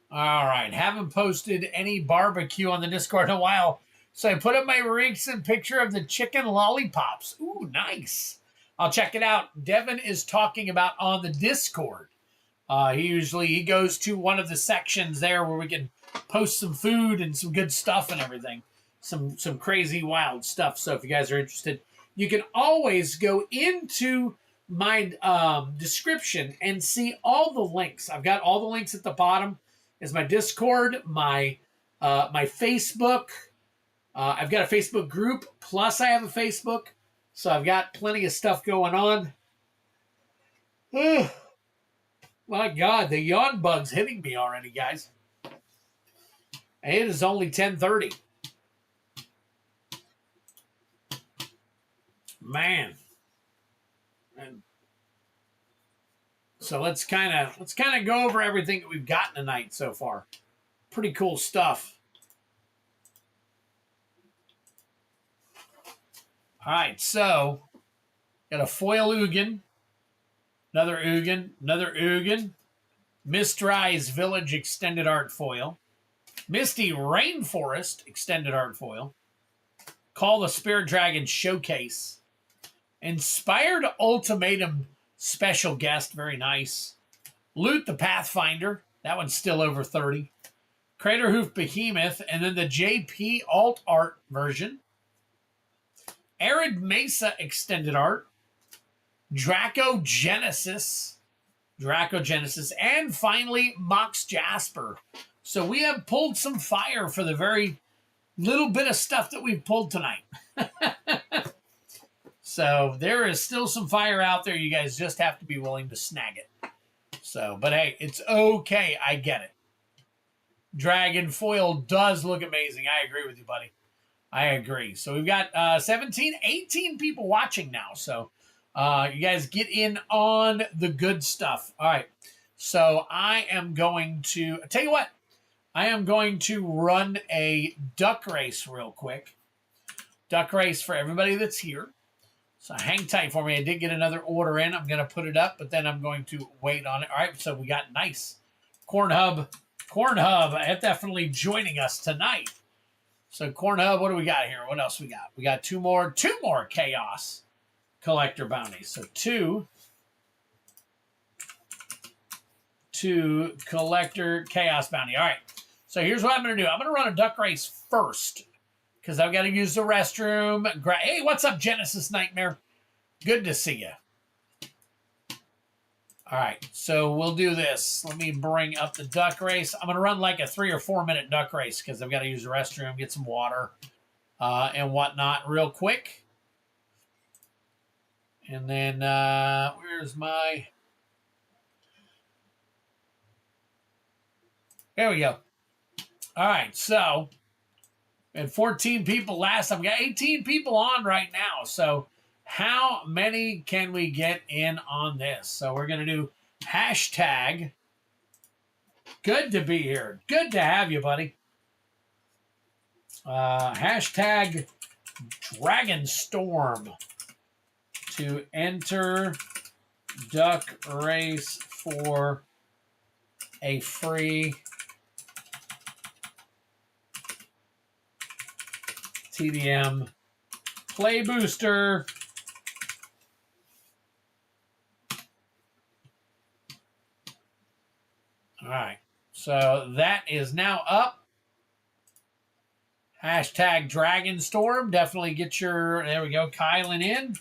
All right. Haven't posted any barbecue on the Discord in a while. So I put up my recent picture of the chicken lollipops. Ooh, nice. I'll check it out. Devin is talking about on the Discord. He goes to one of the sections there where we can post some food and some good stuff and everything. Some crazy wild stuff. So if you guys are interested, you can always go into my description and see all the links. I've got all the links at the bottom. Is my Discord, my Facebook. I've got a Facebook group, plus I have a Facebook. So I've got plenty of stuff going on. My God, the yawn bug's hitting me already, guys. And it is only 10:30. Man. And so let's kind of go over everything that we've gotten tonight so far. Pretty cool stuff. All right, so got a foil Ugin, another Ugin, Mistrise Village Extended Art Foil, Misty Rainforest Extended Art Foil, Call the Spirit Dragon Showcase, Inspired Ultimatum Special Guest, very nice, Loot the Pathfinder, that one's still over 30, Craterhoof Behemoth, and then the JP Alt Art version, Arid Mesa Extended Art, Dracogenesis, and finally Mox Jasper. So we have pulled some fire for the very little bit of stuff that we've pulled tonight. So there is still some fire out there. You guys just have to be willing to snag it. So, but hey, it's okay. I get it. Dragon foil does look amazing. I agree with you, buddy. I agree. So we've got 18 people watching now. So you guys get in on the good stuff. All right. So I am going to, tell you what, I am going to run a duck race real quick. Duck race for everybody that's here. So hang tight for me. I did get another order in. I'm going to put it up, but then I'm going to wait on it. All right. So we got nice. Corn Hub, definitely joining us tonight. So Corn Hub, what do we got here? What else we got? We got two more Chaos Collector bounties. So two Collector Chaos bounty. All right. So here's what I'm going to do. I'm going to run a duck race first because I've got to use the restroom. Hey, what's up, Genesis Nightmare? Good to see you. All right. So we'll do this. Let me bring up the duck race. I'm going to run like a 3 or 4 minute duck race because I've got to use the restroom, get some water and whatnot real quick. And then where's my... There we go. All right, so we had 14 people last time. We got 18 people on right now. So how many can we get in on this? So we're going to do hashtag. Good to be here. Good to have you, buddy. Hashtag Dragonstorm to enter duck race for a free TDM play booster. All right. So that is now up. Hashtag Dragonstorm. Definitely get your, there we go, Kylan in.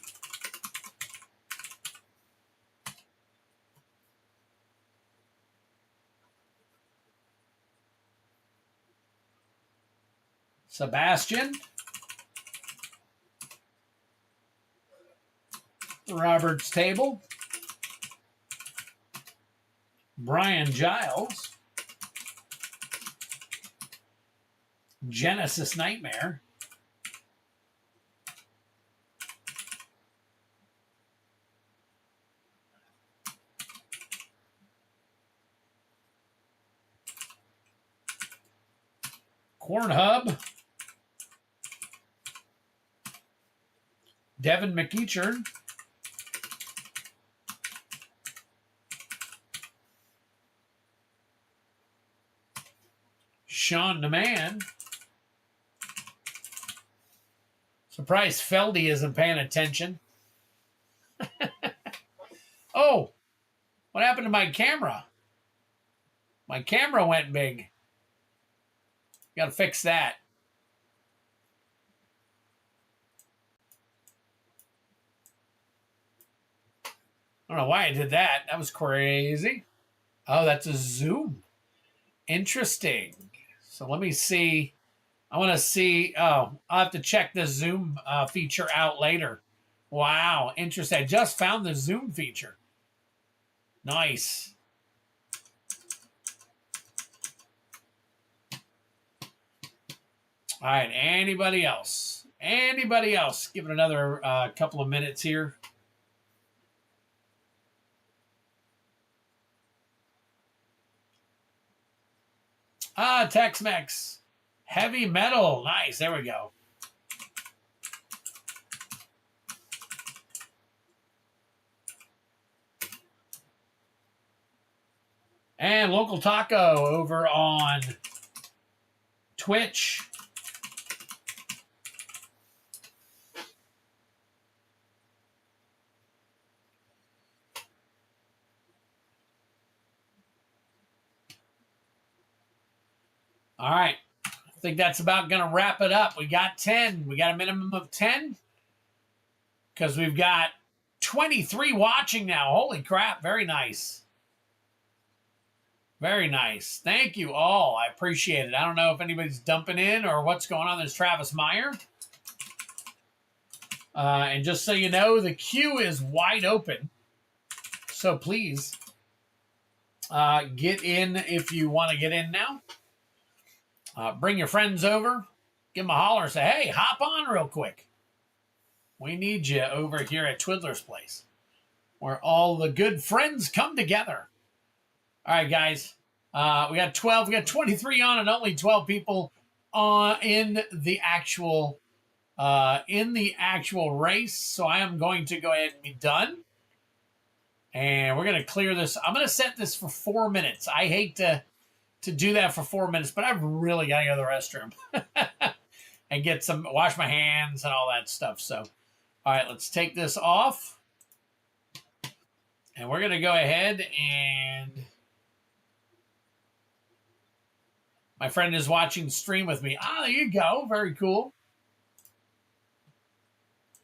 Sebastian. Robert's Table. Brian Giles. Genesis Nightmare. Corn Hub. Devin McEachern. Sean the Man. Surprised Feldy isn't paying attention. Oh, what happened to my camera? My camera went big. Got to fix that. I don't know why I did that. That was crazy. Oh, that's a zoom. Interesting. So let me see. I want to see. Oh, I'll have to check the zoom feature out later. Wow, interesting. I just found the zoom feature. Nice. All right, anybody else? Anybody else? Give it another couple of minutes here. Tex-Mex. Heavy metal. Nice. There we go. And Local Taco over on Twitch. All right. I think that's about going to wrap it up. We got 10. We got a minimum of 10 because we've got 23 watching now. Holy crap. Very nice. Very nice. Thank you all. I appreciate it. I don't know if anybody's dumping in or what's going on. There's Travis Meyer. And just so you know, the queue is wide open. So please get in if you want to get in now. Bring your friends over. Give them a holler. Say, hey, hop on real quick. We need you over here at Twiddler's Place, where all the good friends come together. All right, guys. We got 12. We got 23 on and only 12 people in the actual race. So I am going to go ahead and be done. And we're going to clear this. I'm going to set this for 4 minutes. I hate to do that for 4 minutes, but I've really got to go to the restroom and wash my hands and all that stuff. So, all right, let's take this off. And we're going to go ahead and my friend is watching stream with me. Ah, there you go. Very cool.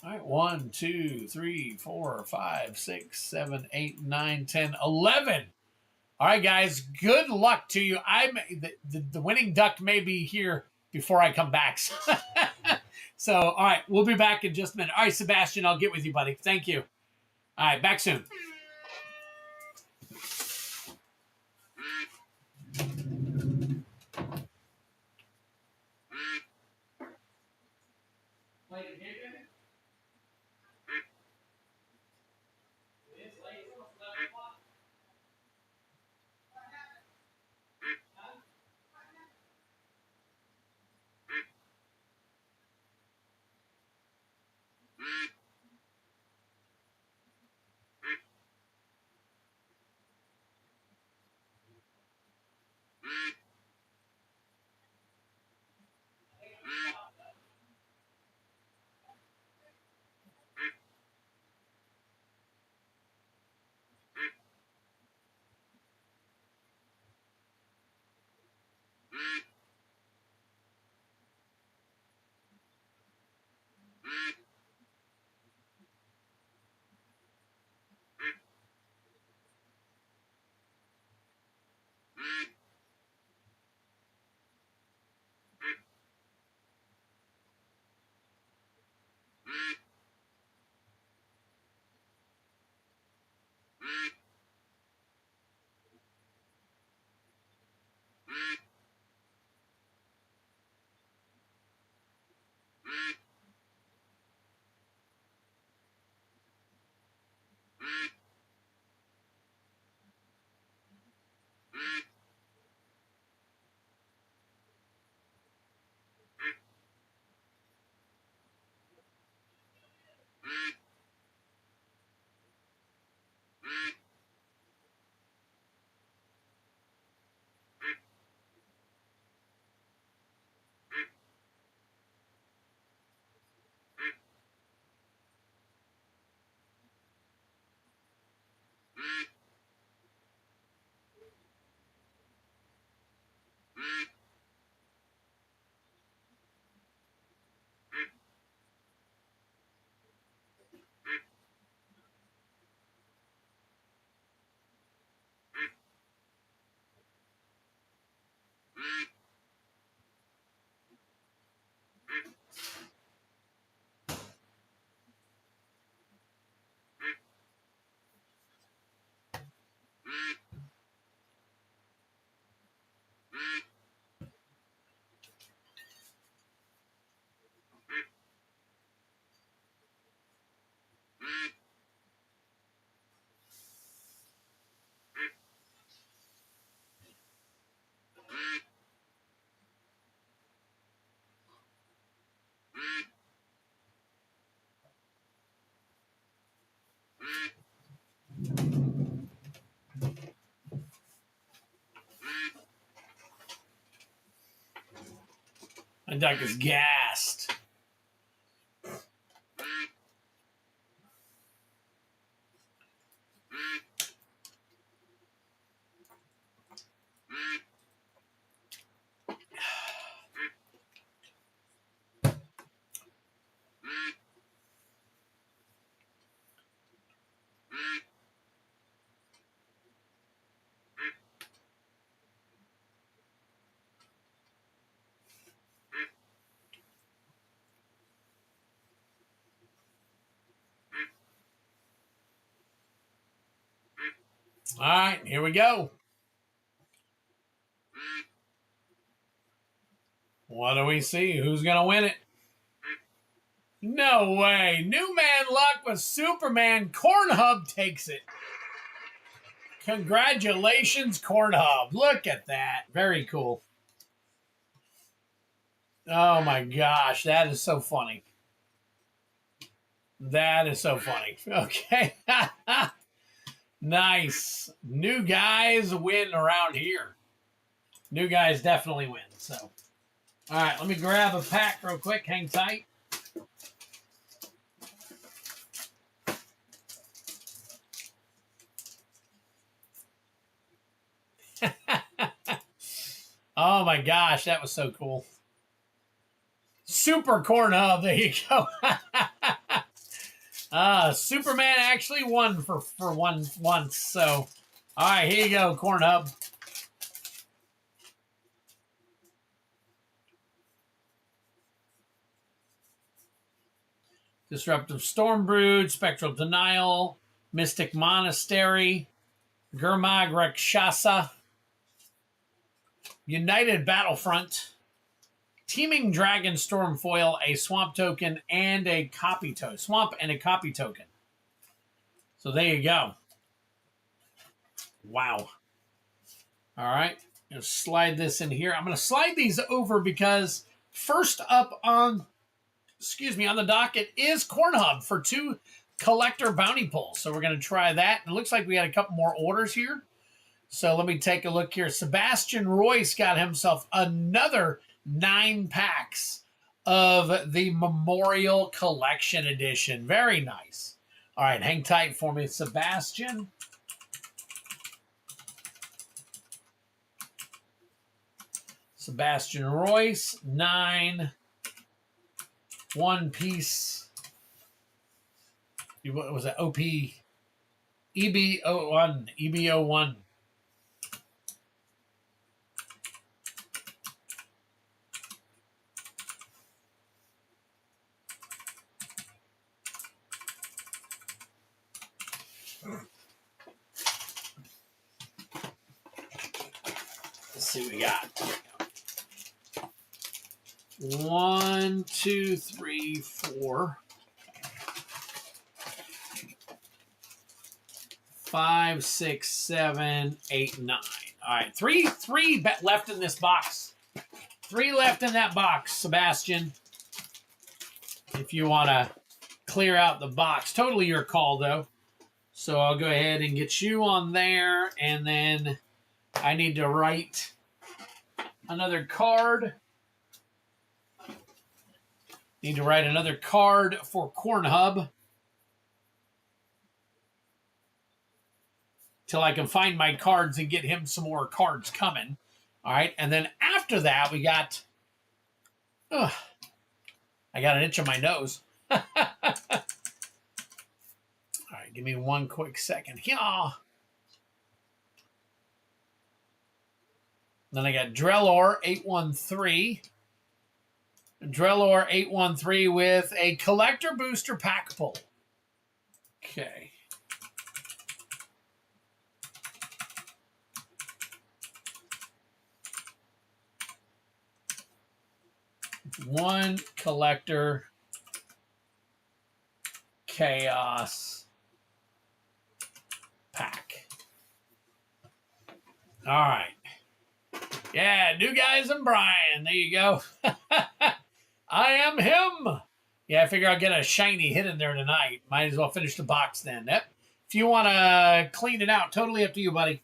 All right, 1, 2, 3, 4, 5, 6, 7, 8, 9, 10, 11. All right, guys, good luck to you. The winning duck may be here before I come back. So, all right, we'll be back in just a minute. All right, Sebastian, I'll get with you, buddy. Thank you. All right, back soon. My deck is gassed. All right, here we go. What do we see? Who's going to win it? No way. New man luck with Superman. Cornhub takes it. Congratulations, Cornhub. Look at that. Very cool. Oh my gosh, that is so funny. That is so funny. Okay. Nice. New guys win around here. New guys definitely win. So, all right, let me grab a pack real quick. Hang tight. Oh my gosh, that was so cool. Super Corn Hub, there you go. Superman actually won for once. So, all right, here you go, Corn Hub. Disruptive Stormbrood, Spectral Denial, Mystic Monastery, Gurmag Rakshasa, United Battlefront, Teeming Dragonstorm foil, a swamp token, and a copy token. Swamp and a copy token. So there you go. Wow. All right. I'm going to slide this in here. I'm going to slide these over because first up on, on the docket is Corn Hub for 2 collector bounty pulls. So we're going to try that. It looks like we had a couple more orders here. So let me take a look here. Sebastian Royce got himself another 9 packs of the Memorial Collection Edition. Very nice. All right, hang tight for me, Sebastian. Sebastian Royce, 9. One piece. What was that? OP. EB01. EB01. Let's see what we got. 1, 2, 3, 4, 5, 6, 7, 8, 9. All right, three left in this box. 3 left in that box, Sebastian. If you want to clear out the box. Totally your call, though. So I'll go ahead and get you on there, and then I need to write another card. Need to write another card for Corn Hub. till I can find my cards and get him some more cards coming. All right, and then after that, we got... I got an itch on my nose. All right, give me one quick second. Yeah. Then I got Drellor 813. Drellor 813 with a collector booster pack pull. Okay. One collector chaos pack. All right. Yeah, New Guys and Brian. There you go. I am him. Yeah, I figure I'll get a shiny hit in there tonight. Might as well finish the box then. Yep. If you want to clean it out, totally up to you, buddy.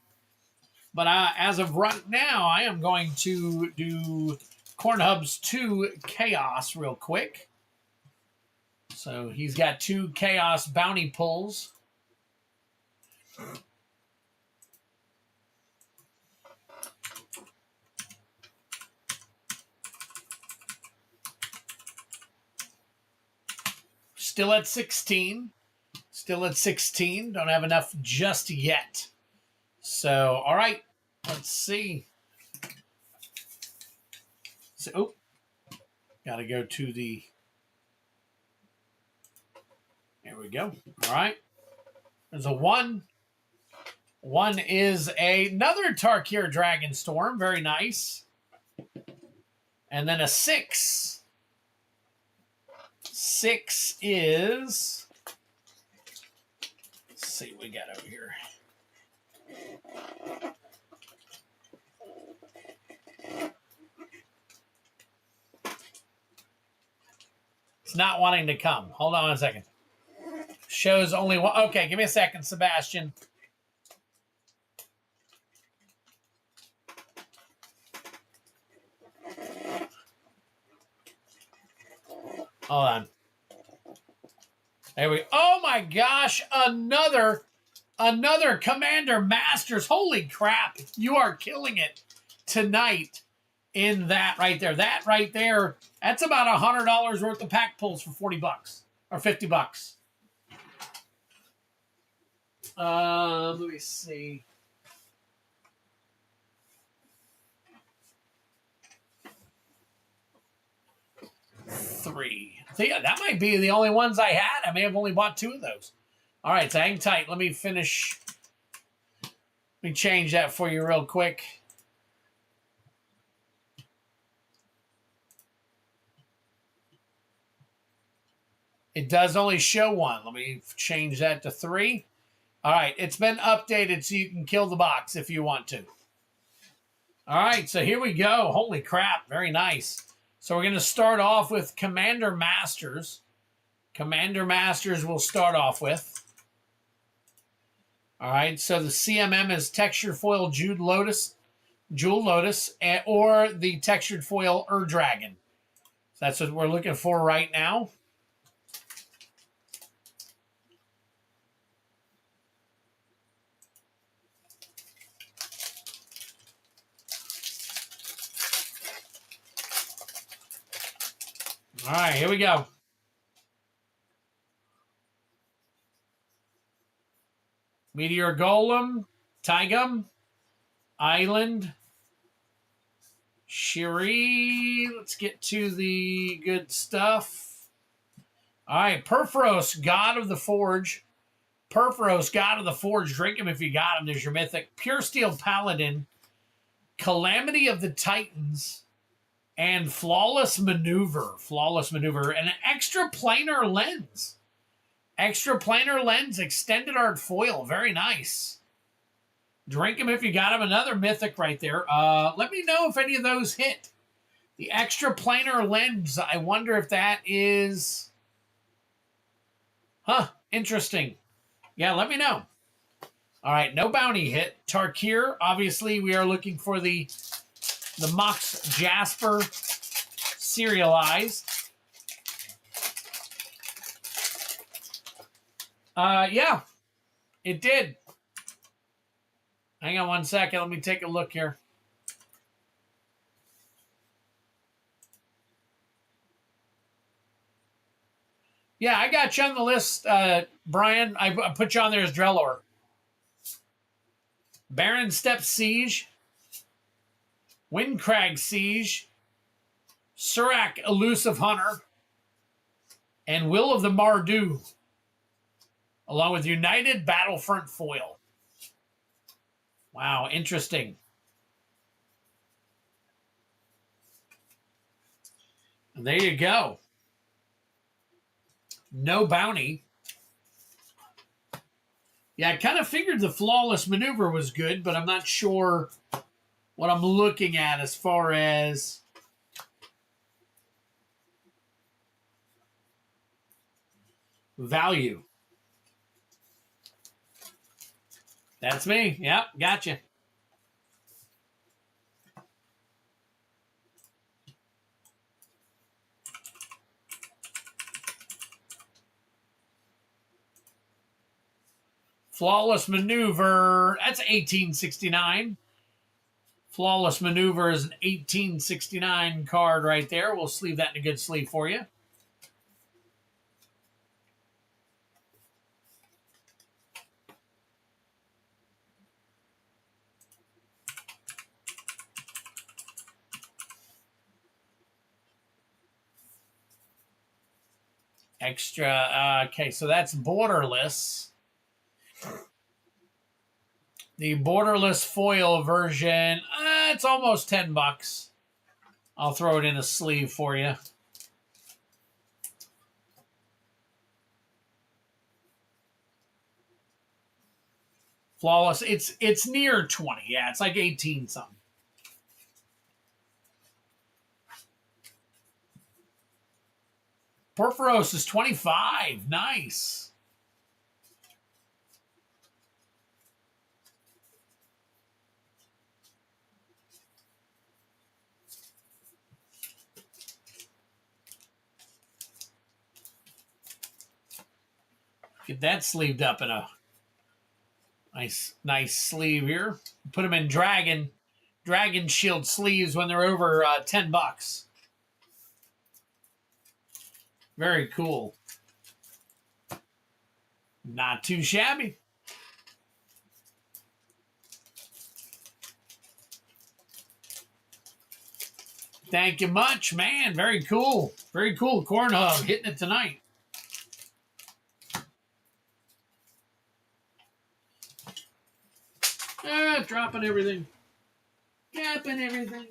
But as of right now, I am going to do Corn Hubs 2 Chaos real quick. So he's got 2 Chaos bounty pulls. Still at 16. Still at 16. Don't have enough just yet. So, all right. Let's see. So, oh, got to go to the... There we go. All right. There's a 1. 1 is another Tarkir Dragonstorm. Very nice. And then a 6. 6 is... Let's see what we got over here. It's not wanting to come. Hold on a second. Shows only one. Okay, give me a second, Sebastian. Hold on. There we go. Oh my gosh, another Commander Masters. Holy crap. You are killing it tonight in that right there. That right there, that's about $100 worth of pack pulls for 40 bucks or 50 bucks. Let me see. Three. So yeah, that might be the only ones I had. I may have only bought 2 of those. All right, so hang tight. Let me finish. Let me change that for you real quick. It does only show 1. Let me change that to 3. All right, it's been updated so you can kill the box if you want to. All right, so here we go. Holy crap, very nice. So we're going to start off with Commander Masters. Commander Masters we'll start off with. All right, so the CMM is Textured Foil Jewel Lotus, or the Textured Foil Dragon. So that's what we're looking for right now. All right, here we go. Meteor Golem, Tigum, Island, Shiri. Let's get to the good stuff. All right, Perforos, God of the Forge. Perforos, God of the Forge. Drink him if you got him. There's your Mythic. Pure Steel Paladin, Calamity of the Titans, and Flawless Maneuver. Flawless Maneuver. And an extra planar lens. Extra planar lens, extended art foil. Very nice. Drink him if you got him. Another Mythic right there. Let me know if any of those hit. The extra planar lens, I wonder if that is... Huh, interesting. Yeah, let me know. All right, no bounty hit. Tarkir, obviously we are looking for the Mox Jasper Seialized. Yeah, it did. Hang on one second. Let me take a look here. Yeah, I got you on the list, Brian. I put you on there as Drellor. Baron Step Siege, Windcrag Siege, Surak Elusive Hunter, and Will of the Mardu, along with United Battlefront Foil. Wow, interesting. And there you go. No bounty. Yeah, I kind of figured the Flawless Maneuver was good, but I'm not sure what I'm looking at as far as value. That's me. Yep, gotcha. Flawless Maneuver, that's 1869. Flawless Maneuver is an 1869 card right there. We'll sleeve that in a good sleeve for you. Extra, okay, so that's borderless. The borderless foil version, it's almost $10. I'll throw it in a sleeve for you. Flawless, it's near 20. Yeah, it's like 18 something. Porphyros is 25. Nice. Get that sleeved up in a nice sleeve here. Put them in Dragon Shield sleeves when they're over $10. Very cool. Not too shabby. Thank you much, man. Very cool. Very cool. Corn Hub hitting it tonight. Dropping everything. Dropping everything.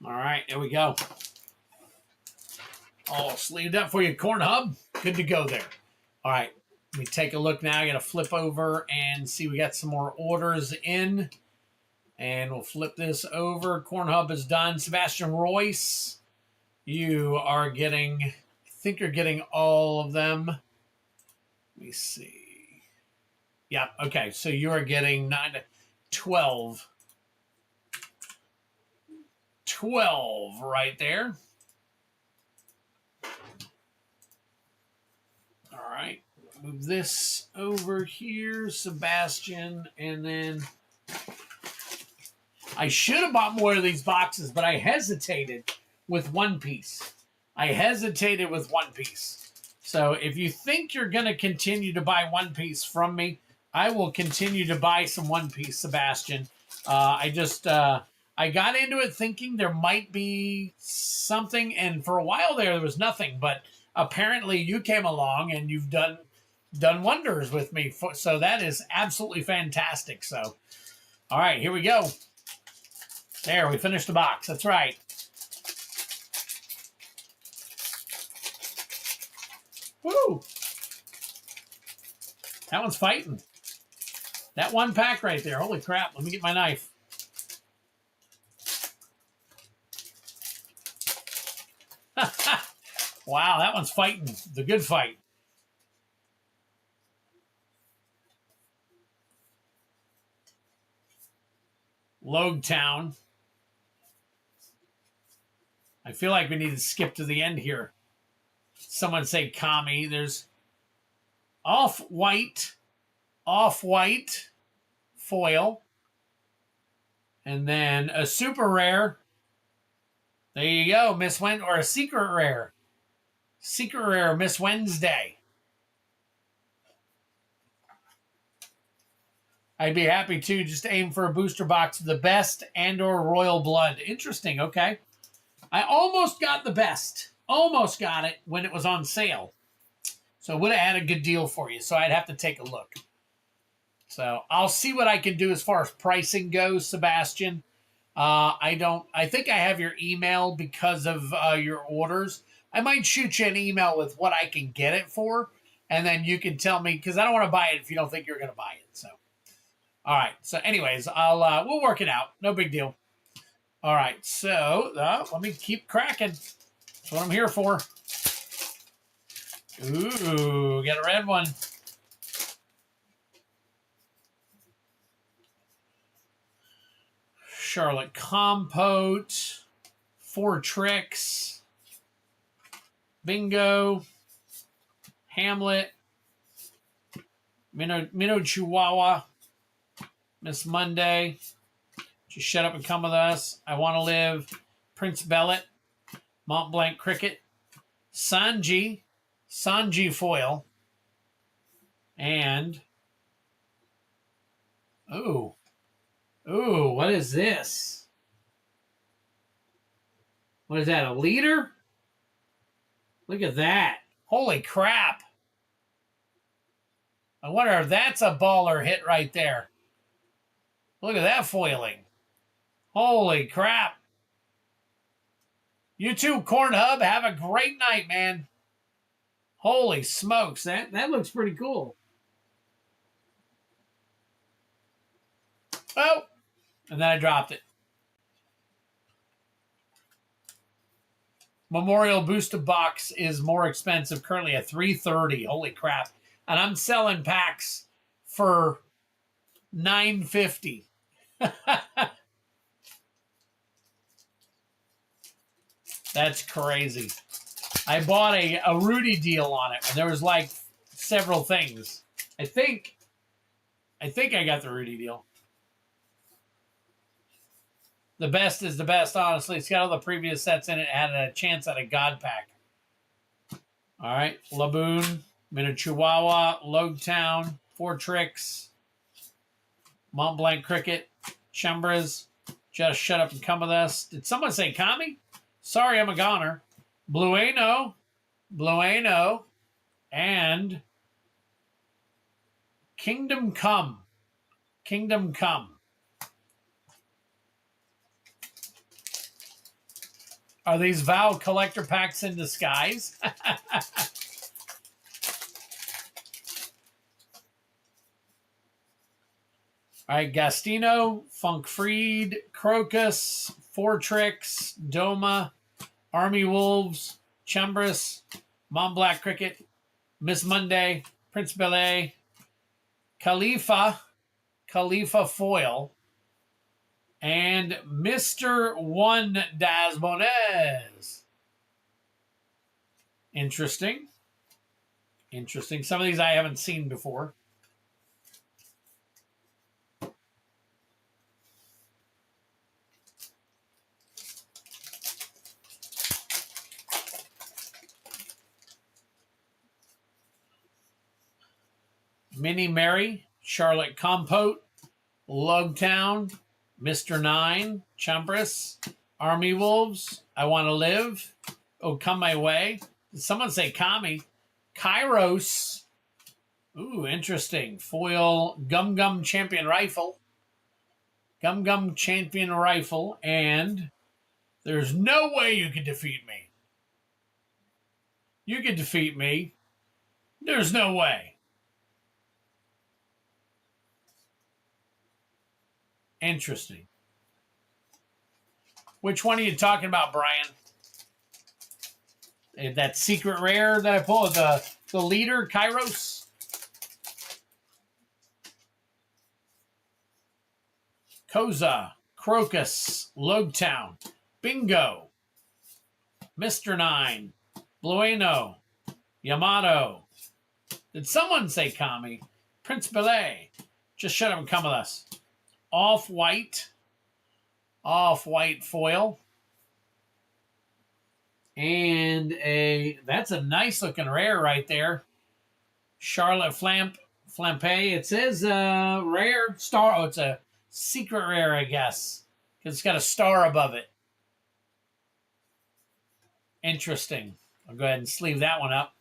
All right, there we go. All sleeved up for you, Corn Hub. Good to go there. All right, let me take a look now. I got to flip over and see. We got some more orders in. And we'll flip this over. Corn Hub is done. Sebastian Royce, you are getting, I think you're getting all of them. Let me see. Yep, okay, so you are getting 9 to 12. 12 right there. All right, move this over here, Sebastian, and then I should have bought more of these boxes, but I hesitated with One Piece. So if you think you're going to continue to buy One Piece from me, I will continue to buy some One Piece, Sebastian. I got into it thinking there might be something, and for a while there was nothing, but apparently you came along and you've done wonders with me. So that is absolutely fantastic. So, all right, here we go. There, we finished the box. That's right. Woo! That one's fighting. That one pack right there. Holy crap. Let me get my knife. Wow, that one's fighting. The good fight. Logtown. I feel like we need to skip to the end here. Someone say Kami. There's off-white foil. And then a super rare. There you go, Miss Wen, or a secret rare. Secret rare, Miss Wednesday. I'd be happy to just aim for a booster box of the best and or royal blood. Interesting, okay. I almost got the best. Almost got it when it was on sale. So I would have had a good deal for you. So I'd have to take a look. So I'll see what I can do as far as pricing goes, Sebastian. I think I have your email because of your orders. I might shoot you an email with what I can get it for, and then you can tell me, because I don't want to buy it if you don't think you're going to buy it. So, all right. So, anyways, we'll work it out. No big deal. All right. So, let me keep cracking. That's what I'm here for. Ooh, got a red one. Charlotte Compote, 4 Tricks, Bingo, Hamlet, Minnow Chihuahua, Miss Monday, Just Shut Up and Come With Us, I Want to Live, Prince Bellet, Mont Blanc Cricket, Sanji Foil, and, ooh, what is this? What is that, a leader? Look at that. Holy crap. I wonder if that's a baller hit right there. Look at that foiling. Holy crap. You too, Corn Hub. Have a great night, man. Holy smokes. That looks pretty cool. Oh. And then I dropped it. Memorial Booster Box is more expensive, currently at $330. Holy crap. And I'm selling packs for $950. That's crazy. I bought a Rudy deal on it, and there was like several things. I think I got the Rudy deal. The best is the best, honestly. It's got all the previous sets in it. It had a chance at a God pack. All right. Laboon, Minnow Chihuahua, Logtown, 4 Tricks, Mont Blanc Cricket, Chambers, Just Shut Up and Come With Us. Did someone say Kami? Sorry, I'm a goner. Blueno, and Kingdom Come. Are these Val collector packs in disguise? All right, Gastino, Funk Freed, Crocus, 4 Tricks, Doma, Army Wolves, Chambers, Mont Black Cricket, Miss Monday, Prince Belay, Khalifa Foil, and Mr. One Dasbonez. Interesting. Some of these I haven't seen before. Minnie Mary, Charlotte Compote, Lugtown, Mr. 9, Chumbrus, Army Wolves, I Want to Live, Oh Come My Way. Did someone say Kami? Kairos. Ooh, interesting. Foil Gum Gum Champion Rifle. And there's no way you can defeat me. You can defeat me. There's no way. Interesting. Which one are you talking about, Brian? That secret rare that I pulled, the leader, Kairos? Koza, Crocus, Logtown, Bingo, Mr. 9, Blueno, Yamato. Did someone say Kami? Prince Belay. Just shut up and come with us. Off-white foil. And that's a nice looking rare right there. Charlotte Flampe. It says rare star. Oh, it's a secret rare, I guess. Because it's got a star above it. Interesting. I'll go ahead and sleeve that one up.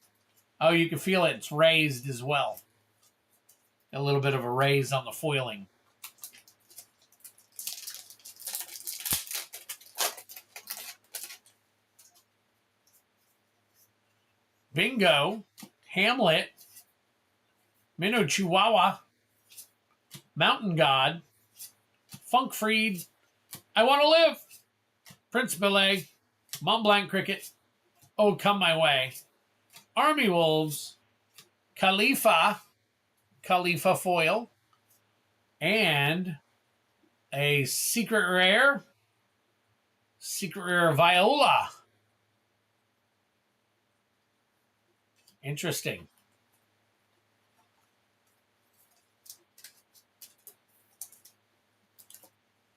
Oh, you can feel it. It's raised as well. A little bit of a raise on the foiling. Bingo. Hamlet. Minnow Chihuahua. Mountain God. Funkfried. I Want to Live. Prince Belay. Mont Blanc Cricket. Oh, Come My Way. Army Wolves. Khalifa foil. And a secret rare Viola. Interesting.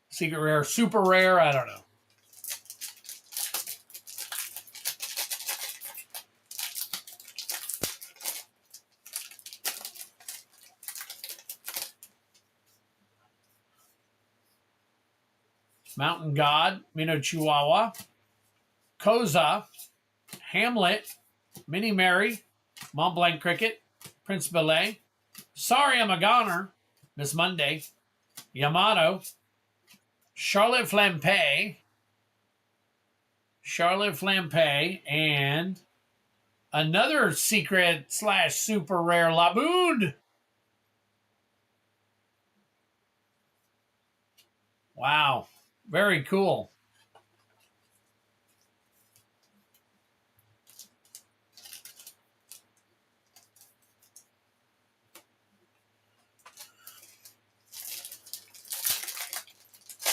Secret rare, super rare, I don't know. Mountain God, Minnow Chihuahua, Koza, Hamlet, Minnie Mary, Mont Blanc Cricket, Prince Belay, Sorry I'm a Goner, Miss Monday, Yamato, Charlotte Flampe, and another secret / super rare Laboon. Wow. Very cool.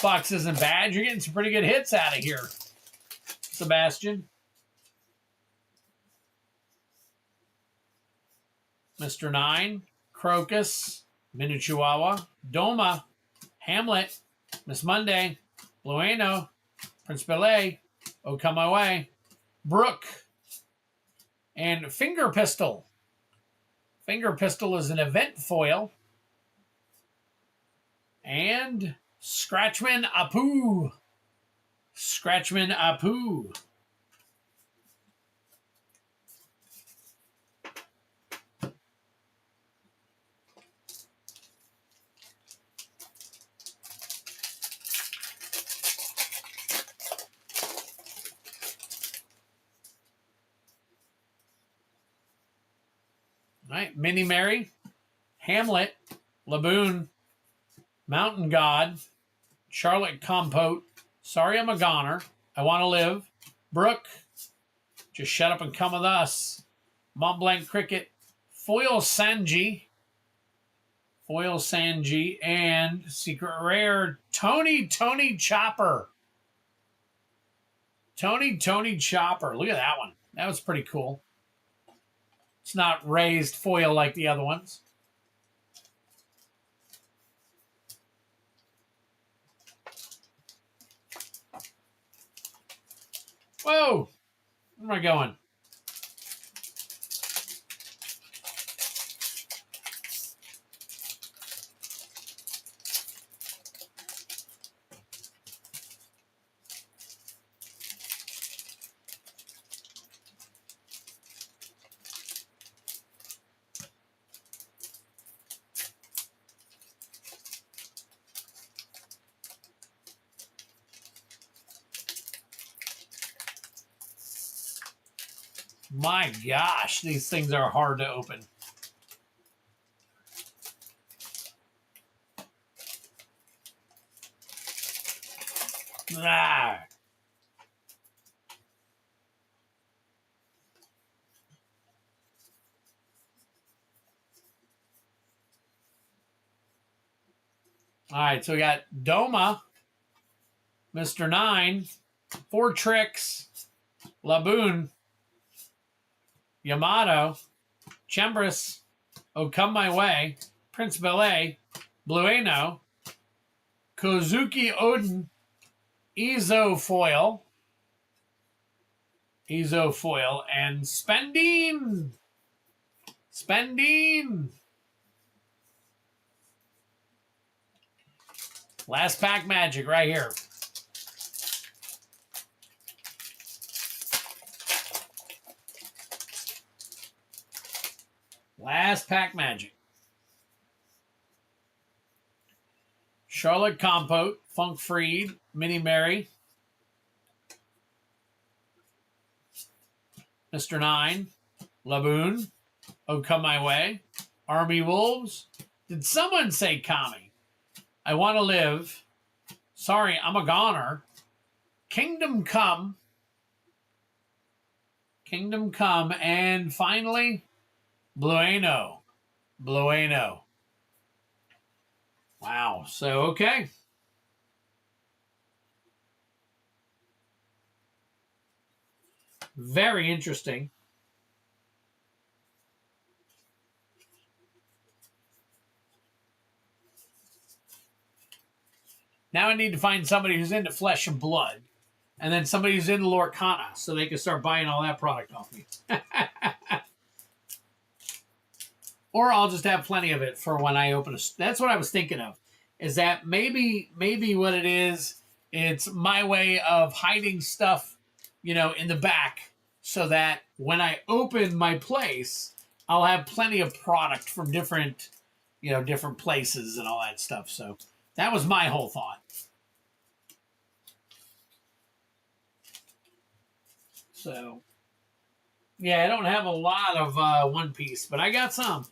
Box isn't bad. You're getting some pretty good hits out of here, Sebastian. Mr. 9, Crocus, Minnow Chihuahua, Doma, Hamlet, Miss Monday, Blueno, Prince Belay, Oh Come My Way, Brooke, and Finger Pistol. Finger Pistol is an event foil. And Scratchman Apu. All right, Minnie Mary, Hamlet, Laboon, Mountain God, Charlotte Compote, Sorry I'm a Goner, I Want to Live, Brooke, Just Shut Up and Come With Us, Mont Blanc Cricket, Foil Sanji, and secret rare Tony Chopper. Tony Chopper. Look at that one. That was pretty cool. It's not raised foil like the other ones. Whoa! Where am I going? My gosh, these things are hard to open. Ah. All right, so we got Doma, Mr. 9, 4 Tricks, Laboon, Yamato, Chembris, Oh Come My Way, Prince Ballet, Blueno, Kozuki Odin, Ezofoil, and Spendine. Last pack magic right here. Last pack magic. Charlotte Compote, Funk Freed, Minnie Mary, Mr. Nine, Laboon, Oh Come My Way, Army Wolves. Did someone say Kami? I Want to Live. Sorry, I'm a goner. Kingdom Come, and finally, Blueno. Wow. So, okay. Very interesting. Now I need to find somebody who's into Flesh and Blood, and then somebody who's into Lorcana, so they can start buying all that product off me. Or I'll just have plenty of it for when I open a... That's what I was thinking of, is that maybe what it is, it's my way of hiding stuff, in the back, so that when I open my place, I'll have plenty of product from different places and all that stuff. So that was my whole thought. So, yeah, I don't have a lot of One Piece, but I got some.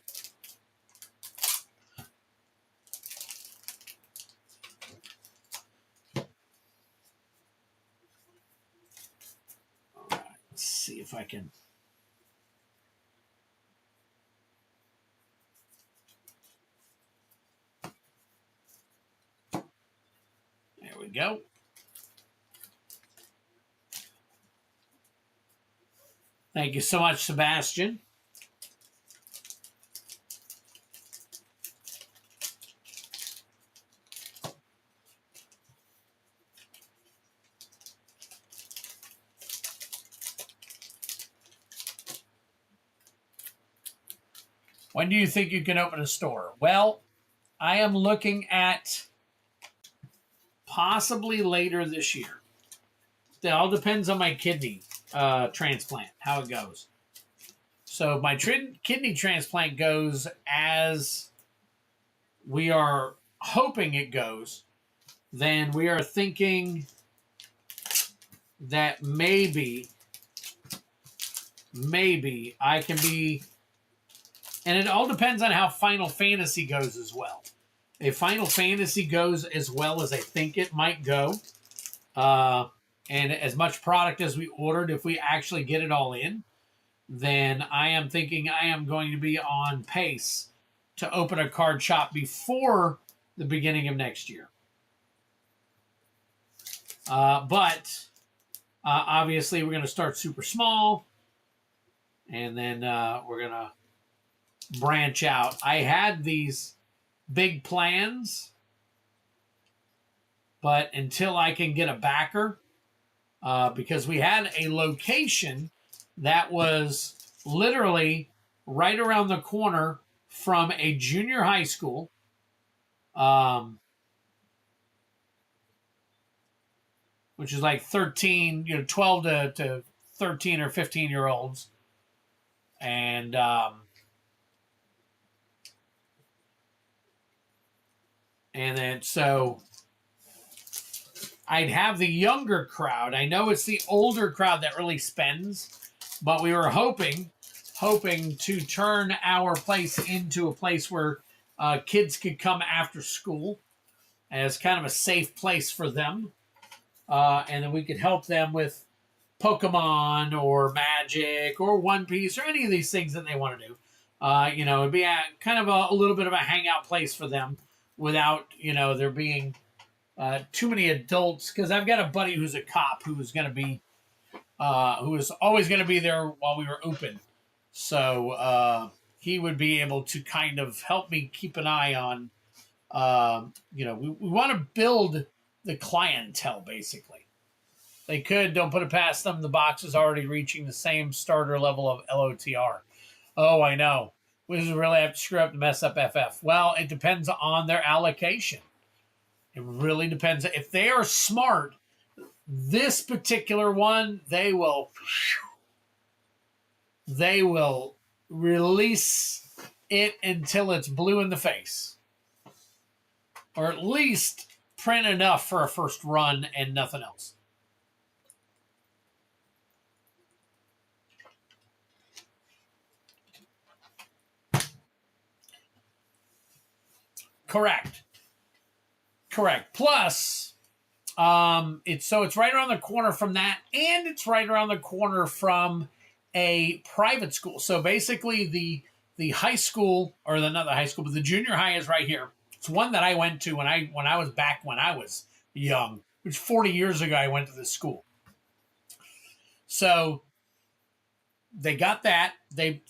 All right, let's see if I can... There we go. Thank you so much, Sebastian. When do you think you can open a store? Well, I am looking at possibly later this year. It all depends on my kidney transplant, how it goes. So my kidney transplant goes as we are hoping it goes. Then we are thinking that maybe I can be... And it all depends on how Final Fantasy goes as well. If Final Fantasy goes as well as I think it might go, and as much product as we ordered, if we actually get it all in, then I am thinking I am going to be on pace to open a card shop before the beginning of next year. But obviously we're going to start super small, and then we're going to branch out. I had these big plans, but until I can get a backer, because we had a location that was literally right around the corner from a junior high school, which is like 13, 12 to 13 or 15-year-olds. And then so I'd have the younger crowd. I know it's the older crowd that really spends, but we were hoping to turn our place into a place where kids could come after school as kind of a safe place for them. And then we could help them with Pokemon or Magic or One Piece or any of these things that they want to do. It'd be kind of a little bit of a hangout place for them without, there being too many adults. Because I've got a buddy who's a cop who's going to be who was always going to be there while we were open. So he would be able to kind of help me keep an eye on, we want to build the clientele, basically. They don't put it past them. The box is already reaching the same starter level of LOTR. Oh, I know. Wizards really have to screw up to mess up FF. Well, it depends on their allocation. It really depends. If they are smart, this particular one, they will release it until it's blue in the face. Or at least print enough for a first run and nothing else. Correct. Plus, it's right around the corner from that, and it's right around the corner from a private school. So basically, the high school, or not the high school, but the junior high is right here. It's one that I went to when I was young, which 40 years ago I went to this school. So they got that. They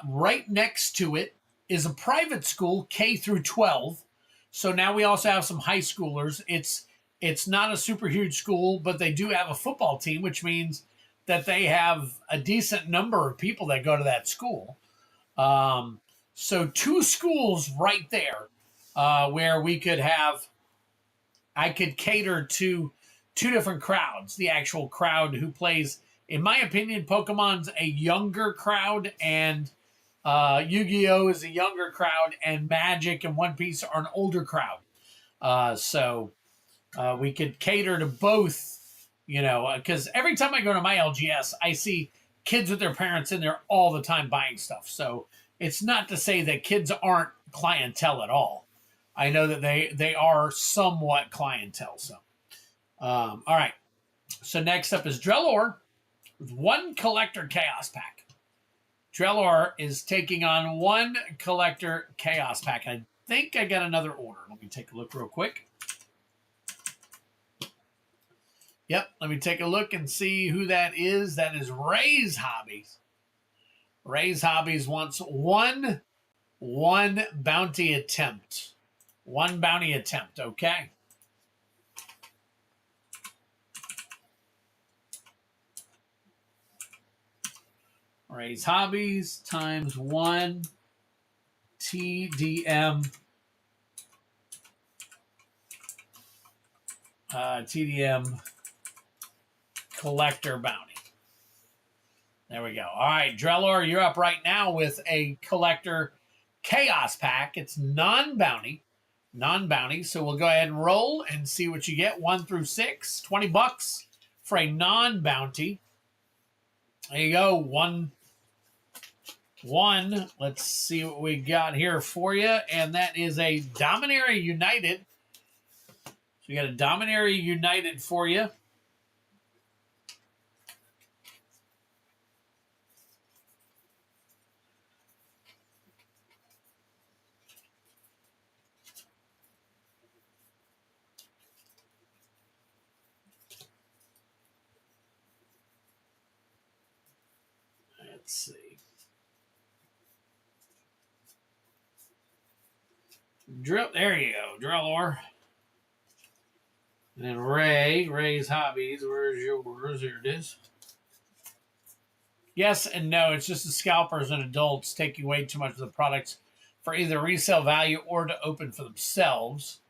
right next to it is a private school, K through 12. So now we also have some high schoolers. It's not a super huge school, but they do have a football team, which means that they have a decent number of people that go to that school. So 2 schools right there where I could cater to 2 different crowds. The actual crowd who plays, in my opinion, Pokemon's a younger crowd, and Yu-Gi-Oh! Is a younger crowd, and Magic and One Piece are an older crowd. So we could cater to both, because every time I go to my LGS, I see kids with their parents in there all the time buying stuff. So it's not to say that kids aren't clientele at all. I know that they are somewhat clientele. So, all right. So next up is Drellor with 1 collector chaos pack. Drellor is taking on 1 collector chaos pack. I think I got another order. Let me take a look real quick. Yep, let me take a look and see who that is. That is Ray's Hobbies. Ray's Hobbies wants one bounty attempt. 1 bounty attempt, okay. Ray's Hobbies times 1 TDM. TDM collector bounty. There we go. All right, Drellor, you're up right now with a collector chaos pack. It's non-bounty. So we'll go ahead and roll and see what you get. 1 through 6, $20 for a non-bounty. There you go. One. Let's see what we got here for you. And that is a Dominaria United. So we got a Dominaria United for you. Let's see. There you go, Drellor. And then Ray's Hobbies. Where's yours? Here it is. Yes and no. It's just the scalpers and adults taking way too much of the products for either resale value or to open for themselves.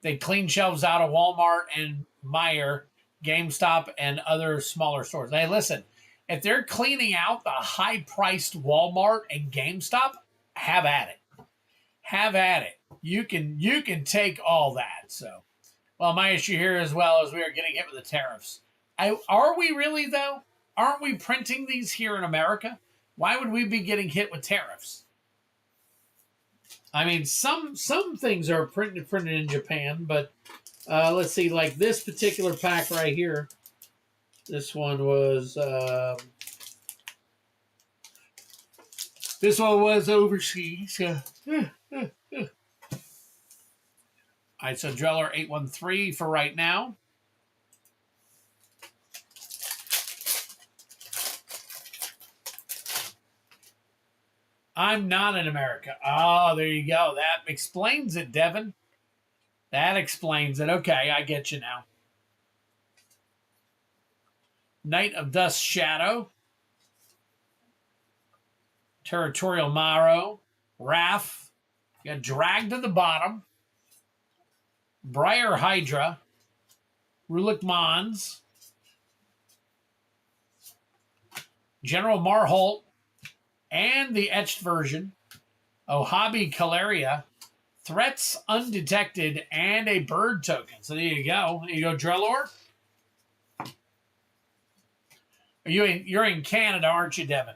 They clean shelves out of Walmart and Meijer, GameStop, and other smaller stores. Hey, listen, if they're cleaning out the high-priced Walmart and GameStop, have at it. Have at it. You can take all that. So, well, my issue here as well is we are getting hit with the tariffs. Are we really, though? Aren't we printing these here in America? Why would we be getting hit with tariffs? I mean, some things are printed in Japan, but let's see, like this particular pack right here. This one was overseas. All right, so Drellor 813 for right now. I'm not in America. Oh, there you go. That explains it, Devin. That explains it. Okay, I get you now. Knight of Dust Shadow. Territorial Maro. Wrath. You got Drag to the bottom. Briar Hydra. Rulik Mons. General Marholt. And the etched version. Ohabi Caleria. Threats Undetected, and a bird token. So there you go. There you go, Drellor. You're in Canada, aren't you, Devin?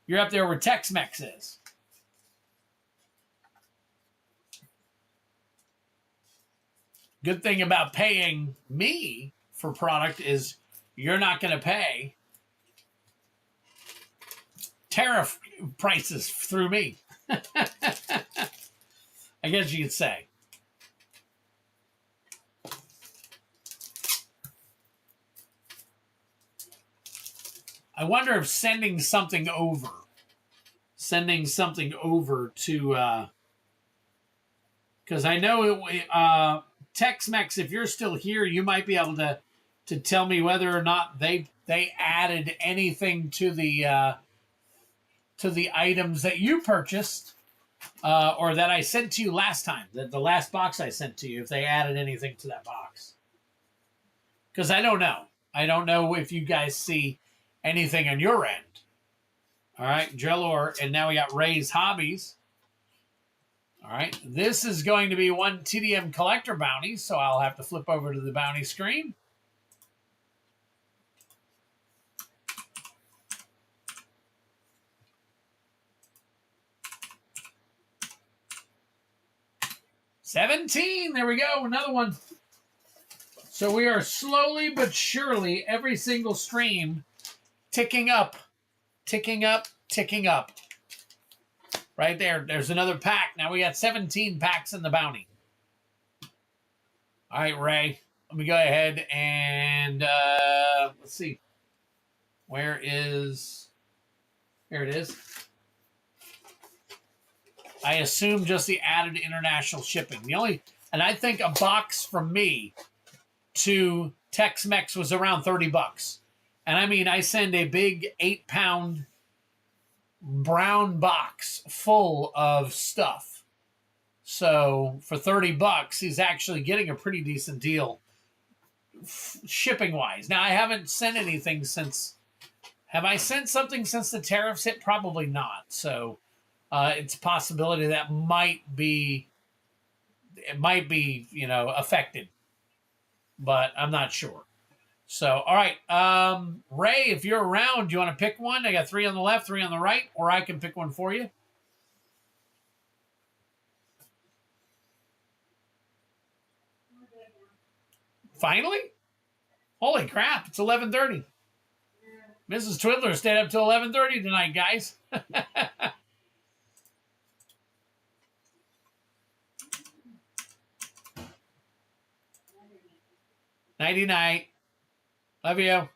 You're up there where Tex-Mex is. Good thing about paying me for product is you're not going to pay tariff prices through me. I guess you could say. I wonder if sending something over to, because I know Tex-Mex, if you're still here, you might be able to tell me whether or not they added anything to the items that you purchased. Or that I sent to you last time, the last box I sent to you, if they added anything to that box. Because I don't know. I don't know if you guys see anything on your end. All right, Drellor, and now we got Ray's Hobbies. All right, this is going to be one TDM collector bounty, so I'll have to flip over to the bounty screen. $17. There we go. Another one. So we are slowly but surely, every single stream, ticking up, ticking up, ticking up. Right there. There's another pack. Now we got 17 packs in the bounty. All right, Ray. Let me go ahead and let's see. Where is... Here it is. I assume just the added international shipping. And I think a box from me to Tex-Mex was around $30. And I mean, I send a big 8-pound brown box full of stuff. So for $30, he's actually getting a pretty decent deal shipping wise. Now I haven't sent anything since. Have I sent something since the tariffs hit? Probably not. So. It's a possibility that might be, affected, but I'm not sure. So, all right, Ray, if you're around, do you want to pick one? I got 3 on the left, 3 on the right, or I can pick one for you. Finally? Holy crap, it's 11:30. Mrs. Twiddler stayed up till 11:30 tonight, guys. Nighty-night. Love you.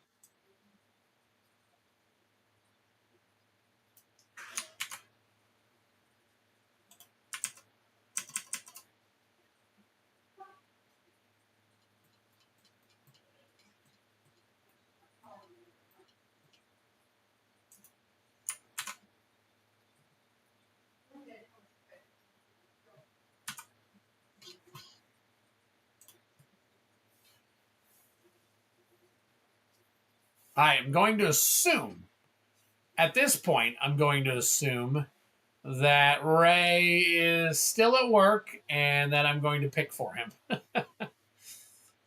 I am going to assume, at this point, I'm going to assume that Ray is still at work and that I'm going to pick for him.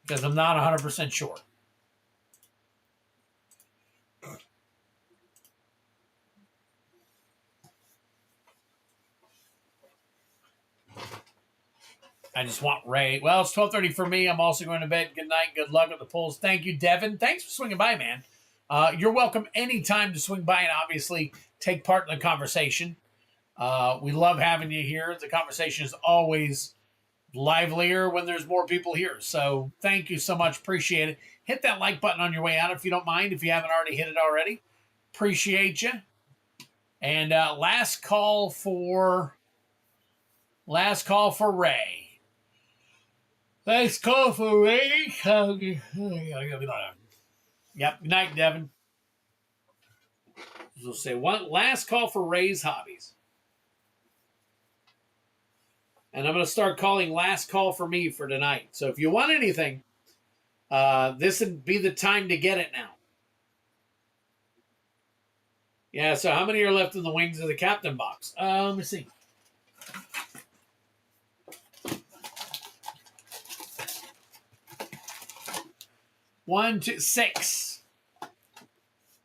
Because I'm not 100% sure. I just want Ray. Well, it's 12:30 for me. I'm also going to bed. Good night. Good luck with the polls. Thank you, Devin. Thanks for swinging by, man. You're welcome anytime to swing by and obviously take part in the conversation. We love having you here. The conversation is always livelier when there's more people here. So thank you so much. Appreciate it. Hit that like button on your way out if you don't mind, if you haven't already hit it already. Appreciate you. And last call for Ray. Last call for Ray. Yep. Good night, Devin. So say one last call for Ray's hobbies. And I'm going to start calling last call for me for tonight. So if you want anything, this would be the time to get it now. Yeah, so how many are left in the wings of the captain box? Let me see. One, two, six.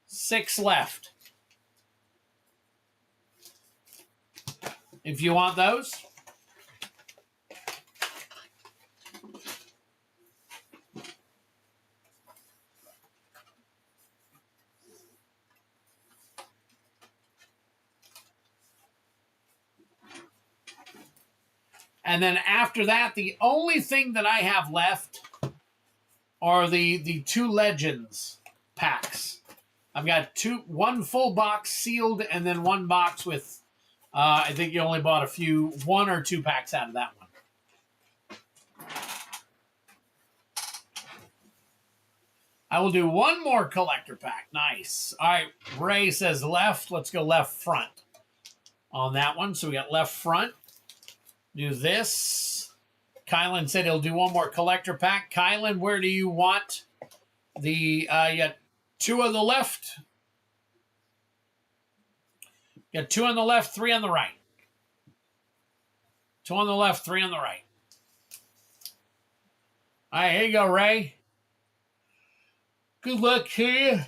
6 left. If you want those. And then after that, the only thing that I have left are the 2 Legends packs. I've got one full box sealed and then 1 box with, I think you only bought 1 or 2 packs out of that one. I will do 1 more collector pack. Nice. All right, Ray says left. Let's go left front on that one. So we got left front. Do this. Kylan said he'll do 1 more collector pack. Kylan, where do you want the, you got 2 on the left. You got 2 on the left, 3 on the right. 2 on the left, 3 on the right. All right, here you go, Ray. Good luck to you.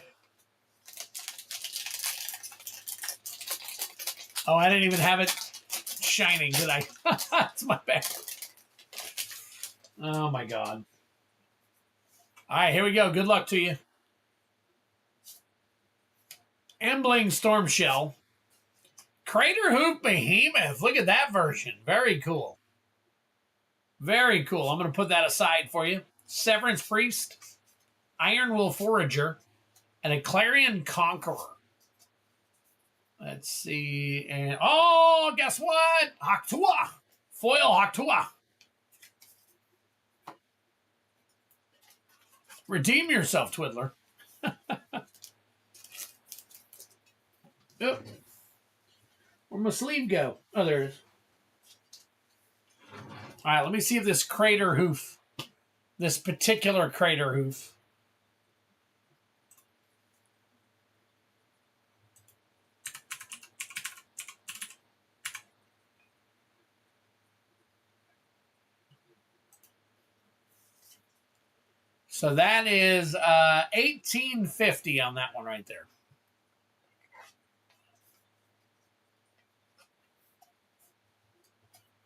Oh, I didn't even have it shining, did I? That's my bad. Oh, my God. All right, here we go. Good luck to you. Embling Storm Shell. Crater Hoop Behemoth. Look at that version. Very cool. Very cool. I'm going to put that aside for you. Severance Priest, Ironwool Forager, and a Clarion Conqueror. Let's see. And oh, guess what? Haktua. Foil Haktua. Redeem yourself, Twiddler. Yep. Where'd my sleeve go? Oh, there it is. All right, let me see if this crater hoof, this particular crater hoof. So that is $18.50 on that one right there.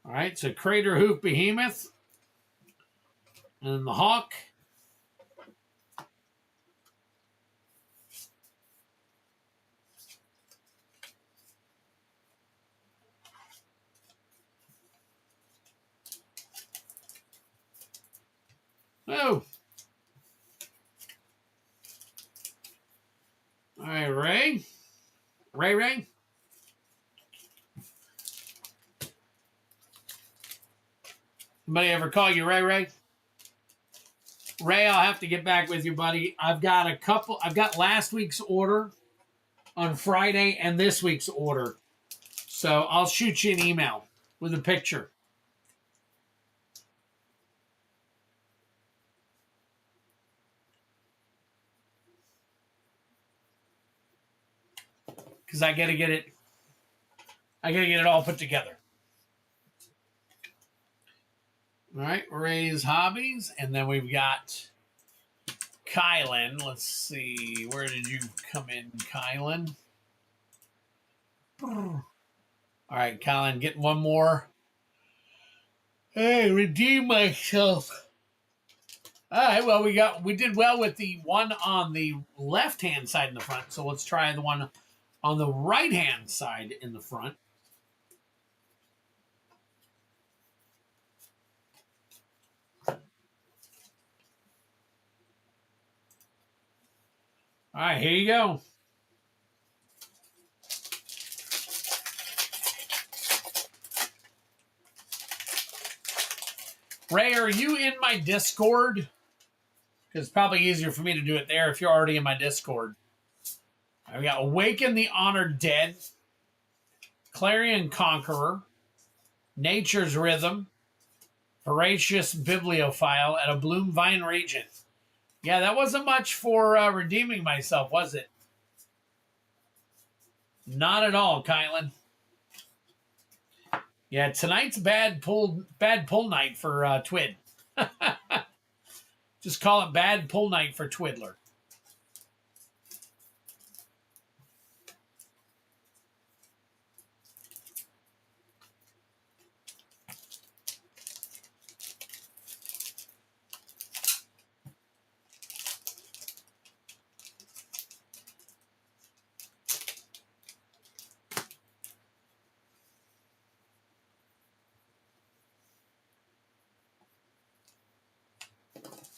All right, so Crater Hoof Behemoth and the Hawk. Oh. All right, Ray. Ray. Anybody ever call you Ray? Ray, I'll have to get back with you, buddy. I've got last week's order on Friday and this week's order. So I'll shoot you an email with a picture. Because I gotta get it all put together. All right, Ray's hobbies, and then we've got Kylan. Let's see, where did you come in, Kylan? All right, Kylan, getting 1 more. Hey, redeem myself. All right, well, we did well with the one on the left-hand side in the front, so let's try the one on the right-hand side in the front. All right, here you go. Ray, are you in my Discord? Because it's probably easier for me to do it there if you're already in my Discord. We got Awaken the Honored Dead, Clarion Conqueror, Nature's Rhythm, Voracious Bibliophile, and a Bloom Vine Regent. Yeah, that wasn't much for redeeming myself, was it? Not at all, Kylan. Yeah, tonight's bad pull night for Twid. Just call it bad pull night for Twiddler.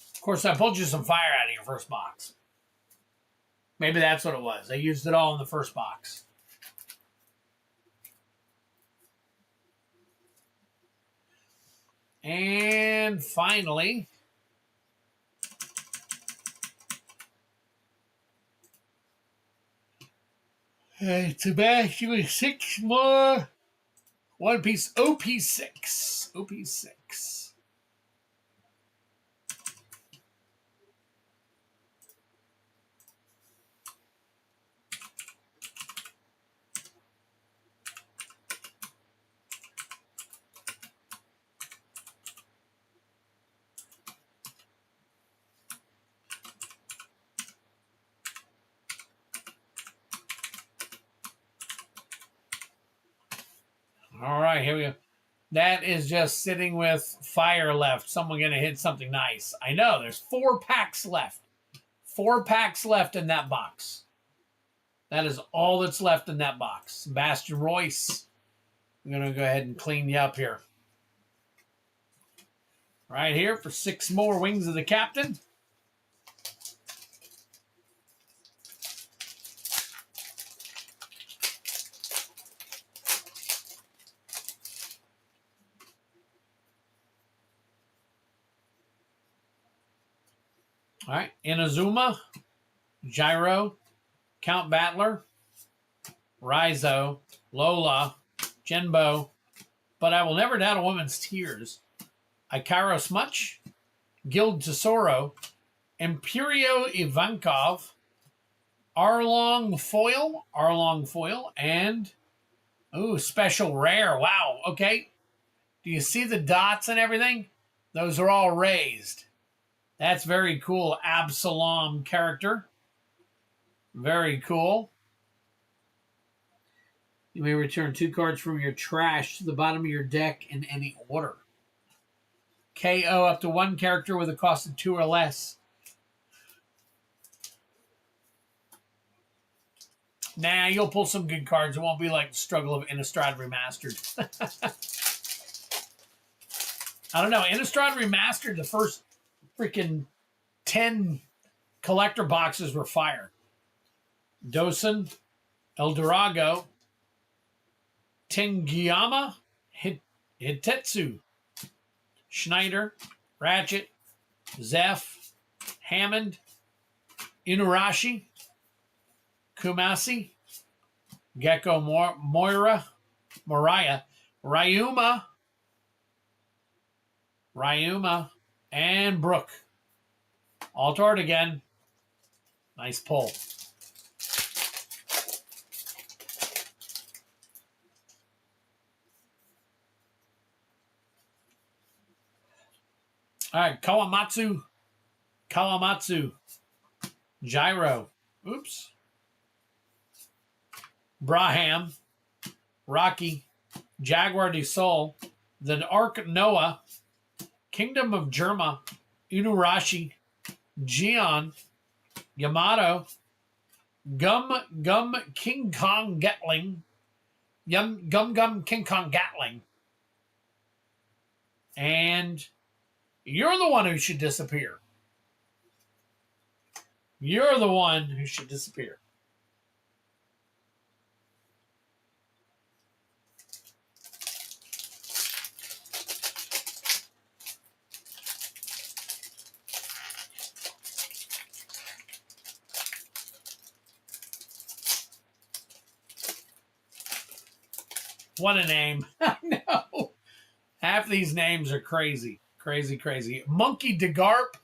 Of course, I pulled you some fire out of your first box. Maybe that's what it was. I used it all in the first box. And finally, to back, 6 more. One piece, OP6. OP6. All right, here we go. That is just sitting with fire left. Someone going to hit something nice. I know, there's 4 packs left. 4 packs left in that box. That is all that's left in that box. Sebastian Royce. I'm going to go ahead and clean you up here. Right here for 6 more Wings of the Captain. All right, Inazuma, Gyro, Count Battler, Raizo, Lola, Genbo, But I Will Never Doubt a Woman's Tears, Ikaros Smutch, Guild Tesoro, Imperio Ivankov, Arlong Foil, and special rare. Wow, okay. Do you see the dots and everything? Those are all raised. That's very cool. Absalom character. Very cool. You may return 2 cards from your trash to the bottom of your deck in any order. KO up to 1 character with a cost of 2 or less. Nah, you'll pull some good cards. It won't be like the struggle of Innistrad Remastered. I don't know. Innistrad Remastered, the first freaking 10 collector boxes were fire. Dosen, Eldorado, Tengiyama, Hitetsu, Schneider, Ratchet, Zeph, Hammond, Inurashi, Kumasi, Gecko Moira, Mariah, Ryuma, and Brooke. Altard again. Nice pull. All right, Kawamatsu, Gyro, Braham, Rocky, Jaguar de Sol, the Ark Noah, Kingdom of Germa, Inurashi, Gion, Yamato, Gum King Kong Gatling, Gum King Kong Gatling, and you're the one who should disappear. You're the one who should disappear. What a name. I know. Half these names are crazy. Crazy, crazy. Monkey DeGarp.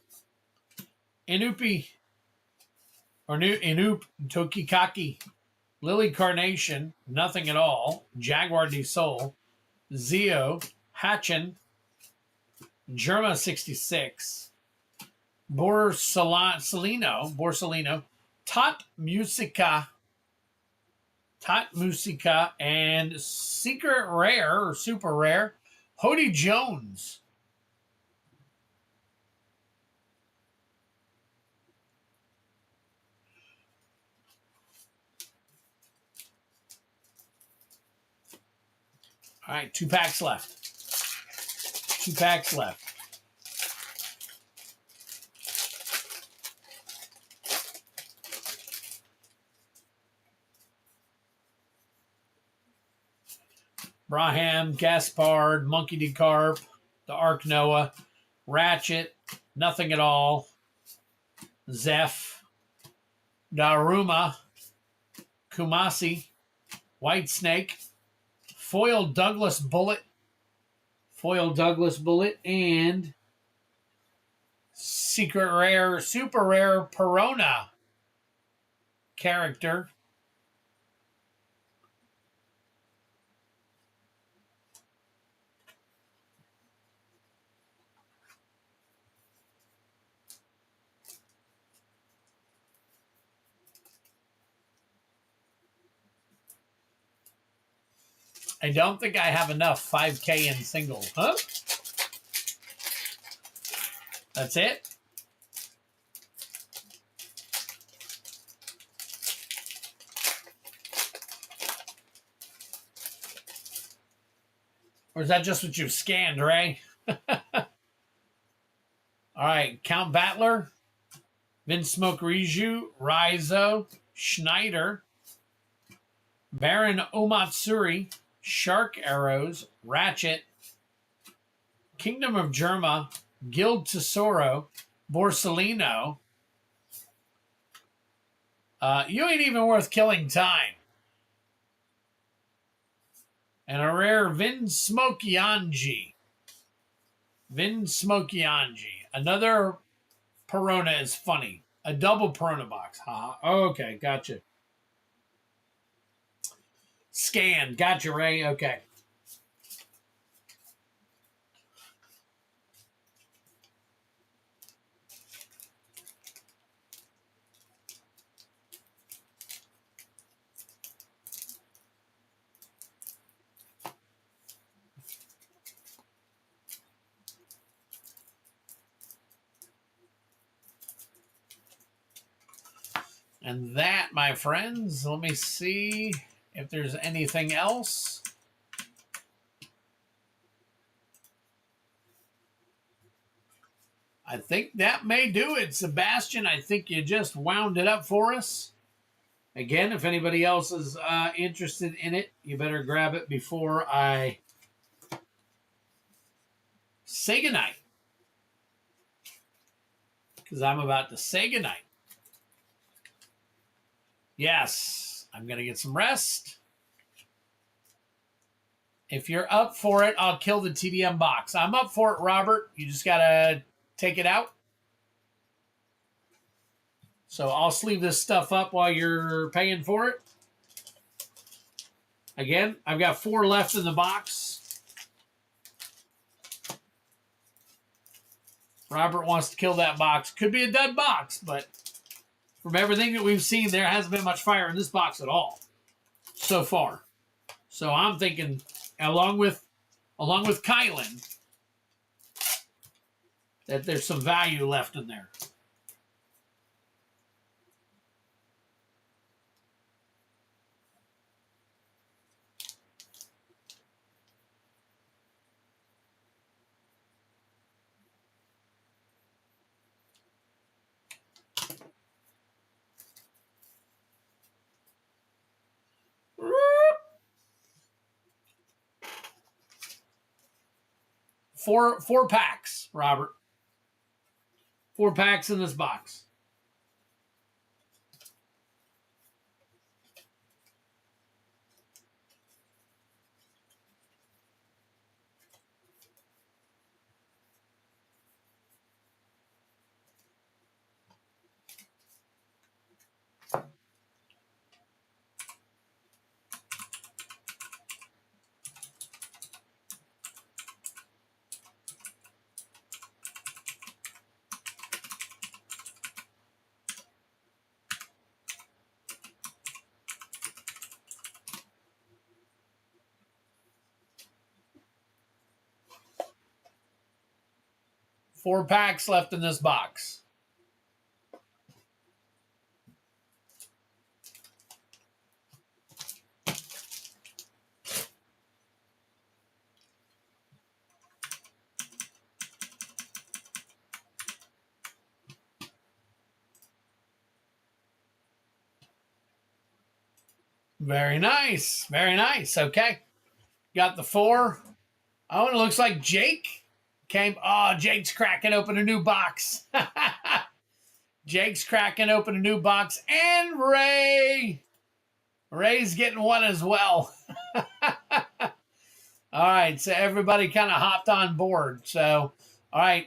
Inupi. Or Inup Tokikaki. Lily Carnation. Nothing at all. Jaguar de Sol. Zeo. Hatchin. Germa 66. Borsalino. Tot Musica. And Secret Rare or Super Rare. Hody Jones. All right, 2 packs left. 2 packs left. Braham, Gaspard, Monkey D. Carp, the Ark Noah, Ratchet, Nothing at All, Zeph, Daruma, Kumasi, White Snake, Foil Douglas Bullet, and Secret Rare, Super Rare Perona character. I don't think I have enough 5K in single. Huh? That's it? Or is that just what you've scanned, Ray? All right. Count Battler, Vinsmoke Riju, Raizo, Schneider, Baron Omatsuri, Shark Arrows, Ratchet, Kingdom of Germa, Guild Tesoro, Borsalino. You ain't even worth killing time. And a rare Vinsmokianji. Another Perona is funny. A double Perona box. Okay, gotcha. Scan. Gotcha, Ray. Okay. And that, my friends, let me see if there's anything else. I think that may do it, Sebastian. I think you just wound it up for us. Again, if anybody else is interested in it, you better grab it before I say goodnight. Because I'm about to say goodnight. Yes, I'm going to get some rest. If you're up for it, I'll kill the TDM box. I'm up for it, Robert. You just got to take it out. So I'll sleeve this stuff up while you're paying for it. Again, I've got 4 left in the box. Robert wants to kill that box. Could be a dud box, but from everything that we've seen, there hasn't been much fire in this box at all so far. So I'm thinking, along with Kylan, that there's some value left in there. Four packs, Robert. 4 packs in this box. 4 packs left in this box. Very nice. Very nice. Okay. Got the 4. Oh, and it looks like Jake came. Oh, Jake's cracking open a new box. Jake's cracking open a new box. And Ray. Ray's getting one as well. All right. So everybody kind of hopped on board. So, all right.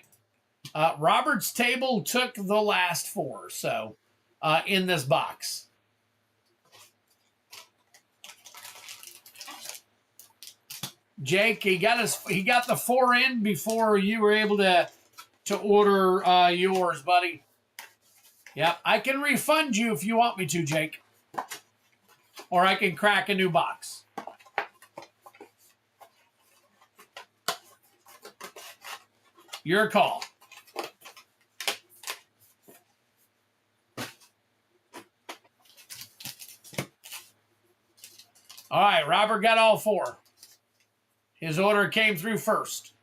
Robert's table took the last 4. So, in this box. Jake, he got the 4 in before you were able to order yours, buddy. Yep, I can refund you if you want me to, Jake. Or I can crack a new box. Your call. All right, Robert got all 4. His order came through first.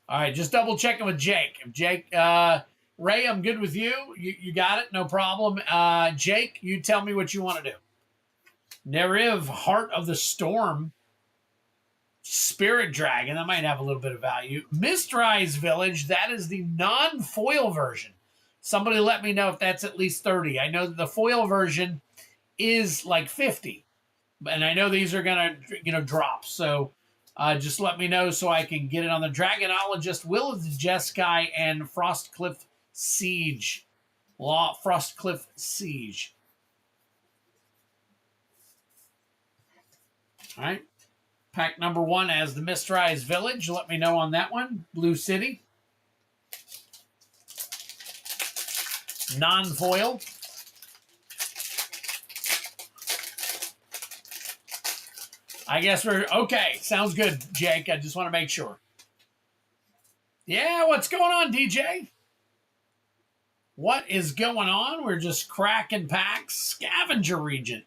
All right, just double checking with Jake. Jake, Ray, I'm good with you. You got it, no problem. Jake, you tell me what you want to do. Neriv, Heart of the Storm. Spirit Dragon, that might have a little bit of value. Mistrise Village, that is the non-foil version. Somebody let me know if that's at least 30. I know that the foil version is like 50. And I know these are going to, drop. So just let me know so I can get it on the Dragonologist, Will of the Jeskai, and Frostcliff Siege. Frostcliff Siege. All right. Pack number 1 as the Mistrise Village. Let me know on that one. Blue City. Non-foil. I guess we're okay. Sounds good, Jake. I just want to make sure. Yeah, what's going on, DJ? What is going on? We're just cracking packs. Scavenger Regent.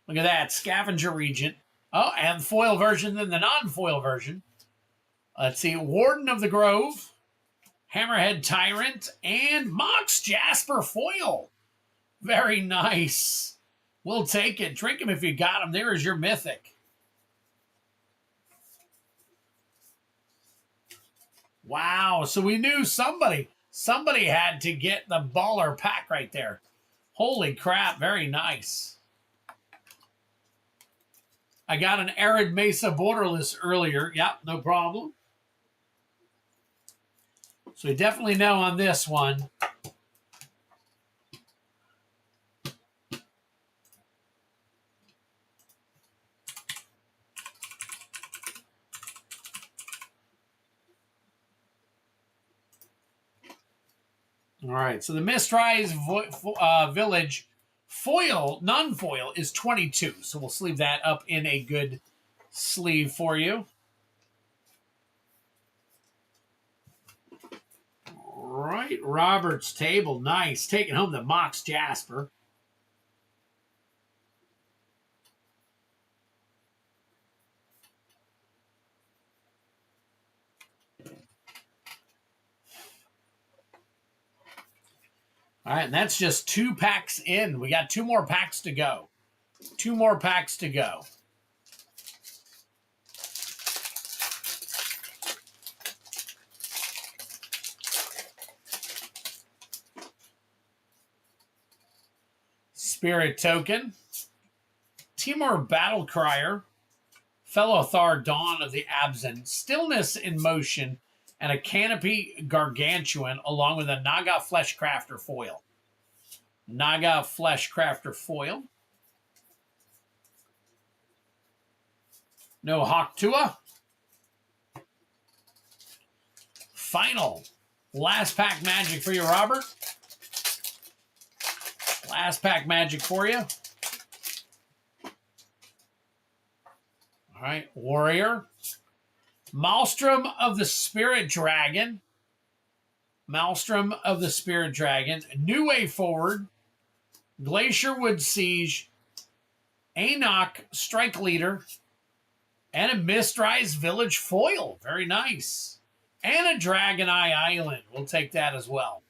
Look at that. Scavenger Regent. Oh, and foil version, then the non-foil version. Let's see. Warden of the Grove. Hammerhead Tyrant. And Mox Jasper foil. Very nice. We'll take it. Drink him if you got him. There is your Mythic. Wow. So we knew somebody had to get the baller pack right there. Holy crap. Very nice. I got an Arid Mesa Borderless earlier. Yep, no problem. So we definitely know on this one. All right, so the Mistrise Village foil, non-foil, is 22. So we'll sleeve that up in a good sleeve for you. All right, Robert's table. Nice. Taking home the Mox Jasper. All right, and that's just 2 packs in. We got 2 more packs to go. 2 more packs to go. Spirit Token. Timur Battlecrier. Fellothar Dawn of the Absent. Stillness in Motion. And a Canopy Gargantuan, along with a Naga Fleshcrafter foil. Naga Fleshcrafter foil. No Hawktua. Final. Last pack magic for you, Robert. Last pack magic for you. All right, Warrior. Maelstrom of the Spirit Dragon. Maelstrom of the Spirit Dragon. New Way Forward. Glacierwood Siege. Anok Strike Leader. And a Mistrise Village foil. Very nice. And a Dragon Eye Island. We'll take that as well.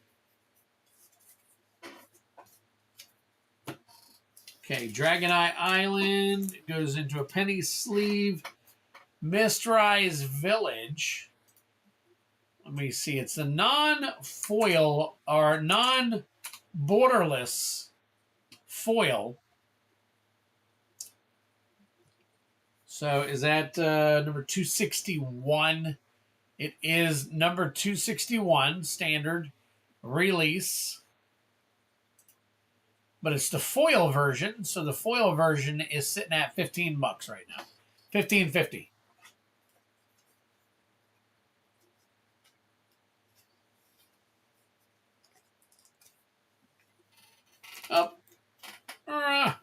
Okay, Dragon Eye Island goes into a penny sleeve. Mistrise Village. Let me see. It's a non-foil or non-borderless foil. So is that number 261? It is number 261, standard release. But it's the foil version, so the foil version is sitting at $15 right now. $15.50. Up. All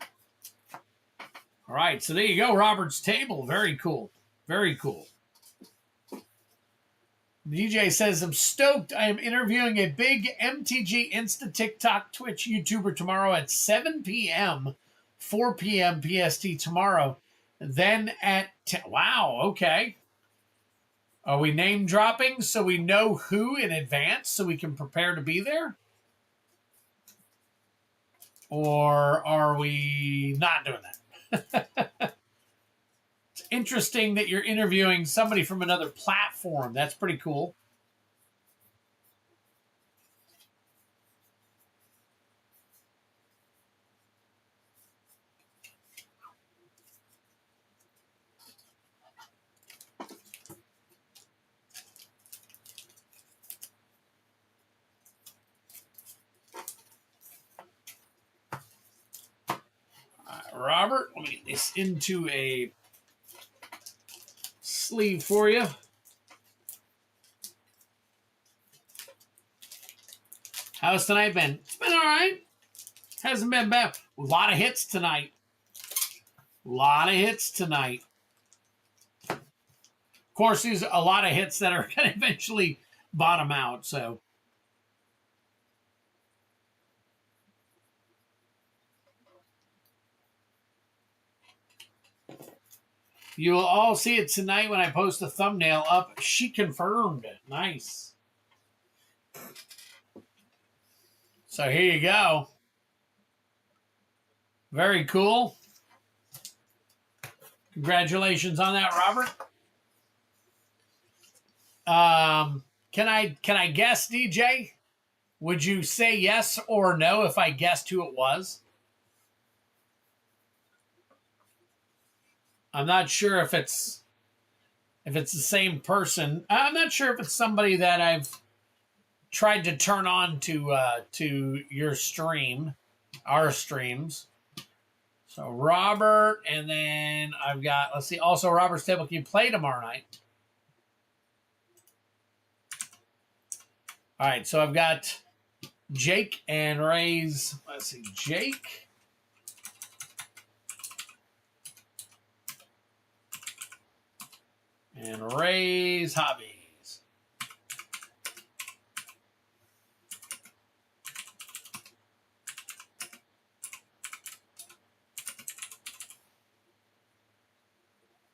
right, so there you go, Robert's table. Very cool. Very cool. DJ says, I'm stoked. I am interviewing a big MTG Insta TikTok Twitch YouTuber tomorrow at 7 p.m., 4 p.m. PST tomorrow. Then at 10. Wow, okay. Are we name dropping so we know who in advance so we can prepare to be there? Or are we not doing that? It's interesting that you're interviewing somebody from another platform. That's pretty cool. Robert, let me get this into a sleeve for you. How's tonight been? It's been all right. Hasn't been bad. A lot of hits tonight. A lot of hits tonight. Of course, there's a lot of hits that are going to eventually bottom out, so. You will all see it tonight when I post the thumbnail up. She confirmed. Nice. So here you go. Very cool. Congratulations on that, Robert. Can I guess, DJ? Would you say yes or no if I guessed who it was? I'm not sure if it's the same person. I'm not sure if it's somebody that I've tried to turn on to your stream, our streams. So Robert, and then I've got, let's see, also Robert's table. Can you play tomorrow night? All right, so I've got Jake and Ray's. Let's see, Jake. And Ray's Hobbies.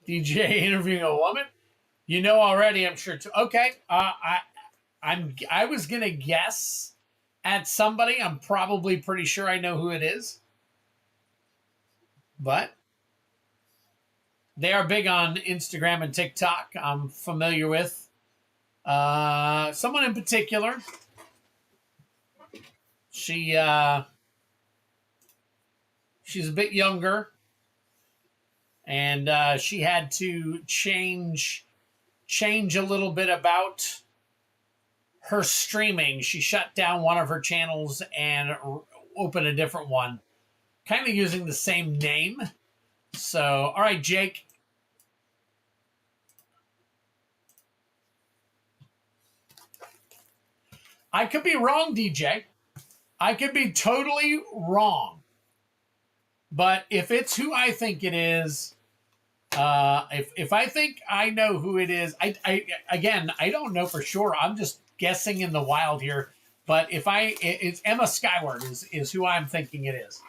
DJ interviewing a woman? You know already, I'm sure. Okay, I was gonna guess at somebody. I'm probably pretty sure I know who it is, but they are big on Instagram and TikTok. I'm familiar with someone in particular. She's a bit younger, and she had to change a little bit about her streaming. She shut down one of her channels and opened a different one, kind of using the same name. So, all right, Jake. I could be wrong, DJ. I could be totally wrong, but if it's who I think it is, if I think I know who it is, I don't know for sure. I'm just guessing in the wild here. But it's Emma Skyward is who I'm thinking it is.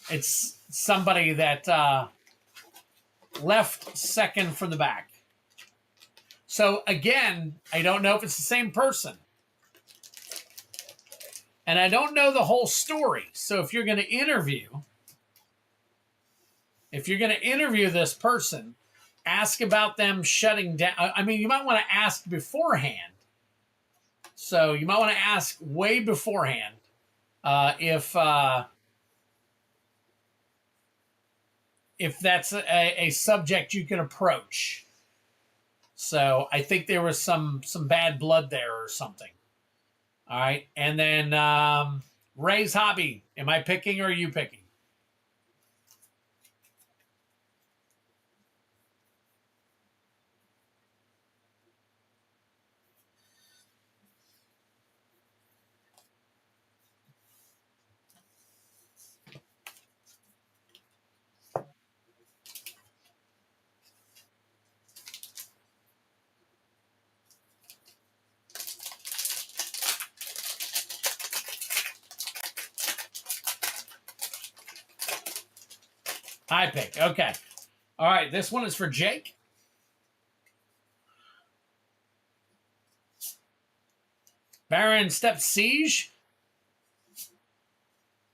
It's somebody that left second from the back. So again, I don't know if it's the same person. And I don't know the whole story. So if you're going to interview this person, ask about them shutting down. I mean, you might want to ask beforehand. So you might want to ask way beforehand if that's a subject you can approach. So I think there was some bad blood there or something. All right, and then Ray's hobby. Am I picking or are you picking? I pick. Okay. All right. This one is for Jake. Baron Step Siege.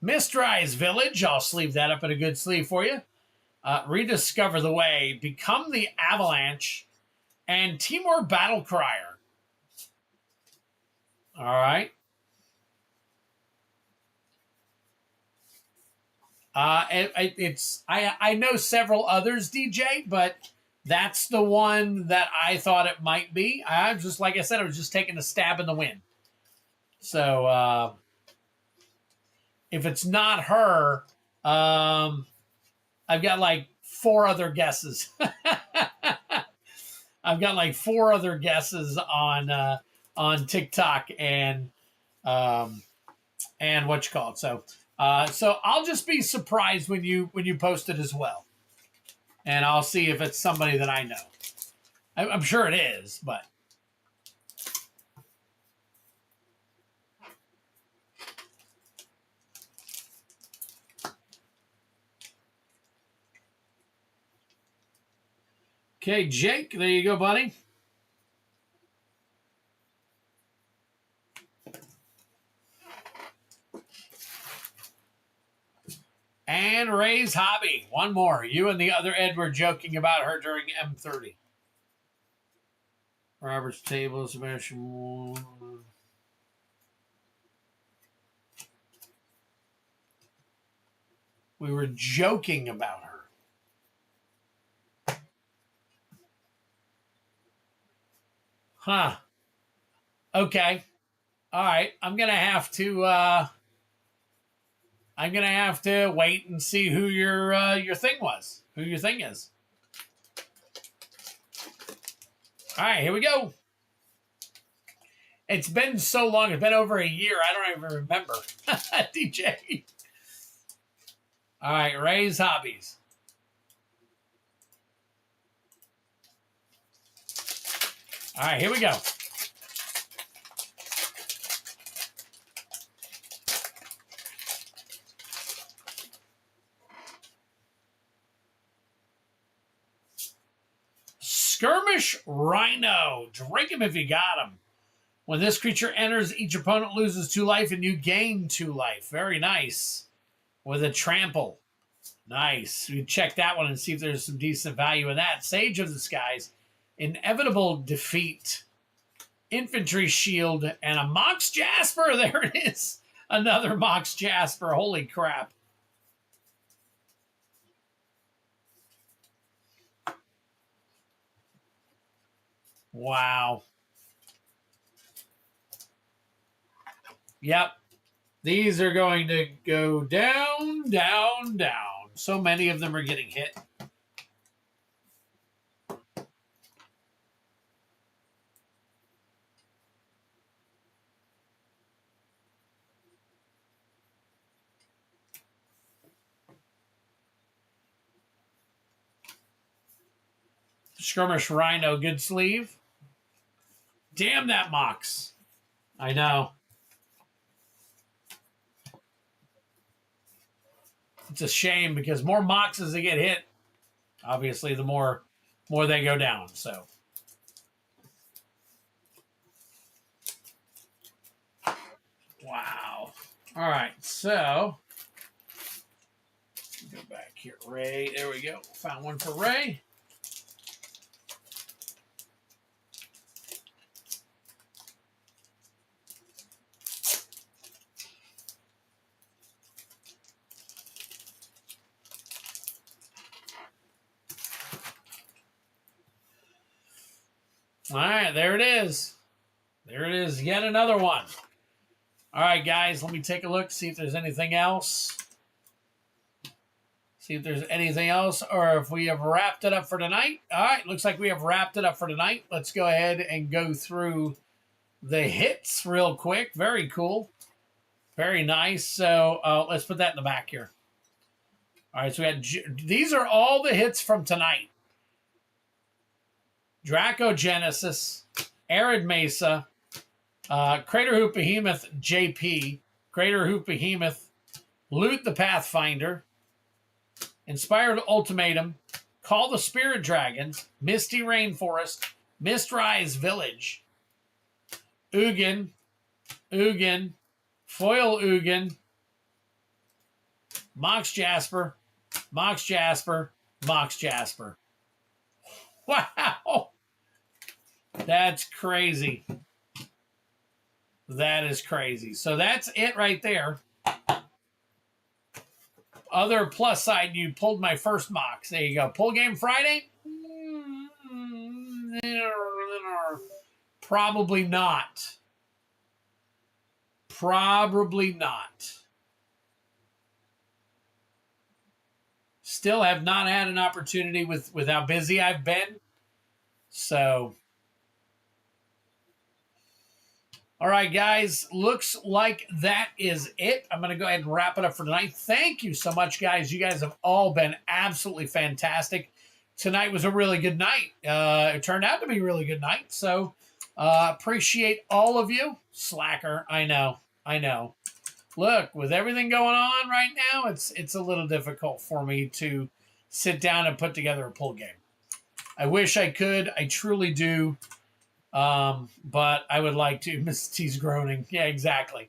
Mistrise Village. I'll sleeve that up in a good sleeve for you. Rediscover the Way. Become the Avalanche. And Timor Battle Crier. All right. I know several others, DJ, but that's the one that I thought it might be. I was just, like I said, I was just taking a stab in the wind. So if it's not her, I've got like 4 other guesses. I've got like 4 other guesses on TikTok and what you call it. So I'll just be surprised when you post it as well, and I'll see if it's somebody that I know. I'm sure it is, but. Okay, Jake, there you go, buddy. And Ray's hobby. One more. You and the other Ed were joking about her during M30. Robert's table, Sebastian. We were joking about her. Huh. Okay. All right. I'm gonna have to wait and see who your thing was. Who your thing is. All right, here we go. It's been so long. It's been over a year. I don't even remember. DJ. All right, Ray's hobbies. All right, here we go. Skirmish Rhino. Drink him if you got him. When this creature enters, each opponent loses 2 life and you gain 2 life. Very nice. With a trample. Nice. We check that one and see if there's some decent value in that. Sage of the Skies. Inevitable Defeat. Infantry Shield. And a Mox Jasper. There it is. Another Mox Jasper. Holy crap. Wow. Yep. These are going to go down, down, down. So many of them are getting hit. Skirmish Rhino, good sleeve. Damn that Mox. I know. It's a shame because more Moxes that get hit, obviously, the more they go down. So, wow. All right, so go back here, Ray. There we go. Found one for Ray. All right, there it is. There it is, yet another one. All right, guys, let me take a look, see if there's anything else. See if there's anything else or if we have wrapped it up for tonight. All right, looks like we have wrapped it up for tonight. Let's go ahead and go through the hits real quick. Very cool. Very nice. So let's put that in the back here. All right, so we had these are all the hits from tonight. Draco Genesis, Arid Mesa, Crater Hoop Behemoth JP, Crater Hoop Behemoth, Loot the Pathfinder, Inspired Ultimatum, Call the Spirit Dragons, Misty Rainforest, Mistrise Village, Ugin, Foil Ugin, Mox Jasper, Mox Jasper, Mox Jasper. Wow! That's crazy. That is crazy. So that's it right there. Other plus side, you pulled my first Mox. There you go. Pull game Friday? Probably not. Probably not. Still have not had an opportunity with how busy I've been. So, all right, guys, looks like that is it. I'm going to go ahead and wrap it up for tonight. Thank you so much, guys. You guys have all been absolutely fantastic. Tonight was a really good night. It turned out to be a really good night. So, appreciate all of you. Slacker, I know. Look, with everything going on right now, it's a little difficult for me to sit down and put together a pull game. I wish I could. I truly do. But I would like to. Mrs. T's groaning. Yeah, exactly.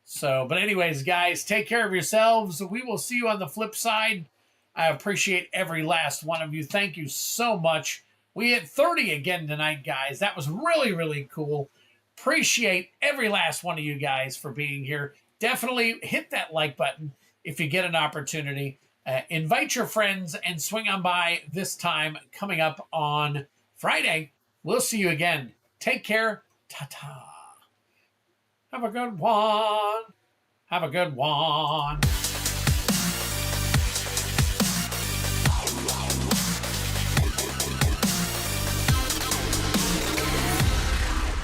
So, but anyways, guys, take care of yourselves. We will see you on the flip side. I appreciate every last one of you. Thank you so much. We hit 30 again tonight, guys. That was really, really cool. Appreciate every last one of you guys for being here. Definitely hit that like button if you get an opportunity. Invite your friends and swing on by this time coming up on Friday. We'll see you again. Take care. Ta-ta. Have a good one. Have a good one.